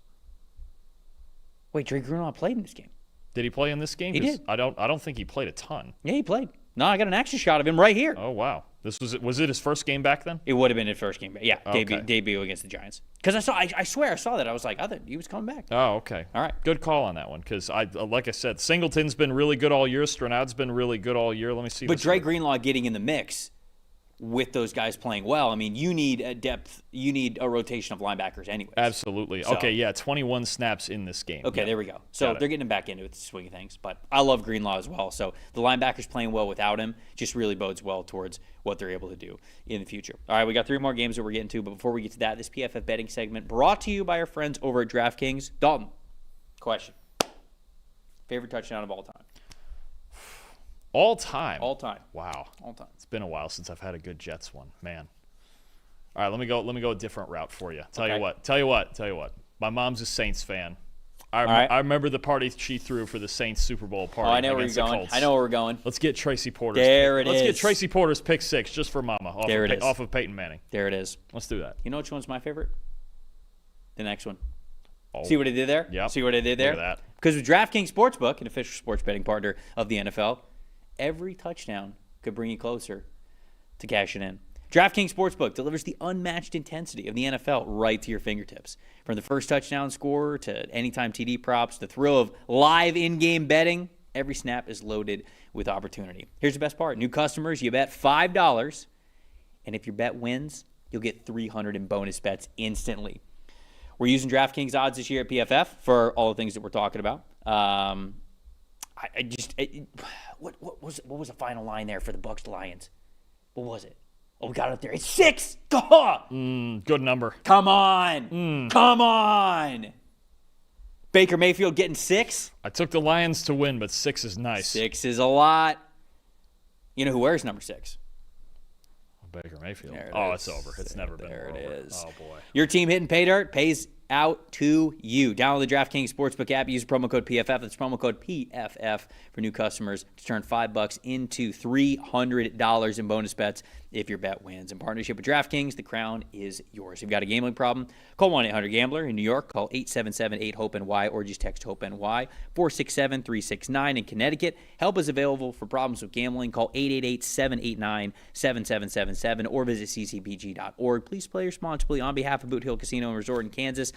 Wait, Drake Greenlaw played in this game. Did he play in this game? He did. I don't think he played a ton. Yeah, he played. No, I got an action shot of him right here. Oh wow. Was it his first game back then? It would have been his first game. Yeah, Okay. debut against the Giants. Because I swear I saw that. I was like, I thought he was coming back. Oh, okay. All right. Good call on that one because like I said, Singleton's been really good all year. Stranad's been really good all year. Let me see. But Drake Greenlaw getting in the mix with those guys playing well, I mean, you need a depth. You need a rotation of linebackers anyways. Absolutely. So, okay, yeah, 21 snaps in this game. Okay, yeah. there we go. So they're getting him back into the swing of things. But I love Greenlaw as well. So the linebackers playing well without him just really bodes well towards what they're able to do in the future. All right, we got 3 more games that we're getting to. But before we get to that, this PFF betting segment brought to you by our friends over at DraftKings. Dalton, question. Favorite touchdown of all time? All time. Wow. All time. It's been a while since I've had a good Jets one, man. All right, let me go a different route for you. Tell you what. My mom's a Saints fan. I remember the party she threw for the Saints Super Bowl party. Oh, I know where you're against the going. Colts. I know where we're going. Let's get Tracy Porter's Let's get Tracy Porter's pick 6 just for Mama off of Peyton Manning. There it is. Let's do that. You know which one's my favorite? The next one. Oh. See what I did there? Yep. See what I did there? Look at that. Because with DraftKings Sportsbook, an official sports betting partner of the NFL, every touchdown could bring you closer to cashing in. DraftKings Sportsbook delivers the unmatched intensity of the NFL right to your fingertips. From the first touchdown scorer to anytime TD props, the thrill of live in-game betting, every snap is loaded with opportunity. Here's the best part. New customers, you bet $5, and if your bet wins, you'll get $300 in bonus bets instantly. We're using DraftKings odds this year at PFF for all the things that we're talking about. What was the final line there for the Bucs Lions? What was it? Oh, we got it up there. It's 6. Good number. Come on. Baker Mayfield getting 6. I took the Lions to win, but 6 is nice. 6 is a lot. You know who wears number 6? Baker Mayfield. It's It's over. It's never been there. over. It is. Oh boy. Your team hitting pay dirt pays out to you. Download the DraftKings Sportsbook app. Use promo code PFF. That's promo code PFF for new customers to turn $5 into $300 in bonus bets if your bet wins. In partnership with DraftKings, the crown is yours. If you've got a gambling problem, call 1-800-GAMBLER. In New York, call 877-8-HOPE-NY or just text HOPE-NY 467-369. In Connecticut, help is available for problems with gambling. Call 888-789-7777 or visit ccpg.org. Please play responsibly on behalf of Boot Hill Casino and Resort in Kansas.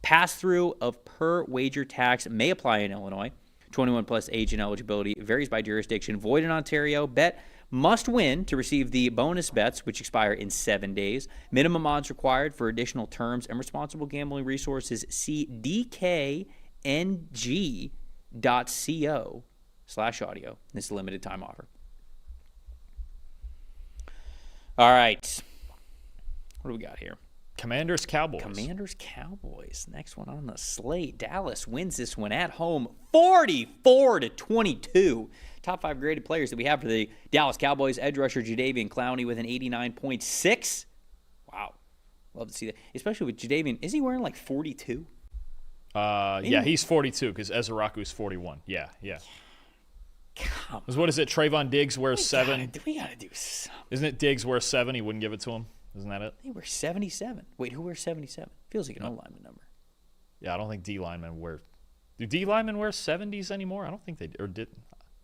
Pass-through of per-wager tax may apply in Illinois. 21 plus age and eligibility varies by jurisdiction. Void in Ontario. Bet must win to receive the bonus bets, which expire in 7 days. Minimum odds required. For additional terms and responsible gambling resources, see dkng.co/audio. This is a limited time offer. All right. What do we got here? Commanders Cowboys. Next one on the slate. Dallas wins this one at home 44-22. Top 5 graded players that we have for the Dallas Cowboys. Edge rusher Jadeveon Clowney with an 89.6. Wow. Love to see that. Especially with Jadeveon. Is he wearing like 42? Yeah, he's 42 because Ezeraku's 41. Yeah. Come on. What is it? Trayvon Diggs wears 7. We got to do something. Isn't it Diggs wears 7? He wouldn't give it to him. Isn't that it? He wears 77. Wait, who wears 77? Feels like an O-lineman number. Yeah, I don't think D linemen wear. Do D linemen wear 70s anymore? I don't think they did.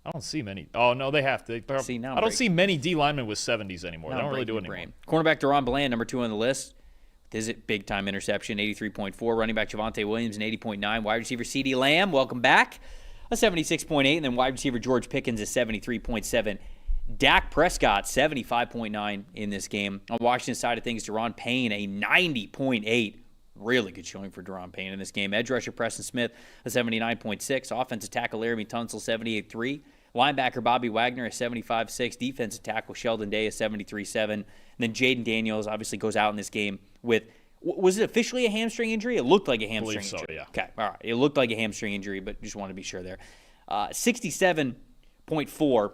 I don't see many. Oh no, they have to. I don't see many D linemen with 70s anymore. They don't really do it anymore. Cornerback Deron Bland, number 2 on the list. This is big time interception, 83.4. Running back Javonte Williams, an 80.9. Wide receiver CeeDee Lamb, welcome back, a 76.8. And then wide receiver George Pickens, a 73.7. Dak Prescott, 75.9 in this game. On Washington's side of things, Deron Payne, a 90.8. Really good showing for Deron Payne in this game. Edge rusher Preston Smith, a 79.6. Offensive tackle Laramie Tunsil, 78.3. Linebacker Bobby Wagner a 75.6. Defensive tackle Sheldon Day a 73.7. And then Jaden Daniels obviously goes out in this game with, was it officially a hamstring injury? It looked like a hamstring injury. Yeah. Okay, all right. It looked like a hamstring injury, but just want to be sure there. 67.4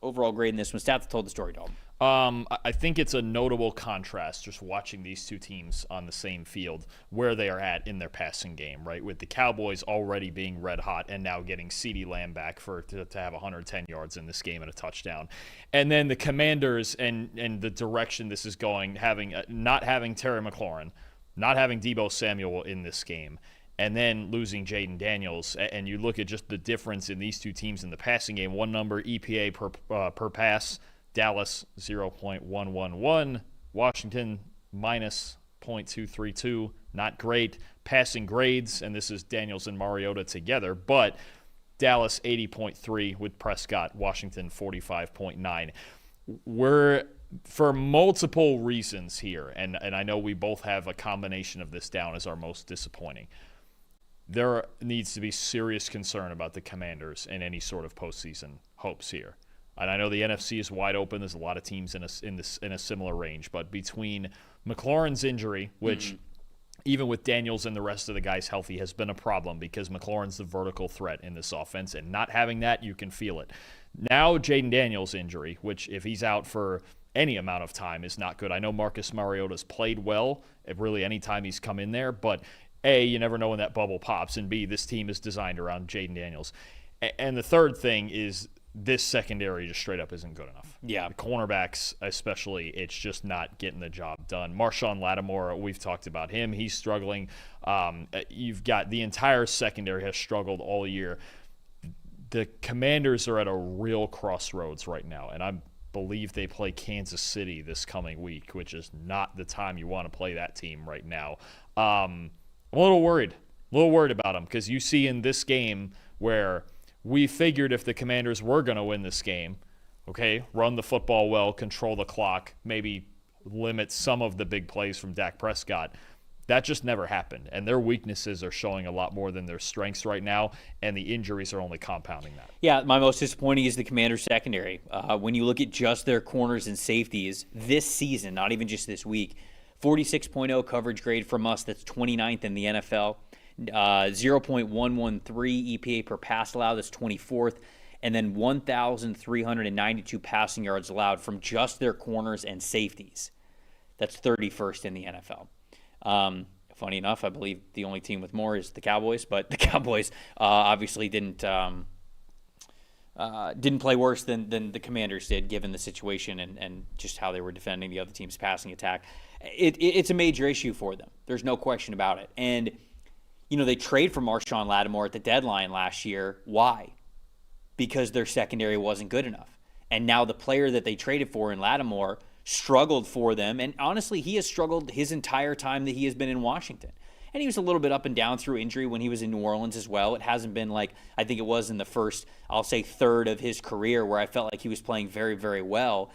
overall grade in this one. Stats told the story, Dalton. I think it's a notable contrast just watching these two teams on the same field where they are at in their passing game, right? With the Cowboys already being red hot and now getting CeeDee Lamb back to have 110 yards in this game and a touchdown. And then the Commanders and the direction this is going, not having Terry McLaurin, not having Deebo Samuel in this game, and then losing Jaden Daniels. And you look at just the difference in these two teams in the passing game. One number, EPA per pass, Dallas 0.111, Washington minus 0.232, not great. Passing grades, and this is Daniels and Mariota together, but Dallas 80.3 with Prescott, Washington 45.9. We're, for multiple reasons here, and I know we both have a combination of this down as our most disappointing. There needs to be serious concern about the Commanders and any sort of postseason hopes here. And I know the NFC is wide open. There's a lot of teams in a similar range. But between McLaurin's injury, which even with Daniels and the rest of the guys healthy has been a problem because McLaurin's the vertical threat in this offense, and not having that, you can feel it. Now Jaden Daniels' injury, which if he's out for any amount of time is not good. I know Marcus Mariota's played well really any time he's come in there, but A, you never know when that bubble pops, and B, this team is designed around Jaden Daniels. And the third thing is this secondary just straight up isn't good enough. Yeah. The cornerbacks especially, it's just not getting the job done. Marshawn Lattimore, we've talked about him. He's struggling. You've got the entire secondary has struggled all year. The Commanders are at a real crossroads right now, and I believe they play Kansas City this coming week, which is not the time you want to play that team right now. I'm a little worried about them because you see in this game where we figured if the Commanders were going to win this game, okay, run the football well, control the clock, maybe limit some of the big plays from Dak Prescott. That just never happened, and their weaknesses are showing a lot more than their strengths right now, and the injuries are only compounding that. Yeah, my most disappointing is the Commanders' secondary. When you look at just their corners and safeties this season, not even just this week, 46.0 coverage grade from us, that's 29th in the NFL. 0.113 EPA per pass allowed, that's 24th, and then 1,392 passing yards allowed from just their corners and safeties. That's 31st in the NFL. Funny enough, I believe the only team with more is the Cowboys, but the Cowboys obviously didn't play worse than the Commanders did, given the situation and just how they were defending the other team's passing attack. It's a major issue for them. There's no question about it. And they trade for Marshawn Lattimore at the deadline last year. Why? Because their secondary wasn't good enough. And now the player that they traded for in Lattimore struggled for them. And honestly, he has struggled his entire time that he has been in Washington. And he was a little bit up and down through injury when he was in New Orleans as well. It hasn't been like I think it was in the first, I'll say, third of his career where I felt like he was playing very, very well.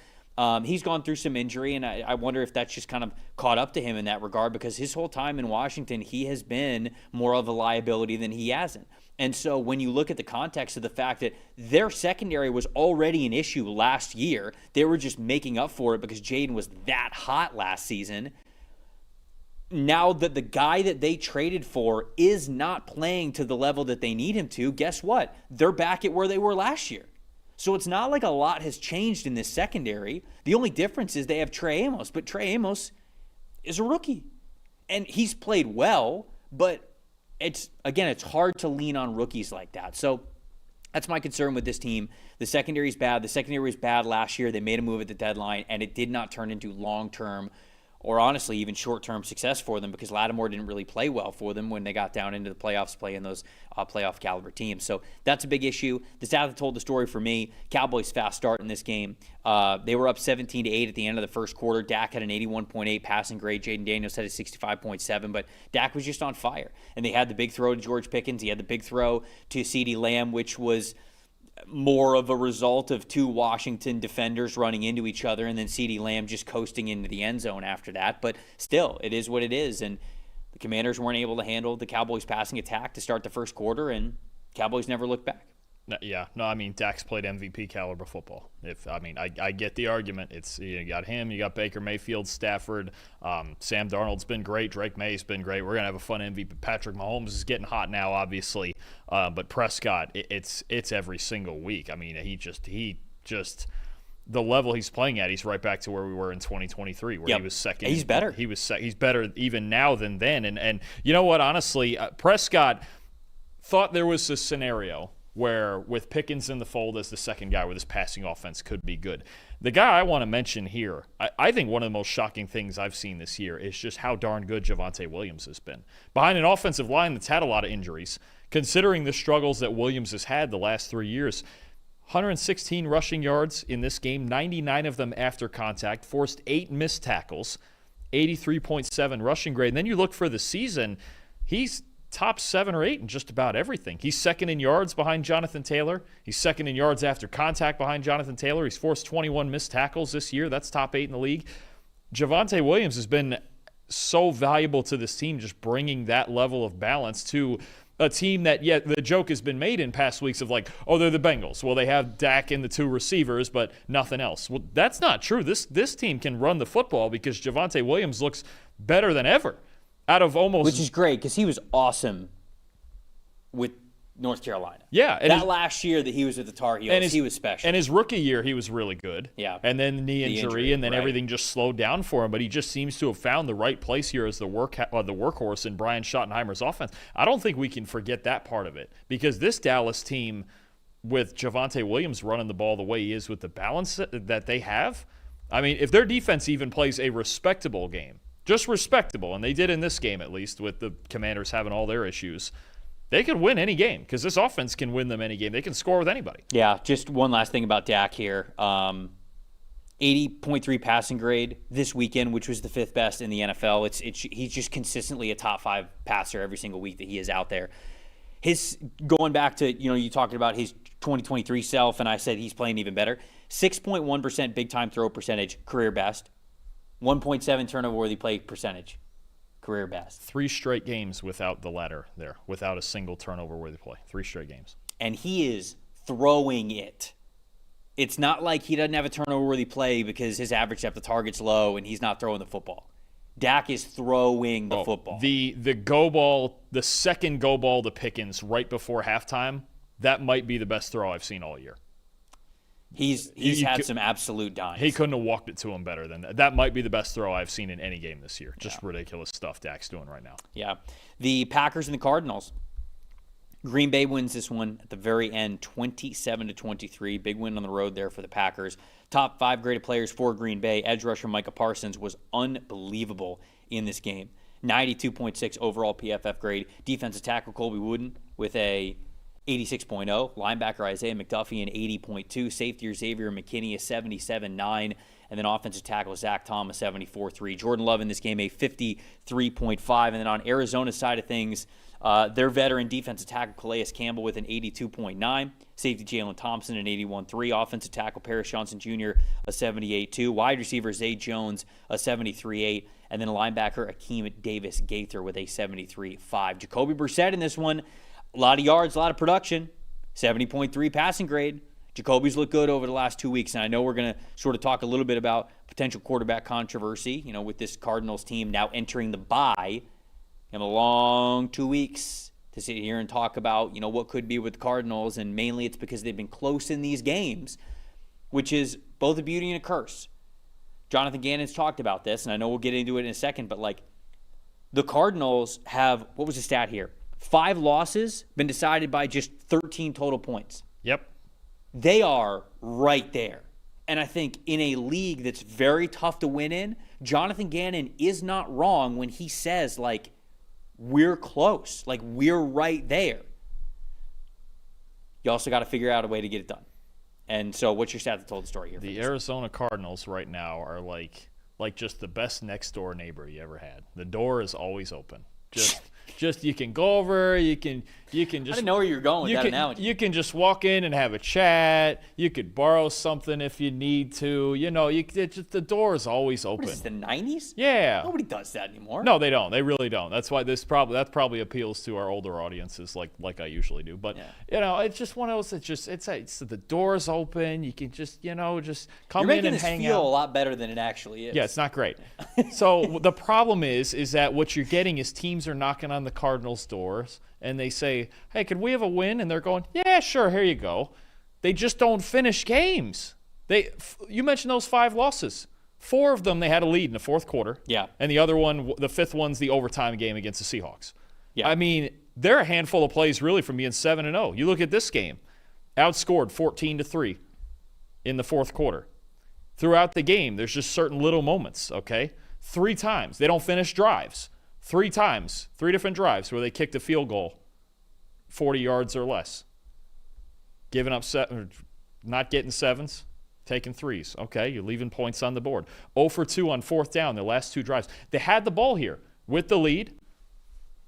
He's gone through some injury, and I wonder if that's just kind of caught up to him in that regard, because his whole time in Washington, he has been more of a liability than he hasn't. And so when you look at the context of the fact that their secondary was already an issue last year, they were just making up for it because Jaden was that hot last season. Now that the guy that they traded for is not playing to the level that they need him to, guess what? They're back at where they were last year. So it's not like a lot has changed in this secondary. The only difference is they have Trey Amos, but Trey Amos is a rookie. And he's played well, but it's hard to lean on rookies like that. So that's my concern with this team. The secondary is bad. The secondary was bad last year. They made a move at the deadline, and it did not turn into long-term or honestly even short-term success for them because Lattimore didn't really play well for them when they got down into the playoffs playing those playoff caliber teams. So that's a big issue. The stat that told the story for me, Cowboys fast start in this game. They were up 17-8 at the end of the first quarter. Dak had an 81.8 passing grade. Jaden Daniels had a 65.7, but Dak was just on fire. And they had the big throw to George Pickens. He had the big throw to CeeDee Lamb, which was more of a result of two Washington defenders running into each other and then CeeDee Lamb just coasting into the end zone after that. But still, it is what it is. And the Commanders weren't able to handle the Cowboys passing attack to start the first quarter, and Cowboys never looked back. I mean, Dak's played MVP caliber football. I get the argument. It's you got him, you got Baker Mayfield, Stafford, Sam Darnold's been great, Drake May's been great. We're gonna have a fun MVP. Patrick Mahomes is getting hot now, obviously, but Prescott, it's every single week. I mean, he just the level he's playing at, he's right back to where we were in 2023, where he was second. He's better. He's better even now than then. And you know what? Honestly, Prescott thought there was a scenario where with Pickens in the fold as the second guy where this passing offense could be good. The guy I want to mention here, I think one of the most shocking things I've seen this year is just how darn good Javonte Williams has been. Behind an offensive line that's had a lot of injuries, considering the struggles that Williams has had the last 3 years, 116 rushing yards in this game, 99 of them after contact, forced 8 missed tackles, 83.7 rushing grade. And then you look for the season, he's top 7 or 8 in just about everything. He's second in yards behind Jonathan Taylor. He's second in yards after contact behind Jonathan Taylor. He's forced 21 missed tackles this year. That's top 8 in the league. Javonte Williams has been so valuable to this team, just bringing that level of balance to a team that, the joke has been made in past weeks of like, oh, they're the Bengals. Well, they have Dak and the 2 receivers, but nothing else. Well, that's not true. This team can run the football because Javonte Williams looks better than ever. Which is great because he was awesome with North Carolina. Yeah. And that last year that he was at the Tar Heels, he was special. And his rookie year, he was really good. Yeah. And then the knee injury, and then everything just slowed down for him. But he just seems to have found the right place here as the workhorse in Brian Schottenheimer's offense. I don't think we can forget that part of it because this Dallas team with Javonte Williams running the ball the way he is with the balance that they have, I mean, if their defense even plays a respectable game, just respectable, and they did in this game at least with the Commanders having all their issues, they could win any game because this offense can win them any game. They can score with anybody. Yeah, just one last thing about Dak here. 80.3 passing grade this weekend, which was the 5th best in the NFL. He's just consistently a top 5 passer every single week that he is out there. Going back to, you talking about his 2023 self, and I said he's playing even better. 6.1% big-time throw percentage, career best. 1.7 turnover-worthy play percentage, career best. 3 straight games without the latter there, without a single turnover-worthy play. 3 straight games. And he is throwing it. It's not like he doesn't have a turnover-worthy play because his average depth of target's low and he's not throwing the football. Dak is throwing the football. The go ball, the second go ball to Pickens right before halftime, that might be the best throw I've seen all year. He's had some absolute dimes. He couldn't have walked it to him better than that. That might be the best throw I've seen in any game this year. Just ridiculous stuff Dak's doing right now. Yeah. The Packers and the Cardinals. Green Bay wins this one at the very end, 27-23. Big win on the road there for the Packers. Top 5 graded players for Green Bay. Edge rusher Micah Parsons was unbelievable in this game. 92.6 overall PFF grade. Defensive tackle Colby Wooden with a 86.0. Linebacker Isaiah McDuffie an 80.2. Safety Xavier McKinney a 77.9. And then offensive tackle Zach Tom a 74.3. Jordan Love in this game a 53.5. And then on Arizona's side of things, their veteran defensive tackle Calais Campbell with an 82.9. Safety Jalen Thompson an 81.3. Offensive tackle Paris Johnson Jr. a 78.2. Wide receiver Zay Jones a 73.8. And then linebacker Akeem Davis Gaither with a 73.5. Jacoby Brissett in this one. A lot of yards, a lot of production, 70.3 passing grade. Jacoby's looked good over the last 2 weeks, and I know we're going to sort of talk a little bit about potential quarterback controversy, with this Cardinals team now entering the bye. In a long 2 weeks to sit here and talk about, what could be with the Cardinals, and mainly it's because they've been close in these games, which is both a beauty and a curse. Jonathan Gannon's talked about this, and I know we'll get into it in a second, but the Cardinals have, what was the stat here? 5 losses, been decided by just 13 total points. Yep. They are right there. And I think in a league that's very tough to win in, Jonathan Gannon is not wrong when he says, we're close. We're right there. You also got to figure out a way to get it done. And so what's your stat that told the story here? The Arizona Cardinals right now are like just the best next-door neighbor you ever had. The door is always open. Just you can go over, you can You can I just didn't know where you were going with that analogy. You can just walk in and have a chat. You could borrow something if you need to. The door is always open. What is this, the 90s? Yeah. Nobody does that anymore. No, they don't. They really don't. That's why that probably appeals to our older audiences, like I usually do. But it's just one of those. It's the door's open. You can just come in and hang out. You're making this feel a lot better than it actually is. Yeah, it's not great. So the problem is that what you're getting is teams are knocking on the Cardinals' doors and they say, "Hey, could we have a win?" And they're going, "Yeah, sure, here you go." They just don't finish games. You mentioned those 5 losses. 4 of them they had a lead in the fourth quarter. Yeah. And the other one, the 5th one's the overtime game against the Seahawks. Yeah. I mean, they're a handful of plays really from being 7-0. You look at this game, outscored 14-3 in the fourth quarter. Throughout the game, there's just certain little moments, okay? 3 times. They don't finish drives. 3 times, 3 different drives where they kicked a field goal 40 yards or less. Giving up not getting 7s, taking 3s. Okay, you're leaving points on the board. 0 for 2 on 4th down, their last 2 drives. They had the ball here with the lead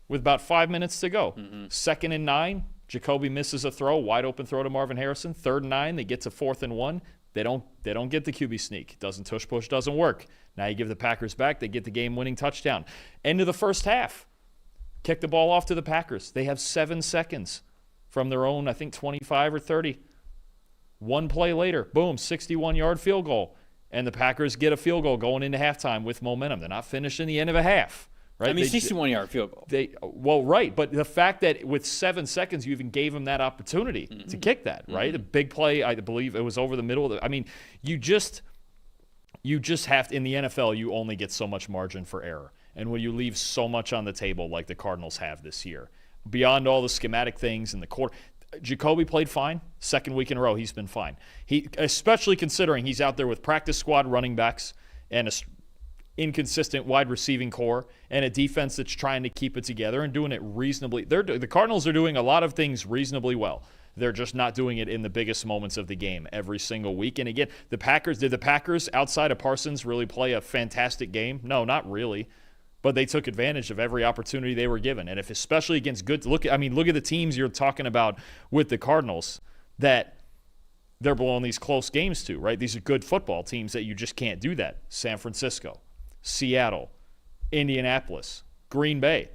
with about 5 minutes to go. 2nd and 9, Jacoby misses a throw, wide open throw to Marvin Harrison. 3rd and 9, they get to 4th and 1. They don't get the QB sneak. Doesn't tush push, doesn't work. Now you give the Packers back, they get the game-winning touchdown. End of the first half. Kick the ball off to the Packers. They have 7 seconds from their own, I think, 25 or 30. 1 play later, boom, 61-yard field goal. And the Packers get a field goal going into halftime with momentum. They're not finishing the end of a half. Right? I mean, 61-yard field goal. Right. But the fact that with 7 seconds, you even gave them that opportunity to kick that, right? A big play, I believe it was over the middle. I mean, you just have to, in the NFL, you only get so much margin for error. And when you leave so much on the table like the Cardinals have this year, beyond all the schematic things and the quarter, Jacoby played fine. 2nd week in a row, he's been fine. Especially considering he's out there with practice squad running backs and a inconsistent wide receiving core and a defense that's trying to keep it together and doing it reasonably. The Cardinals are doing a lot of things reasonably well. They're just not doing it in the biggest moments of the game every single week. And again, did the Packers outside of Parsons really play a fantastic game? No, not really. But they took advantage of every opportunity they were given. And if especially against look at the teams you're talking about with the Cardinals that they're blowing these close games to, right? These are good football teams that you just can't do that. San Francisco, Seattle, Indianapolis, Green Bay.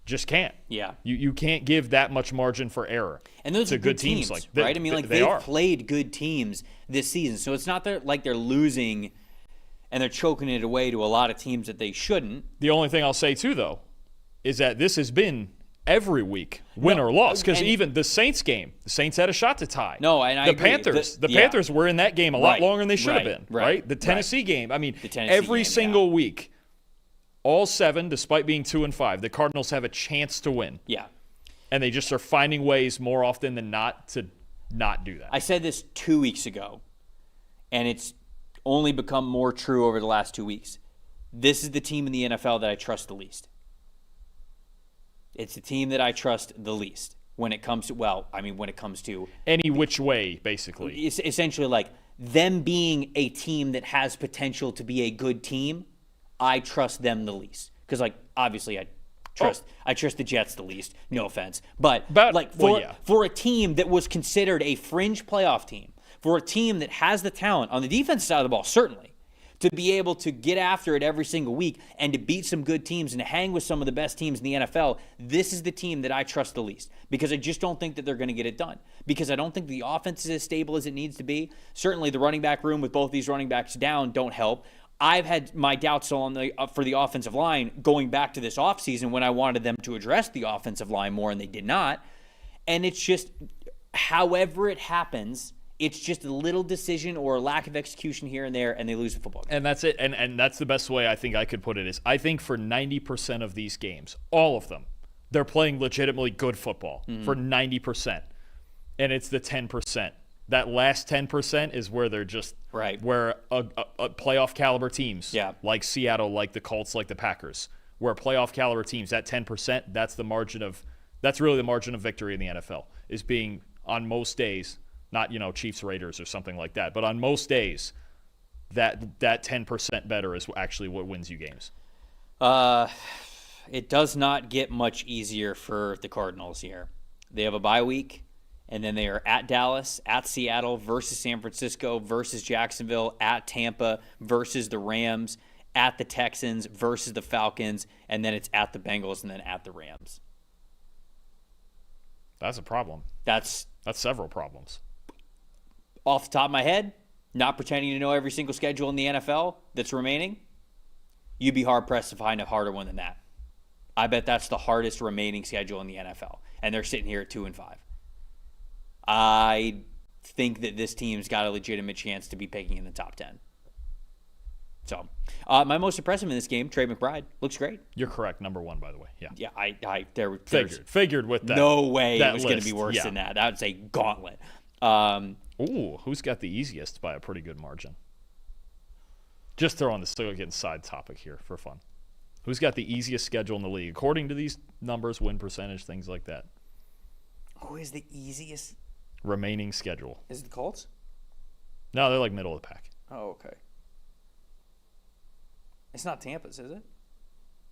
Just can't. Yeah. You can't give that much margin for error. And those to are good teams, like right? I mean, like they've played good teams this season. So it's not like they're losing and they're choking it away to a lot of teams that they shouldn't. The only thing I'll say, too, though, is that this has been every week, win or loss. Because even the Saints game, the Saints had a shot to tie. No, and I agree. The Panthers were in that game a lot longer than they should have been, right? The Tennessee game, I mean, every single week, all 7, despite being 2-5, the Cardinals have a chance to win. Yeah. And they just are finding ways more often than not to not do that. I said this 2 weeks ago, and it's only become more true over the last 2 weeks. This is the team in the NFL that I trust the least. It's the team that I trust the least when it comes to, any which way, basically. It's essentially like them being a team that has potential to be a good team. I trust them the least because, like, obviously, I trust the Jets the least. No offense, but for a team that was considered a fringe playoff team, for a team that has the talent on the defensive side of the ball, certainly, to be able to get after it every single week and to beat some good teams and to hang with some of the best teams in the NFL, this is the team that I trust the least because I just don't think that they're going to get it done because I don't think the offense is as stable as it needs to be. Certainly, the running back room with both these running backs down don't help. I've had my doubts for the offensive line going back to this offseason when I wanted them to address the offensive line more, and they did not. And it's just, however it happens, it's just a little decision or a lack of execution here and there, and they lose the football game. And that's it. And that's the best way I think I could put it is I think for 90% of these games, all of them, they're playing legitimately good football for 90%. And it's the 10%. That last 10% is where they're just where a playoff caliber teams like Seattle, like the Colts, like the Packers, where playoff caliber teams, that 10%, that's really the margin of victory in the NFL, is being on most days, not Chiefs Raiders or something like that, but on most days, that 10% better is actually what wins you games. It does not get much easier for the Cardinals here. They have a bye week, and then they are at Dallas, at Seattle, versus San Francisco, versus Jacksonville, at Tampa, versus the Rams, at the Texans, versus the Falcons, and then it's at the Bengals, and then at the Rams. That's a problem. That's several problems. Off the top of my head, not pretending to know every single schedule in the NFL that's remaining, you'd be hard-pressed to find a harder one than that. I bet that's the hardest remaining schedule in the NFL, and they're sitting here at 2-5. I think that this team's got a legitimate chance to be picking in the top 10. So, my most impressive in this game, Trey McBride, looks great. You're correct. Number 1, by the way. Yeah. Yeah, Figured with that. No way that it was going to be worse than that. That was a gauntlet. Who's got the easiest by a pretty good margin? Just throwing the still getting side topic here for fun. Who's got the easiest schedule in the league according to these numbers, win percentage, things like that? Who is the easiest remaining schedule? Is it the Colts? No, they're like middle of the pack. Oh, okay. It's not Tampa's, is it?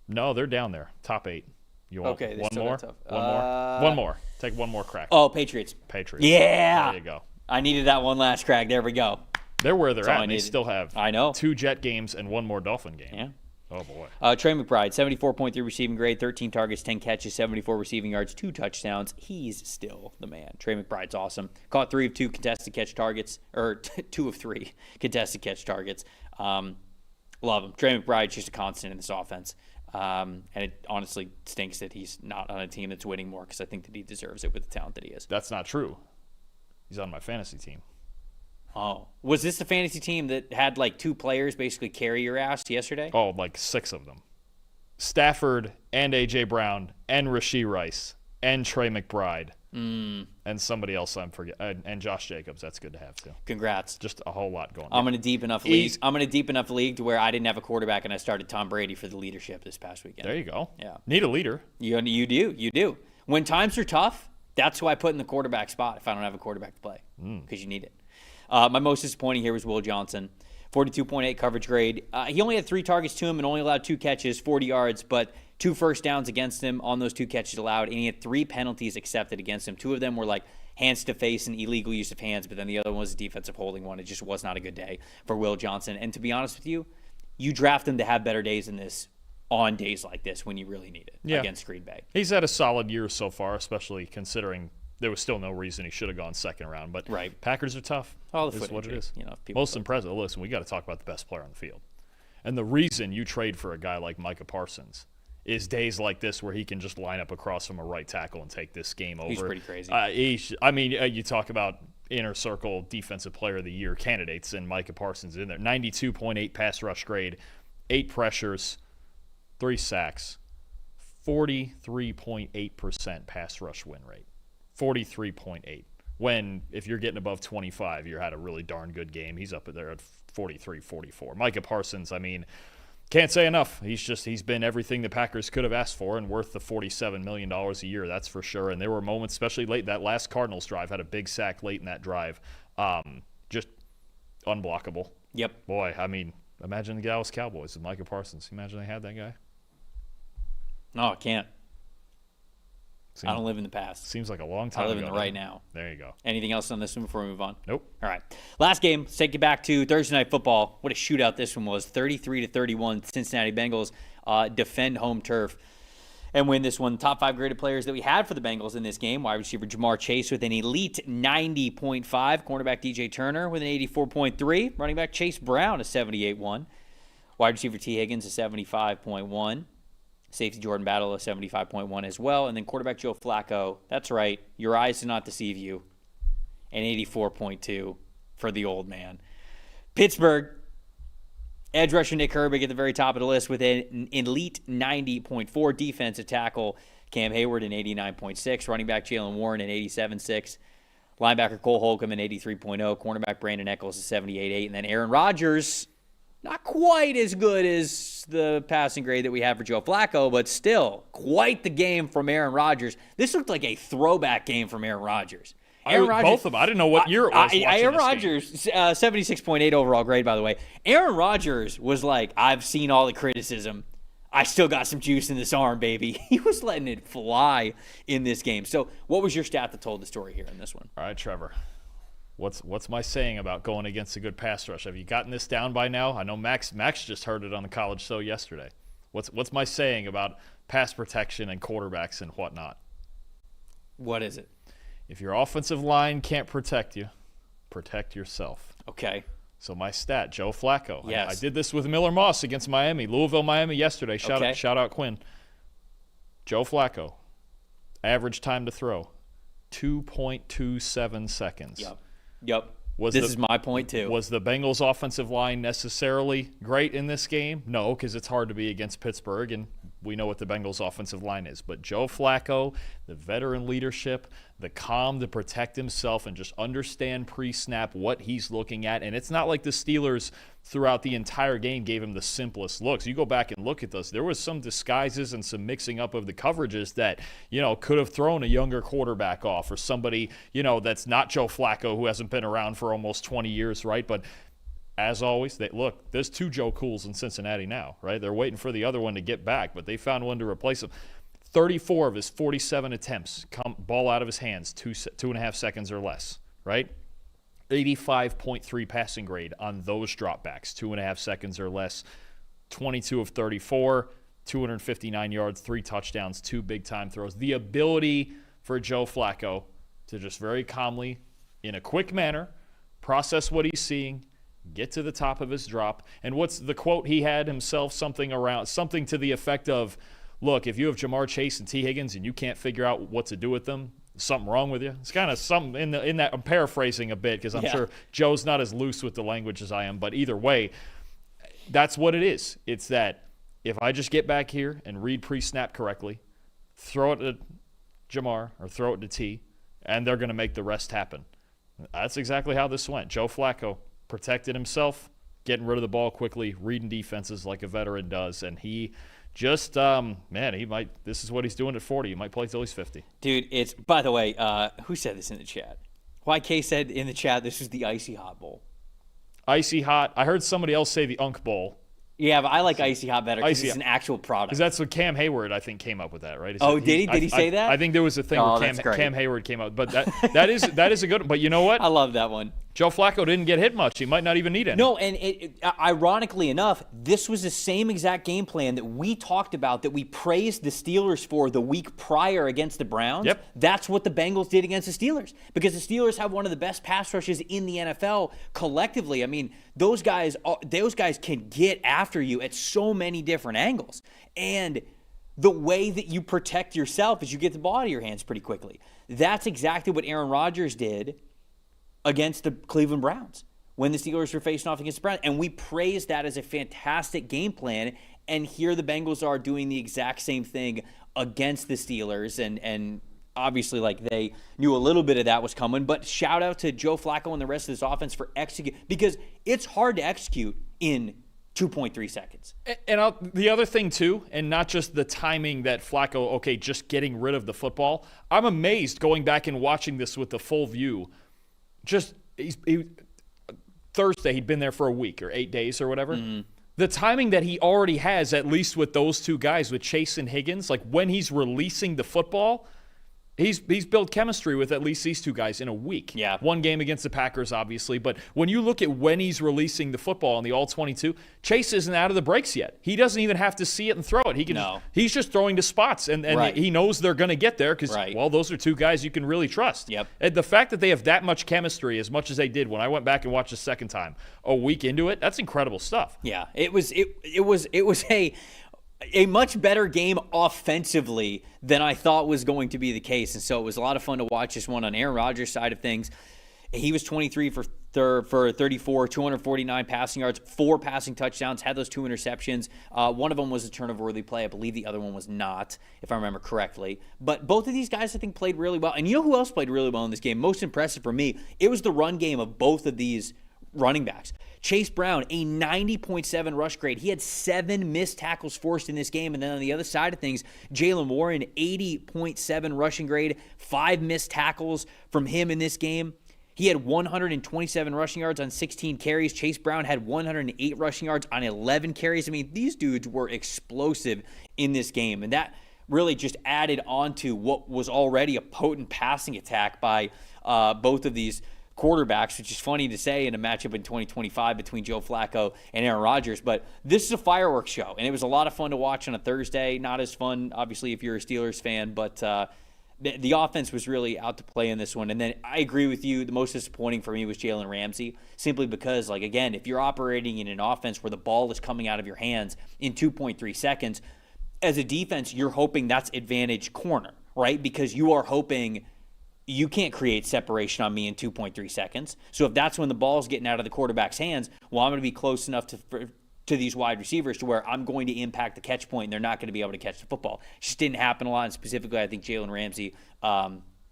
No, they're down there, top 8. You want okay, one more? Tough. One more. Take one more crack. Oh, Patriots. Yeah. There you go. I needed that one last crack. There we go. They're where they're at. And they still have 2 Jet games and 1 more Dolphin game. Yeah. Oh, boy. Trey McBride, 74.3 receiving grade, 13 targets, 10 catches, 74 receiving yards, 2 touchdowns. He's still the man. Trey McBride's awesome. Caught 3 of 2 contested catch targets, or 2 of 3 contested catch targets. Love him. Trey McBride's just a constant in this offense. And it honestly stinks that he's not on a team that's winning more because I think that he deserves it with the talent that he is. That's not true. He's on my fantasy team. Oh. Was this the fantasy team that had like 2 players basically carry your ass yesterday? Oh, like 6 of them. Stafford and A.J. Brown and Rashee Rice and Trey McBride and somebody else I'm forgetting. And Josh Jacobs. That's good to have, too. Congrats. Just a whole lot going on. I'm in a deep enough league to where I didn't have a quarterback and I started Tom Brady for the leadership this past weekend. There you go. Yeah. Need a leader. You do. When times are tough, that's who I put in the quarterback spot if I don't have a quarterback to play because you need it. My most disappointing here was Will Johnson. 42.8 coverage grade. He only had 3 targets to him and only allowed 2 catches, 40 yards, but 2 first downs against him on those 2 catches allowed, and he had 3 penalties accepted against him. 2 of them were like hands to face and illegal use of hands, but then the other one was a defensive holding one. It just was not a good day for Will Johnson. And to be honest with you, you draft him to have better days than this on days like this when you really need it against Green Bay. He's had a solid year so far, especially considering there was still no reason he should have gone second round. But Packers are tough. All the is what injury, it is. Most impressive. Listen, we got to talk about the best player on the field. And the reason you trade for a guy like Micah Parsons is days like this where he can just line up across from a right tackle and take this game over. He's pretty crazy. You talk about inner circle defensive player of the year candidates, and Micah Parsons in there. 92.8 pass rush grade, 8 pressures, 3 sacks, 43.8% pass rush win rate. 43.8. When, if you're getting above 25, you had a really darn good game. He's up there at 43, 44. Micah Parsons, can't say enough. He's been everything the Packers could have asked for and worth the $47 million a year, that's for sure. And there were moments, especially late, that last Cardinals drive, had a big sack late in that drive. Just unblockable. Yep. Boy, imagine the Dallas Cowboys with Micah Parsons. Imagine they had that guy. No, I can't. I don't live in the past. Seems like a long time ago. I live in the right now. There you go. Anything else on this one before we move on? Nope. All right. Last game, let's take it back to Thursday Night Football. What a shootout this one was. 33-31, Cincinnati Bengals defend home turf and win this one. Top 5 graded players that we had for the Bengals in this game. Wide receiver Jamar Chase with an elite 90.5. Cornerback DJ Turner with an 84.3. Running back Chase Brown a 78.1. Wide receiver T. Higgins a 75.1. Safety Jordan Battle a 75.1 as well. And then quarterback Joe Flacco, that's right, your eyes do not deceive you, an 84.2 for the old man. Pittsburgh, edge rusher Nick Herbig at the very top of the list with an elite 90.4. Defensive tackle Cam Hayward an 89.6. Running back Jalen Warren an 87.6. Linebacker Cole Holcomb an 83.0. Cornerback Brandon Eccles a 78.8. And then Aaron Rodgers, not quite as good as the passing grade that we have for Joe Flacco, but still quite the game from Aaron Rodgers. This looked like a throwback game from Aaron Rodgers. Both of them. I didn't know what year it was. Aaron Rodgers, 76.8 overall grade, by the way. Aaron Rodgers was like, I've seen all the criticism. I still got some juice in this arm, baby. He was letting it fly in this game. So what was your stat that told the story here in this one? All right, Trevor. What's my saying about going against a good pass rush? Have you gotten this down by now? I know Max just heard it on the college show yesterday. What's my saying about pass protection and quarterbacks and whatnot? What is it? If your offensive line can't protect you, protect yourself. Okay. So my stat, Joe Flacco. Yes. I did this with Miller Moss against Miami, Miami yesterday. Shout out Quinn. Joe Flacco, average time to throw, 2.27 seconds. Yep. This is my point too. Was the Bengals offensive line necessarily great in this game? No, because it's hard to be against Pittsburgh, and we know what the Bengals offensive line is. But Joe Flacco, the veteran leadership, the calm to protect himself and just understand pre-snap what he's looking at. And it's not like the Steelers throughout the entire game gave him the simplest looks. You go back and look at this. There was some disguises and some mixing up of the coverages that, could have thrown a younger quarterback off or somebody, that's not Joe Flacco who hasn't been around for almost 20 years, right? But as always, there's 2 Joe Cools in Cincinnati now, right? They're waiting for the other one to get back, but they found one to replace him. 34 of his 47 attempts come ball out of his hands, 2.5 seconds or less, right? 85.3 passing grade on those dropbacks, 2.5 seconds or less. 22 of 34, 259 yards, 3 touchdowns, 2 big-time throws. The ability for Joe Flacco to just very calmly, in a quick manner, process what he's seeing, get to the top of his drop. And what's the quote he had himself? Something to the effect of, look, if you have Jamar Chase and T. Higgins and you can't figure out what to do with them, something wrong with you. It's kind of something in that. I'm paraphrasing a bit because I'm sure Joe's not as loose with the language as I am. But either way, that's what it is. It's that if I just get back here and read pre-snap correctly, throw it to Jamar or throw it to T, and they're going to make the rest happen. That's exactly how this went. Joe Flacco protected himself, getting rid of the ball quickly, reading defenses like a veteran does, and he just, this is what he's doing at 40. He might play till he's 50. Dude, by the way, who said this in the chat? YK said in the chat this is the Icy Hot Bowl. Icy Hot. I heard somebody else say the Unk Bowl. Yeah, but I like Icy Hot better because it's an actual product. Because that's what Cam Hayward, I think, came up with that, right? Did he? Did he say that? I think there was a thing where Cam Hayward came up. But that is a good one. But you know what? I love that one. Joe Flacco didn't get hit much. He might not even need it. No, and ironically enough, this was the same exact game plan that we talked about, that we praised the Steelers for the week prior against the Browns. Yep. That's what the Bengals did against the Steelers, because the Steelers have one of the best pass rushes in the NFL collectively. I mean, those guys can get after you at so many different angles. And the way that you protect yourself is you get the ball out of your hands pretty quickly. That's exactly what Aaron Rodgers did against the Cleveland Browns when the Steelers were facing off against the Browns. And we praised that as a fantastic game plan. And here the Bengals are doing the exact same thing against the Steelers. And obviously, they knew a little bit of that was coming. But shout out to Joe Flacco and the rest of this offense for execute, because it's hard to execute in 2.3 seconds. And the other thing, too, and not just the timing that Flacco, just getting rid of the football. I'm amazed going back and watching this with the full view. Thursday, he'd been there for a week or 8 days or whatever. Mm-hmm. The timing that he already has, at least with those 2 guys, with Chase and Higgins, when he's releasing the football, he's built chemistry with at least these 2 guys in a week. Yeah. One game against the Packers, obviously. But when you look at when he's releasing the football on the All-22, Chase isn't out of the breaks yet. He doesn't even have to see it and throw it. He's just throwing to spots, and right. He knows they're going to get there because, those are 2 guys you can really trust. Yep. And the fact that they have that much chemistry, as much as they did when I went back and watched the second time, a week into it, that's incredible stuff. Yeah, it was a much better game offensively than I thought was going to be the case. And so it was a lot of fun to watch this one on Aaron Rodgers' side of things. He was 23 for 34, 249 passing yards, 4 passing touchdowns, had those 2 interceptions. One of them was a turnover-worthy play. I believe the other one was not, if I remember correctly. But both of these guys, I think, played really well. And you know who else played really well in this game? Most impressive for me, it was the run game of both of these running backs. Chase Brown, a 90.7 rush grade. He had 7 missed tackles forced in this game. And then on the other side of things, Jaylen Warren, 80.7 rushing grade, 5 missed tackles from him in this game. He had 127 rushing yards on 16 carries. Chase Brown had 108 rushing yards on 11 carries. I mean, these dudes were explosive in this game, and that really just added on to what was already a potent passing attack by both of these quarterbacks, which is funny to say in a matchup in 2025 between Joe Flacco and Aaron Rodgers. But this is a fireworks show, and it was a lot of fun to watch on a Thursday. Not as fun, obviously, if you're a Steelers fan, but the offense was really out to play in this one. And then I agree with you. The most disappointing for me was Jalen Ramsey, simply because, like, again, if you're operating in an offense where the ball is coming out of your hands in 2.3 seconds, as a defense, you're hoping that's advantage corner, right? Because you are hoping you can't create separation on me in 2.3 seconds. So if that's when the ball's getting out of the quarterback's hands, well, I'm going to be close enough to these wide receivers to where I'm going to impact the catch point and they're not going to be able to catch the football. It just didn't happen a lot. And specifically, I think Jalen Ramsey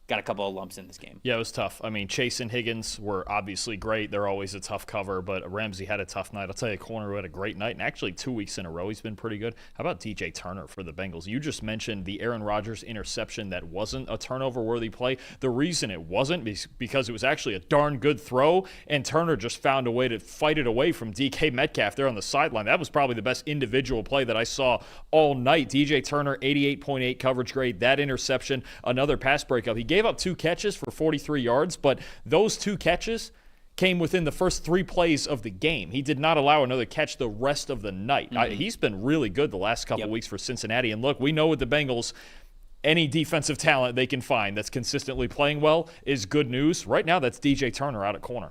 got a couple of lumps in this game. Yeah, it was tough. I mean, Chase and Higgins were obviously great. They're always a tough cover, but Ramsey had a tough night. I'll tell you, a corner who had a great night, and actually 2 weeks in a row he's been pretty good. How about DJ Turner for the Bengals? You just mentioned the Aaron Rodgers interception that wasn't a turnover-worthy play. The reason it wasn't is because it was actually a darn good throw, and Turner just found a way to fight it away from DK Metcalf there on the sideline. That was probably the best individual play that I saw all night. DJ Turner, 88.8 coverage grade. That interception, another pass breakup. He gave up 2 catches for 43 yards, but those 2 catches came within the first 3 plays of the game. He did not allow another catch the rest of the night. He's been really good the last couple weeks for Cincinnati. And look, we know with the Bengals, any defensive talent they can find that's consistently playing well is good news. Right now, that's DJ Turner out at corner.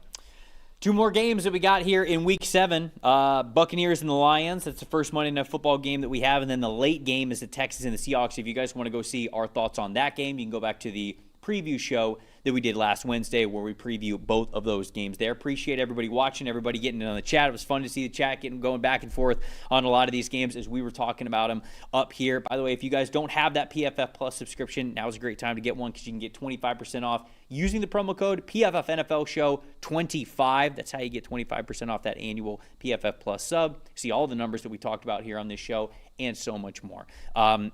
2 more games that we got here in Week 7. Buccaneers and the Lions. That's the first Monday Night Football game that we have. And then the late game is the Texans and the Seahawks. If you guys want to go see our thoughts on that game, you can go back to the preview show that we did last Wednesday where we preview both of those games there. Appreciate everybody watching, everybody getting in on the chat. It was fun to see the chat going back and forth on a lot of these games as we were talking about them up here. By the way, if you guys don't have that PFF Plus subscription, now's a great time to get one because you can get 25% off using the promo code PFF NFL Show 25. That's how you get 25% off that annual PFF Plus sub. See all the numbers that we talked about here on this show and so much more.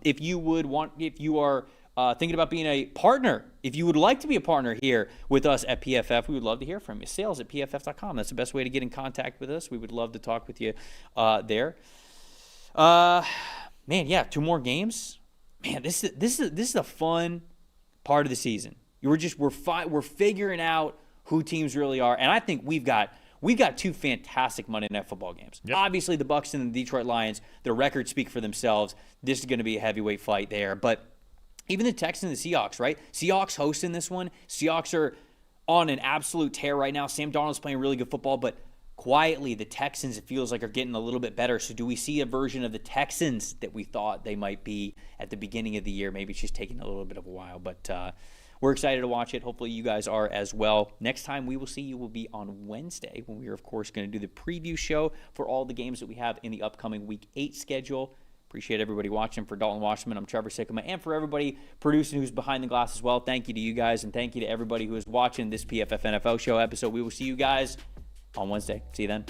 If you are thinking about being a partner, if you would like to be a partner here with us at PFF, we would love to hear from you. Sales@pff.com. That's the best way to get in contact with us. We would love to talk with you there. Man, yeah, 2 more games. Man, this is a fun part of the season. We're figuring out who teams really are, and I think we've got 2 fantastic Monday Night Football games. Yep. Obviously, the Bucs and the Detroit Lions, their records speak for themselves. This is going to be a heavyweight fight there, but even the Texans and the Seahawks, right? Seahawks hosting this one. Seahawks are on an absolute tear right now. Sam Darnold's playing really good football, but quietly the Texans, it feels like, are getting a little bit better. So do we see a version of the Texans that we thought they might be at the beginning of the year? Maybe it's just taking a little bit of a while, but we're excited to watch it. Hopefully you guys are as well. Next time we will see you will be on Wednesday when we are, of course, going to do the preview show for all the games that we have in the upcoming Week 8 schedule. Appreciate everybody watching. For Dalton Wasserman, I'm Trevor Sikkema, and for everybody producing who's behind the glass as well, thank you to you guys, and thank you to everybody who is watching this PFF NFL Show episode. We will see you guys on Wednesday. See you then.